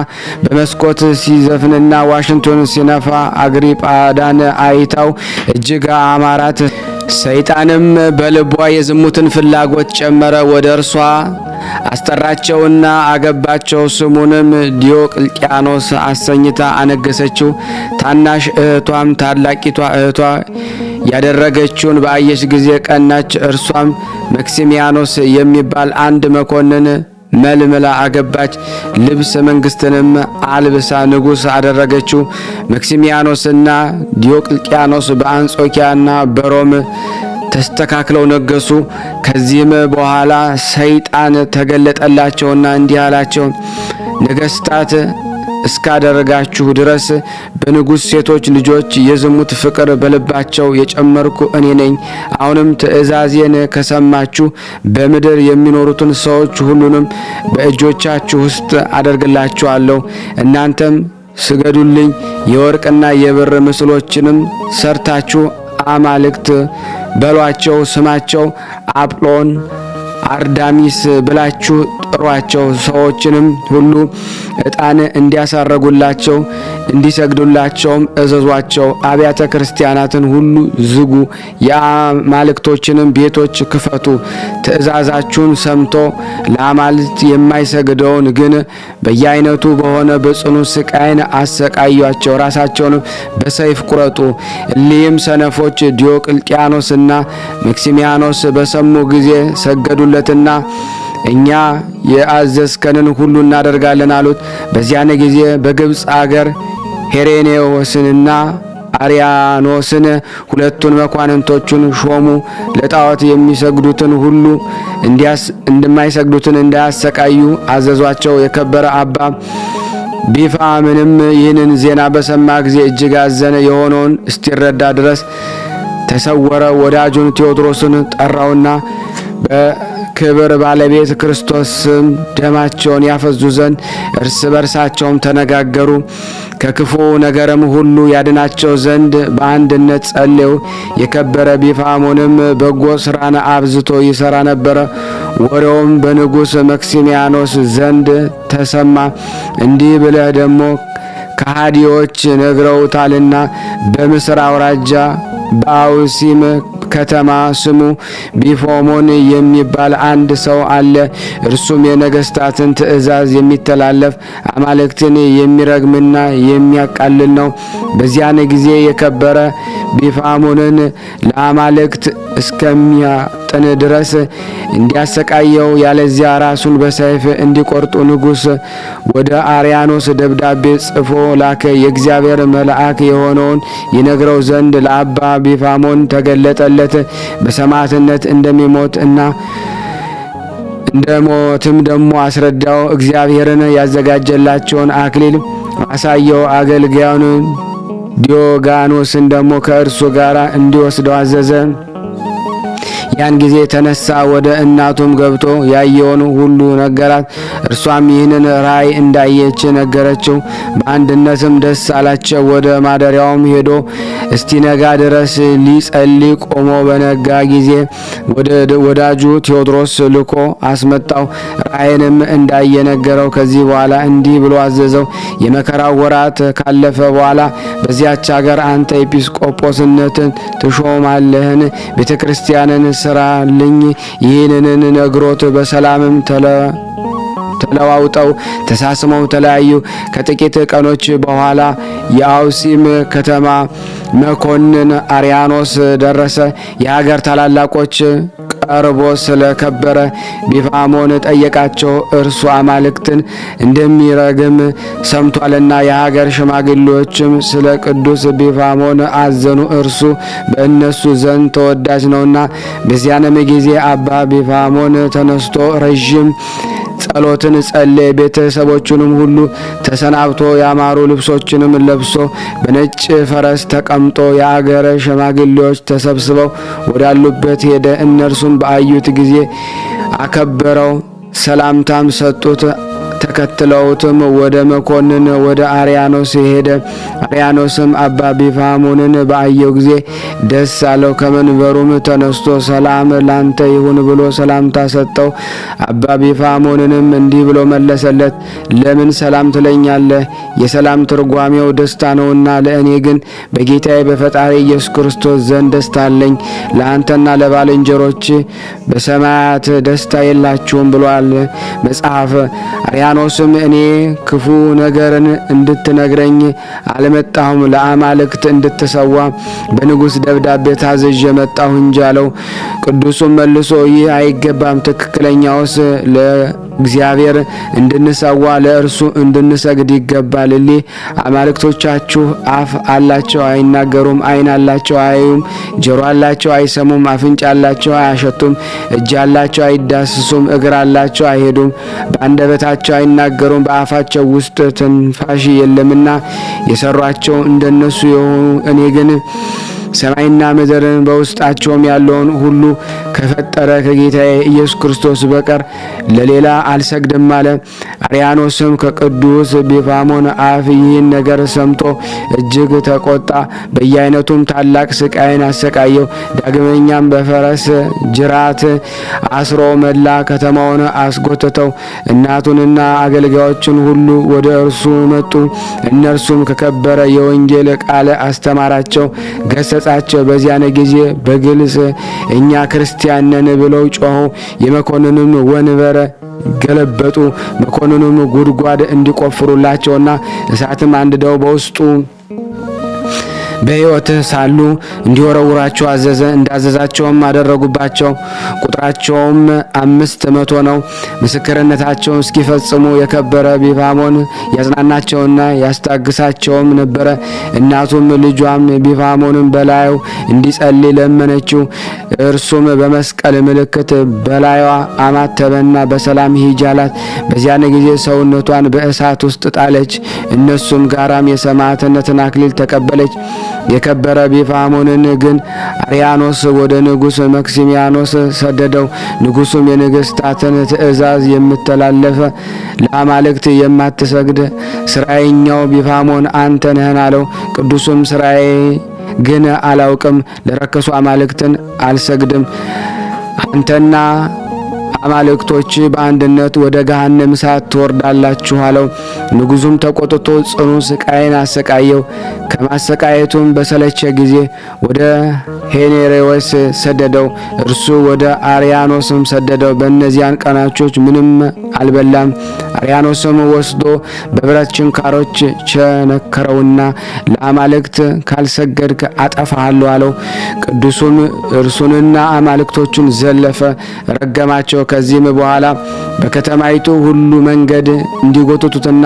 በመስኮት ሲዘፍንና ዋሽንቱን ሲነፋ አግሪጳዳን አይታው እጅግ አማራት። ሰይጣንም በልቧ የዝሙትን ፍላጎት ጨመረ። ወደ እርሷ አስጠራቸውና አገባቸው። ስሙንም ዲዮቅልጥያኖስ አሰኝታ አነገሰችው። ታናሽ እህቷም ታላቂቷ እህቷ ያደረገችውን በአየች ጊዜ ቀናች። እርሷም መክሲሚያኖስ የሚባል አንድ መኮንን መልምላ አገባች። ልብስ መንግስትንም አልብሳ ንጉሥ አደረገችው። መክሲሚያኖስና ዲዮቅልጥያኖስ በአንጾኪያና በሮም ተስተካክለው ነገሱ። ከዚህም በኋላ ሰይጣን ተገለጠላቸውና እንዲህ አላቸው፣ ነገስታት እስካደረጋችሁ ድረስ በንጉሥ ሴቶች ልጆች የዝሙት ፍቅር በልባቸው የጨመርኩ እኔ ነኝ። አሁንም ትእዛዜን ከሰማችሁ በምድር የሚኖሩትን ሰዎች ሁሉንም በእጆቻችሁ ውስጥ አደርግላችኋለሁ። እናንተም ስገዱልኝ። የወርቅና የብር ምስሎችንም ሰርታችሁ አማልክት በሏቸው። ስማቸው አጵሎን፣ አርዳሚስ ብላችሁ ጥሯቸው። ሰዎችንም ሁሉ ዕጣን እንዲያሳረጉላቸው እንዲሰግዱላቸውም እዘዟቸው። አብያተ ክርስቲያናትን ሁሉ ዝጉ፣ የአማልክቶችንም ቤቶች ክፈቱ። ትእዛዛችሁን ሰምቶ ለአማልክት የማይሰግደውን ግን በየአይነቱ በሆነ በጽኑ ስቃይን አሰቃያቸው። ራሳቸውንም በሰይፍ ቁረጡ። እሊህም ሰነፎች ዲዮቅልጥያኖስና መክሲሚያኖስ በሰሙ ጊዜ ሰገዱለትና እኛ የአዘዝከንን ሁሉ እናደርጋለን አሉት። በዚያን ጊዜ በግብጽ አገር ሄሬኔዎስንና አርያኖስን ሁለቱን መኳንንቶቹን ሾሙ። ለጣዖት የሚሰግዱትን ሁሉ እንደማይሰግዱትን እንዳያሰቃዩ አዘዟቸው። የከበረ አባ ቢፋምንም ይህንን ዜና በሰማ ጊዜ እጅግ አዘነ። የሆነውን እስቲረዳ ድረስ ተሰወረ። ወዳጁን ቴዎድሮስን ጠራውና በክብር ባለቤት ክርስቶስም ደማቸውን ያፈዙ ዘንድ እርስ በርሳቸውም ተነጋገሩ። ከክፉ ነገርም ሁሉ ያድናቸው ዘንድ በአንድነት ጸለዩ። የከበረ ቢፋሞንም በጎ ስራን አብዝቶ ይሰራ ነበረ። ወሬውም በንጉሥ መክሲሚያኖስ ዘንድ ተሰማ። እንዲህ ብለህ ደግሞ ከሃዲዎች ነግረውታልና በምስር አውራጃ በአውሲም ከተማ ስሙ ቢፋሞን የሚባል አንድ ሰው አለ። እርሱም የነገስታትን ትእዛዝ የሚተላለፍ አማልክትን የሚረግምና የሚያቃልል ነው። በዚያን ጊዜ የከበረ ቢፋሞንን ለአማልክት እስከሚያጥን ድረስ እንዲያሰቃየው ያለዚያ ራሱን በሰይፍ እንዲቆርጡ ንጉሥ ወደ አርያኖስ ደብዳቤ ጽፎ ላከ። የእግዚአብሔር መልአክ የሆነውን ይነግረው ዘንድ ለአባ ቢፋሞን ተገለጠለት። በሰማዕትነት እንደሚሞት እና እንደ ሞትም ደግሞ አስረዳው። እግዚአብሔርን ያዘጋጀላቸውን አክሊል አሳየው። አገልጋዩን ዲዮጋኖስን ደግሞ ከእርሱ ጋር እንዲወስደው አዘዘ። ያን ጊዜ ተነሳ፣ ወደ እናቱም ገብቶ ያየውን ሁሉ ነገራት። እርሷም ይህንን ራእይ እንዳየች ነገረችው። በአንድነትም ደስ አላቸው። ወደ ማደሪያውም ሄዶ እስቲነጋ ድረስ ሊጸልይ ቆሞ በነጋ ጊዜ ወዳጁ ቴዎድሮስ ልኮ አስመጣው። ራእይንም እንዳየ ነገረው። ከዚህ በኋላ እንዲህ ብሎ አዘዘው። የመከራው ወራት ካለፈ በኋላ በዚያች ሀገር አንተ ኤጲስቆጶስነትን ትሾማለህን? ቤተ ክርስቲያንን ስራልኝ። ይህንን ነግሮት በሰላምም ተለዋውጠው ተሳስመው ተለያዩ። ከጥቂት ቀኖች በኋላ የአውሲም ከተማ መኮንን አርያኖስ ደረሰ። የሀገር ታላላቆች ቀርቦ ስለከበረ ቢፋሞን ጠየቃቸው። እርሱ አማልክትን እንደሚረግም ሰምቷልና። የሀገር ሽማግሌዎችም ስለ ቅዱስ ቢፋሞን አዘኑ፣ እርሱ በእነሱ ዘንድ ተወዳጅ ነውና። በዚያንም ጊዜ አባ ቢፋሞን ተነስቶ ረዥም ጸሎትን ጸለየ። ቤተሰቦቹንም ሁሉ ተሰናብቶ ያማሩ ልብሶችንም ለብሶ በነጭ ፈረስ ተቀምጦ የአገረ ሽማግሌዎች ተሰብስበው ወዳሉበት ሄደ። እነርሱም በአዩት ጊዜ አከበረው፣ ሰላምታም ሰጡት። ተከትለውትም ወደ መኮንን ወደ አርያኖስ ሄደ። አርያኖስም አባ ቢፋሞንን በአየው ጊዜ ደስ አለው። ከመንበሩም ተነስቶ ሰላም ላንተ ይሁን ብሎ ሰላምታ ሰጠው። አባ ቢፋሞንንም እንዲህ ብሎ መለሰለት፣ ለምን ሰላም ትለኛለህ? የሰላም ትርጓሜው ደስታ ነውና፣ ለእኔ ግን በጌታዬ በፈጣሪ ኢየሱስ ክርስቶስ ዘንድ ደስታ አለኝ። ለአንተና ለባልንጀሮች በሰማያት ደስታ የላችሁም ብሏል መጽሐፍ። አርያኖስም እኔ ክፉ ነገርን እንድትነግረኝ አልመጣሁም፣ ለአማልክት እንድትሰዋ በንጉሥ ደብዳቤ ታዝዤ መጣሁ እንጂ አለው። ቅዱሱም መልሶ ይህ አይገባም፣ ትክክለኛውስ ለእግዚአብሔር እንድንሰዋ ለእርሱ እንድንሰግድ ይገባል። እሊህ አማልክቶቻችሁ አፍ አላቸው አይናገሩም፣ ዓይን አላቸው አያዩም፣ ጆሮ አላቸው አይሰሙም፣ አፍንጫ አላቸው አያሸቱም፣ እጅ አላቸው አይዳስሱም፣ እግር አላቸው አይሄዱም፣ በአንደበታቸው አይናገሩም፣ በአፋቸው ውስጥ ትንፋሽ የለምና የሰሯቸው እንደነሱ የሆኑ እኔ ግን ሰማይና ምድርን በውስጣቸውም ያለውን ሁሉ ከፈጠረ ከጌታዬ ኢየሱስ ክርስቶስ በቀር ለሌላ አልሰግድም አለ። አርያኖስም ከቅዱስ ቢፋሞን አፍ ይህን ነገር ሰምቶ እጅግ ተቆጣ። በየአይነቱም ታላቅ ስቃይን አሰቃየው። ዳግመኛም በፈረስ ጅራት አስሮ መላ ከተማውን አስጎተተው። እናቱንና አገልጋዮችን ሁሉ ወደ እርሱ መጡ። እነርሱም ከከበረ የወንጌል ቃል አስተማራቸው፣ ገሰጻቸው። በዚያን ጊዜ በግልጽ እኛ ክርስቲያን ነን ብለው ጮኹ። የመኮንኑን ወንበር ገለበጡ። መኮንኑም ጉድጓድ እንዲቆፍሩላቸውና እሳትም አንድደው በውስጡ በሕይወት ሳሉ እንዲወረውራቸው አዘዘ። እንዳዘዛቸውም አደረጉባቸው። ቁጥራቸውም 500 ነው። ምስክርነታቸውን እስኪፈጽሙ የከበረ ቢፋሞን ያጽናናቸውና ያስታግሳቸውም ነበረ። እናቱም ልጇም ቢፋሞንን በላዩ እንዲጸልይ ለመነችው። እርሱም በመስቀል ምልክት በላዩዋ አማተበና በሰላም ሂጂ አላት። በዚያን ጊዜ ሰውነቷን በእሳት ውስጥ ጣለች። እነሱም ጋራም የሰማዕትነትን አክሊል ተቀበለች። የከበረ ቢፋሞንን ግን አርያኖስ ወደ ንጉሥ መክሲሚያኖስ ሰደደው። ንጉሡም የነገሥታትን ትእዛዝ የምተላለፈ ለአማልክት የማትሰግድ ስራየኛው ቢፋሞን አንተ ነህን አለው። ቅዱሱም ስራዬ ግን አላውቅም፣ ለረከሱ አማልክትን አልሰግድም። አንተና አማልክቶች በአንድነት ወደ ገሃነም እሳት ትወርዳላችሁ አለው። ንጉሡም ተቆጥቶ ጽኑ ስቃይን አሰቃየው። ከማሰቃየቱም በሰለቸ ጊዜ ወደ ሄኔሬዎስ ሰደደው። እርሱ ወደ አርያኖስም ሰደደው። በእነዚያን ቀናቾች ምንም አልበላም። አርያኖስም ወስዶ በብረት ችንካሮች ቸነከረውና ለአማልክት ካልሰገድክ አጠፋሃለሁ አለው። ቅዱሱም እርሱንና አማልክቶቹን ዘለፈ፣ ረገማቸው። ከዚህም በኋላ በከተማይቱ ሁሉ መንገድ እንዲጎትቱትና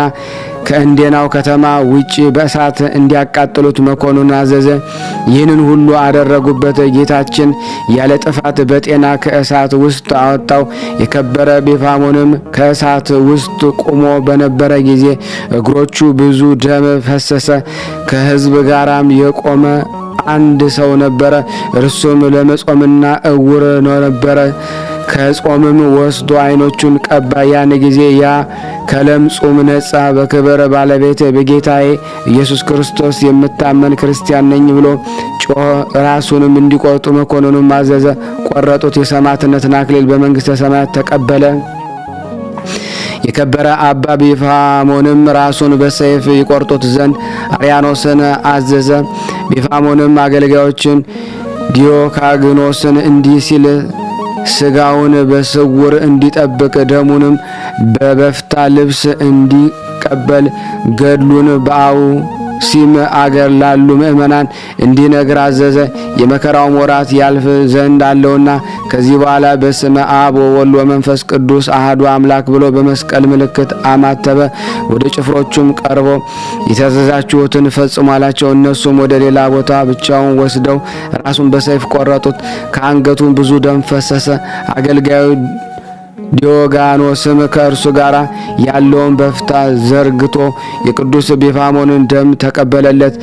ከእንዴናው ከተማ ውጪ በእሳት እንዲያቃጥሉት መኮንኑን አዘዘ። ይህንን ሁሉ አደረጉበት። ጌታችን ያለ ጥፋት በጤና ከእሳት ውስጥ አወጣው። የከበረ ቢፋሞንም ከእሳት ውስጥ ቆሞ በነበረ ጊዜ እግሮቹ ብዙ ደም ፈሰሰ። ከሕዝብ ጋራም የቆመ አንድ ሰው ነበረ። እርሱም ለመጾምና እውር ነበረ። ከጾምም ወስዶ ዓይኖቹን ቀባ። ያን ጊዜ ያ ከለምጹም ነጻ። በክብር ባለቤት በጌታዬ ኢየሱስ ክርስቶስ የምታመን ክርስቲያን ነኝ ብሎ ጮኸ። ራሱንም እንዲቆርጡ መኮንኑም አዘዘ። ቆረጡት። የሰማዕትነትን አክሊል በመንግሥተ ሰማያት ተቀበለ። የከበረ አባ ቢፋሞንም ራሱን በሰይፍ ይቆርጡት ዘንድ አርያኖስን አዘዘ። ቢፋሞንም አገልጋዮችን ዲዮካግኖስን እንዲህ ሲል ስጋውን በስውር እንዲጠብቅ ደሙንም በበፍታ ልብስ እንዲቀበል ገድሉን በአውሲም አገር ላሉ ምእመናን እንዲነግር አዘዘ። የመከራውም ወራት ያልፍ ዘንድ አለውና ከዚህ በኋላ በስመ አብ ወወልድ ወመንፈስ ቅዱስ አሐዱ አምላክ ብሎ በመስቀል ምልክት አማተበ። ወደ ጭፍሮቹም ቀርቦ የታዘዛችሁትን ፈጽሙ አላቸው። እነሱም ወደ ሌላ ቦታ ብቻውን ወስደው ራሱን በሰይፍ ቆረጡት። ከአንገቱም ብዙ ደም ፈሰሰ። አገልጋዩ ዲዮጋኖስም ከእርሱ ጋር ያለውን በፍታ ዘርግቶ የቅዱስ ቢፋሞንን ደም ተቀበለለት።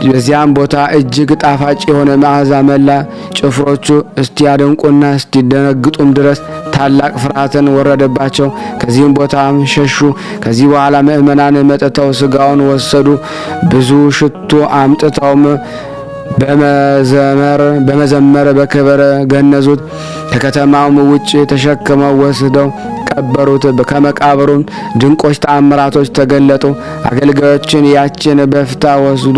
በዚያም ቦታ እጅግ ጣፋጭ የሆነ መዓዛ መላ። ጭፍሮቹ እስቲያደንቁና እስቲደነግጡም ድረስ ታላቅ ፍርሃትን ወረደባቸው። ከዚህም ቦታም ሸሹ። ከዚህ በኋላ ምእመናን መጥተው ስጋውን ወሰዱ። ብዙ ሽቱ አምጥተውም በመዘመር በክብር ገነዙት። ከከተማውም ውጭ ተሸክመው ወስደው ቀበሩት። ከመቃብሩም ድንቆች ተአምራቶች ተገለጡ። አገልጋዮችን ያችን በፍታ ወስዶ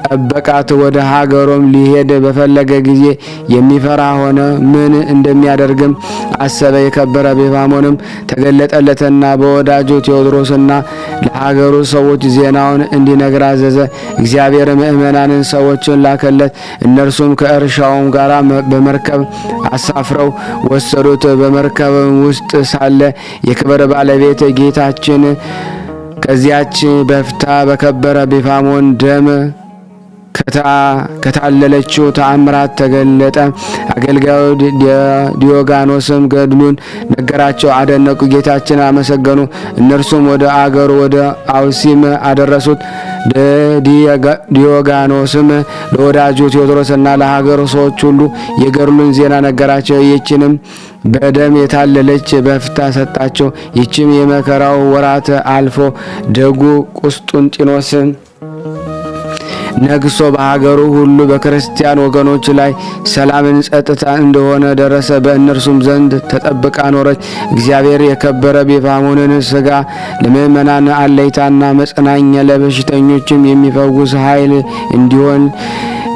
ጠበቃት። ወደ ሀገሩም ሊሄድ በፈለገ ጊዜ የሚፈራ ሆነ። ምን እንደሚያደርግም አሰበ። የከበረ ቢፋሞንም ተገለጠለትና በወዳጁ ቴዎድሮስና ለሀገሩ ሰዎች ዜናውን እንዲነግር አዘዘ። እግዚአብሔር ምእመናንን ሰዎችን ላከለት። እነርሱም ከእርሻውም ጋር በመርከብ አሳፍረው ወሰዱት። በመርከብ ውስጥ ሳለ የክብር ባለቤት ጌታችን ከዚያች በፍታ በከበረ ቢፋሞን ደም ከታለለችው ተአምራት ተገለጠ። አገልጋዩ ዲዮጋኖስም ገድሉን ነገራቸው፣ አደነቁ፣ ጌታችን አመሰገኑ። እነርሱም ወደ አገሩ ወደ አውሲም አደረሱት። ዲዮጋኖስም ለወዳጁ ቴዎድሮስና ለሀገሩ ሰዎች ሁሉ የገድሉን ዜና ነገራቸው። ይህችንም በደም የታለለች በፍታ ሰጣቸው። ይህችም የመከራው ወራት አልፎ ደጉ ቁስጥንጢኖስ ነግሶ በሀገሩ ሁሉ በክርስቲያን ወገኖች ላይ ሰላምን ጸጥታ እንደሆነ ደረሰ። በእነርሱም ዘንድ ተጠብቃ ኖረች። እግዚአብሔር የከበረ ቢፋሞንን ስጋ ለምእመናን አለይታና መጽናኛ ለበሽተኞችም የሚፈውስ ኃይል እንዲሆን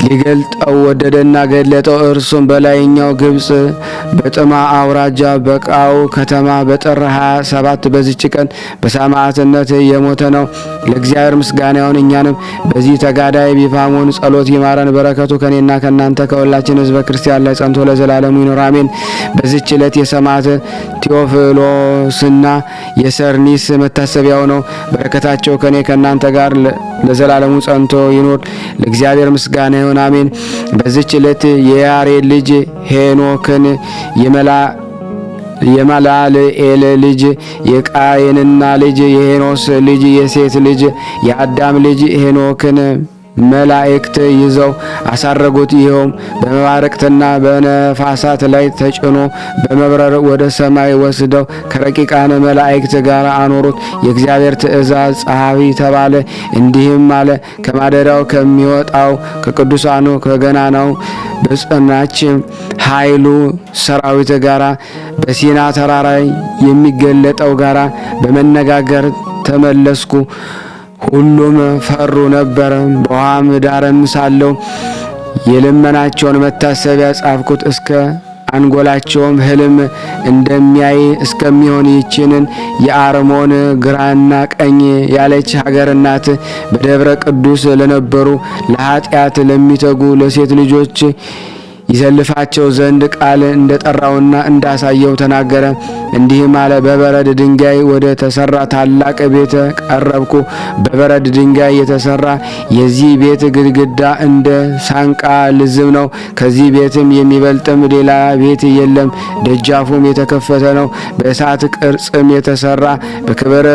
ሊገልጠው ወደደና ገለጠው። እርሱም በላይኛው ግብጽ በጥማ አውራጃ በቃው ከተማ በጥር 27 በዚች ቀን በሰማዕትነት የሞተ ነው። ለእግዚአብሔር ምስጋና ይሁን። እኛንም በዚህ ተጋዳይ ቢፋሞን ጸሎት ይማረን። በረከቱ ከኔና ከናንተ ከሁላችን ሕዝበ ክርስቲያን ላይ ጸንቶ ለዘላለሙ ይኑር አሜን። በዚች ዕለት የሰማዕት ቴዎፍሎስና የሰርኒስ መታሰቢያው ነው። በረከታቸው ከኔ ከናንተ ጋር ለዘላለሙ ጸንቶ ይኑር። ለእግዚአብሔር ምስጋና ይሁን አሜን። በዚች ዕለት የያሬድ ልጅ ሄኖክን የመላልኤል ልጅ የቃየንና ልጅ የሄኖስ ልጅ የሴት ልጅ የአዳም ልጅ ሄኖክን መላእክት ይዘው አሳረጉት። ይኸውም በመባረቅትና በነፋሳት ላይ ተጭኖ በመብረር ወደ ሰማይ ወስደው ከረቂቃን መላእክት ጋር አኖሩት። የእግዚአብሔር ትእዛዝ ጸሐፊ ተባለ። እንዲህም አለ። ከማደሪያው ከሚወጣው ከቅዱሳኑ ከገናናው በጸናች ኃይሉ ሰራዊት ጋራ በሲና ተራራ የሚገለጠው ጋራ በመነጋገር ተመለስኩ። ሁሉም ፈሩ ነበር። በውሃም ዳርም ሳለሁ የልመናቸውን መታሰቢያ ጻፍኩት። እስከ አንጎላቸውም ህልም እንደሚያይ እስከሚሆን ይህችንን የአርሞን ግራና ቀኝ ያለች ሀገር ናት። በደብረ ቅዱስ ለነበሩ ለኃጢአት ለሚተጉ ለሴት ልጆች ይዘልፋቸው ዘንድ ቃል እንደጠራውና እንዳሳየው ተናገረ። እንዲህም አለ። በበረድ ድንጋይ ወደ ተሰራ ታላቅ ቤት ቀረብኩ። በበረድ ድንጋይ የተሰራ የዚህ ቤት ግድግዳ እንደ ሳንቃ ልዝም ነው። ከዚህ ቤትም የሚበልጥም ሌላ ቤት የለም። ደጃፉም የተከፈተ ነው። በእሳት ቅርጽም የተሰራ በክብር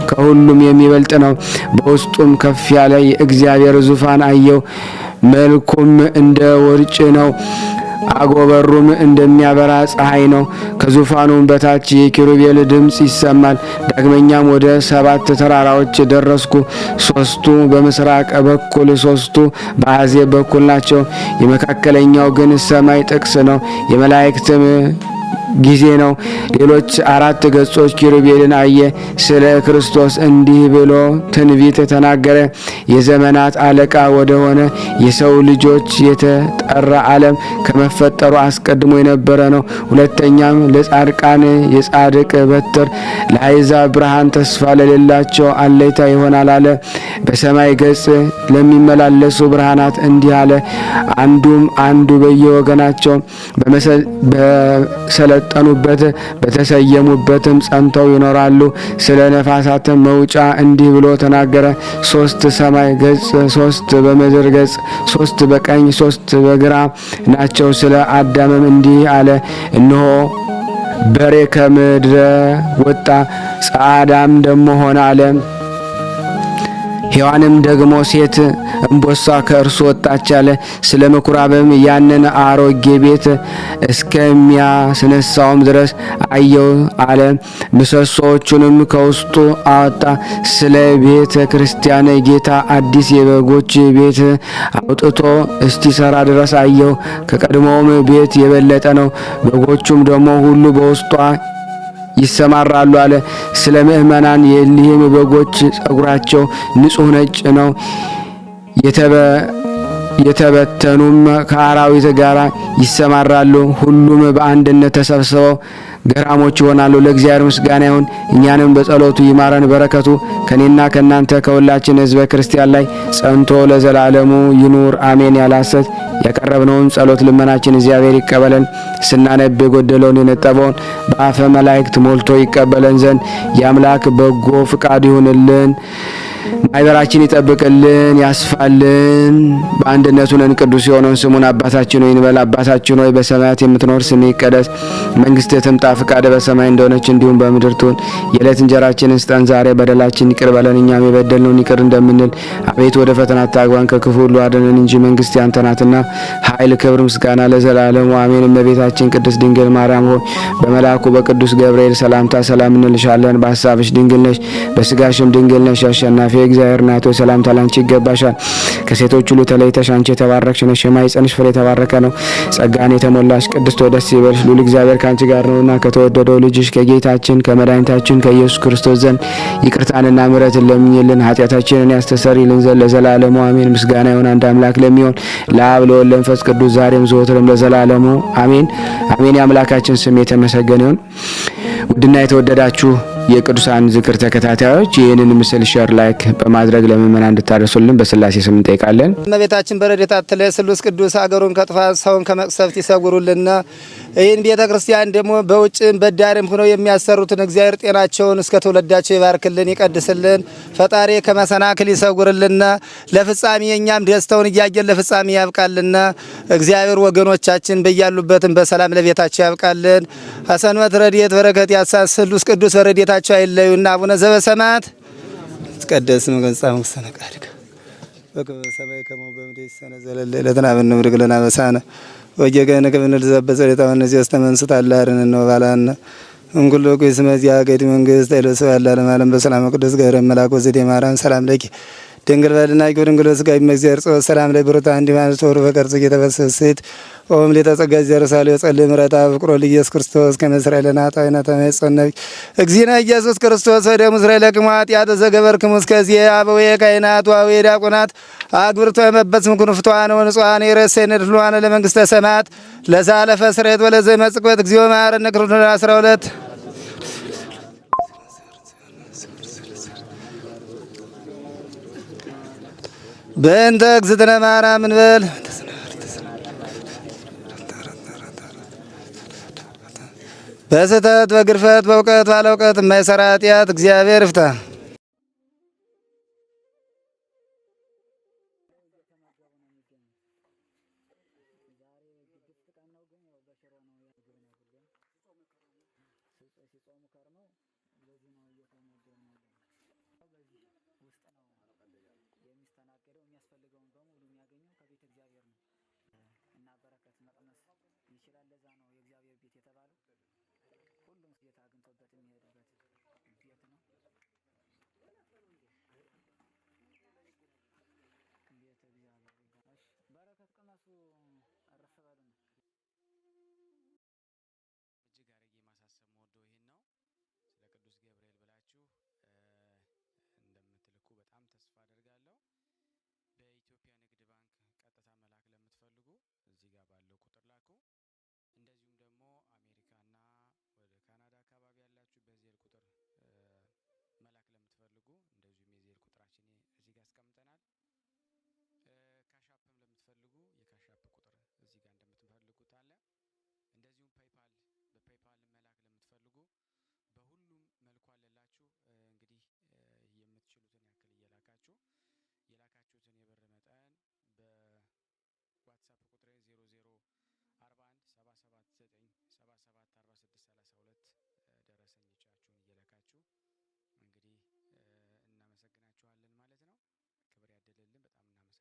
ከሁሉም የሚበልጥ ነው። በውስጡም ከፍ ያለ የእግዚአብሔር ዙፋን አየው። መልኩም እንደ ወርጭ ነው። አጎበሩም እንደሚያበራ ፀሐይ ነው። ከዙፋኑም በታች የኪሩቤል ድምፅ ይሰማል። ዳግመኛም ወደ 7 ተራራዎች ደረስኩ። 3ቱ በምስራቅ በኩል 3ቱ በአዜብ በኩል ናቸው። የመካከለኛው ግን ሰማይ ጥቅስ ነው። የመላእክትም ጊዜ ነው። ሌሎች 4 ገጾች ኪሩቤልን አየ። ስለ ክርስቶስ እንዲህ ብሎ ትንቢት ተናገረ። የዘመናት አለቃ ወደሆነ የሰው ልጆች የተጠራ ዓለም ከመፈጠሩ አስቀድሞ የነበረ ነው። ሁለተኛም ለጻድቃን የጻድቅ በትር፣ ለአሕዛብ ብርሃን፣ ተስፋ ለሌላቸው አለይታ ይሆናል አለ። በሰማይ ገጽ ለሚመላለሱ ብርሃናት እንዲህ አለ። አንዱ በየወገናቸው ጠኑበት በተሰየሙበትም ጸንተው ይኖራሉ። ስለ ነፋሳትም መውጫ እንዲህ ብሎ ተናገረ። 3 ሰማይ ገጽ፣ 3 በምድር ገጽ፣ 3 በቀኝ 3 በግራ ናቸው። ስለ አዳምም እንዲህ አለ። እነሆ በሬ ከምድረ ወጣ፣ ጻዳም ደሞ ሆነ አለ። ሔዋንም ደግሞ ሴት እምቦሳ ከእርሱ ወጣች አለ። ስለ ምኩራብም ያንን አሮጌ ቤት እስከሚያስነሳውም ድረስ አየው አለ። ምሰሶዎቹንም ከውስጡ አወጣ። ስለ ቤተ ክርስቲያን ጌታ አዲስ የበጎች ቤት አውጥቶ እስቲሰራ ድረስ አየው። ከቀድሞውም ቤት የበለጠ ነው። በጎቹም ደግሞ ሁሉ በውስጧ ይሰማራሉ አለ። ስለ ምእመናን የሊህም በጎች ጸጉራቸው ንጹሕ ነጭ ነው። የተበተኑም ከአራዊት ጋር ይሰማራሉ። ሁሉም በአንድነት ተሰብስበው ገራሞች ይሆናሉ። ለእግዚአብሔር ምስጋና ይሁን፣ እኛንም በጸሎቱ ይማረን። በረከቱ ከኔና ከናንተ ከሁላችን ሕዝበ ክርስቲያን ላይ ጸንቶ ለዘላለሙ ይኑር አሜን። ያላሰት ያቀረብነውን ጸሎት ልመናችን እግዚአብሔር ይቀበለን። ስናነብ የጎደለውን የነጠበውን በአፈ መላእክት ሞልቶ ይቀበለን ዘንድ የአምላክ በጎ ፍቃድ ይሁንልን። ማይበራችን ይጠብቅልን፣ ያስፋልን። በአንድነቱ ነን ቅዱስ የሆነውን ስሙን አባታችን ሆይ እንበል። አባታችን ሆይ በሰማያት የምትኖር ስምህ ይቀደስ፣ መንግስትህ ትምጣ፣ ፍቃድህ በሰማይ እንደሆነች እንዲሁም በምድር ትሁን። የዕለት እንጀራችንን ስጠን ዛሬ፣ በደላችን ይቅር በለን እኛም የበደልነውን ይቅር እንደምንል። አቤቱ ወደ ፈተና አታግባን ከክፉ ሁሉ አድነን እንጂ መንግስት ያንተ ናትና፣ ኃይል፣ ክብር፣ ምስጋና ለዘላለሙ አሜን። እመቤታችን ቅድስት ድንግል ማርያም ሆይ በመልአኩ በቅዱስ ገብርኤል ሰላምታ ሰላም እንልሻለን። በሐሳብሽ ድንግል ነሽ፣ በስጋሽም ድንግል ነሽ። አሸናፊ እግዚአብሔር እናት ሆይ ሰላምታ ላንቺ ይገባሻል። ከሴቶች ሁሉ ተለይተሽ አንቺ የተባረክሽ ነሽ፣ የማኅፀንሽ ፍሬ የተባረከ ነው። ጸጋን የተሞላሽ ቅድስት ሆይ ደስ ይበልሽ፣ ልዑል እግዚአብሔር ካንቺ ጋር ነውና ከተወደደው ልጅሽ ከጌታችን ከመድኃኒታችን ከኢየሱስ ክርስቶስ ዘንድ ይቅርታንና ምሕረትን ለምኝልን ኃጢአታችንን ያስተሰርይልን ዘንድ ለዘላለሙ አሜን። ምስጋና ይሁን አንድ አምላክ ለሚሆን ለአብ ለወልድ ለመንፈስ ቅዱስ ዛሬም ዘወትርም ለዘላለሙ አሜን አሜን። የአምላካችን ስም የተመሰገነ ይሁን። ውድና የተወደዳችሁ የቅዱሳን ዝክር ተከታታዮች ይህንን ምስል ሼር ላይክ በማድረግ ለምእመናን እንድታደርሱልን በስላሴ ስም እንጠይቃለን። እመቤታችን በረድኤታ አትለይ፣ ስሉስ ቅዱስ አገሩን ከጥፋት ሰውን ከመቅሰፍት ይሰውሩልን። ይህን ቤተ ክርስቲያን ደግሞ በውጭም በዳርም ሆነው የሚያሰሩትን እግዚአብሔር ጤናቸውን እስከ ትውልዳቸው ይባርክልን፣ ይቀድስልን። ፈጣሪ ከመሰናክል ይሰውርልን። ለፍጻሜ እኛም ደስታውን እያየን ለፍጻሜ ያብቃልን። እግዚአብሔር ወገኖቻችን በያሉበትም በሰላም ለቤታቸው ያብቃልን። ሰንበት ረድኤት በረከት ያሳን ስሉስ ቅዱስ በረድኤታቸው አይለዩና። አቡነ ዘበሰማያት ይትቀደስ ስምከ ወይትጸድቅ ስምከ በከመ በሰማይ ከማሁ በምድር ይሲሰነ ዘለለ ዕለትነ ሀበነ ንኅድግ ለነ አበሳነ ወጌጋየነ ከመ ንርዛዕ በጸሎተ እምይእዜሰ ተመንሥእ ታላርነ ወባልሐነ እምኩሉ ኩይስ መዚያ ገድ መንግስት ኃይለ ስብሐት ለዓለመ ዓለም በሰላም ቅዱስ ገብርኤል መልአክ ወዘዴ ማርያም ሰላም ለኪ ድንግል በድናቂ ድንግል ስጋ ይመግዚር ጾ ሰላም ላይ ብሩታ እንዲማን ተወሩ በቀርጽ እየተፈሰሰት ኦም ለተጸጋ ዘርሳለ የጸልይ ምረታ ፍቅሮ ለኢየሱስ ክርስቶስ ከመስራኤል ናታይና ተመጸነብ እግዚእነ ኢየሱስ ክርስቶስ ወደ እስራኤል ከማት ያተዘገበርክሙ እስከዚህ አበዌ ካህናት ወአበዌ ዲያቆናት አግብርቶ የመበጽ ምኩን ፍቷን ወንጹሃን የረሰነ ድሏን ለመንግስተ ሰማያት ለዛለፈ ስሬት ወለዘ መጽቆት እግዚኦ መሐረነ ክርስቶስ 12 በእንተ እግዝእትነ ማርያም እንበል በስህተት በግርፈት በእውቀት ባለ እውቀት የማይሰራ ኃጢአት እግዚአብሔር ይፍታ።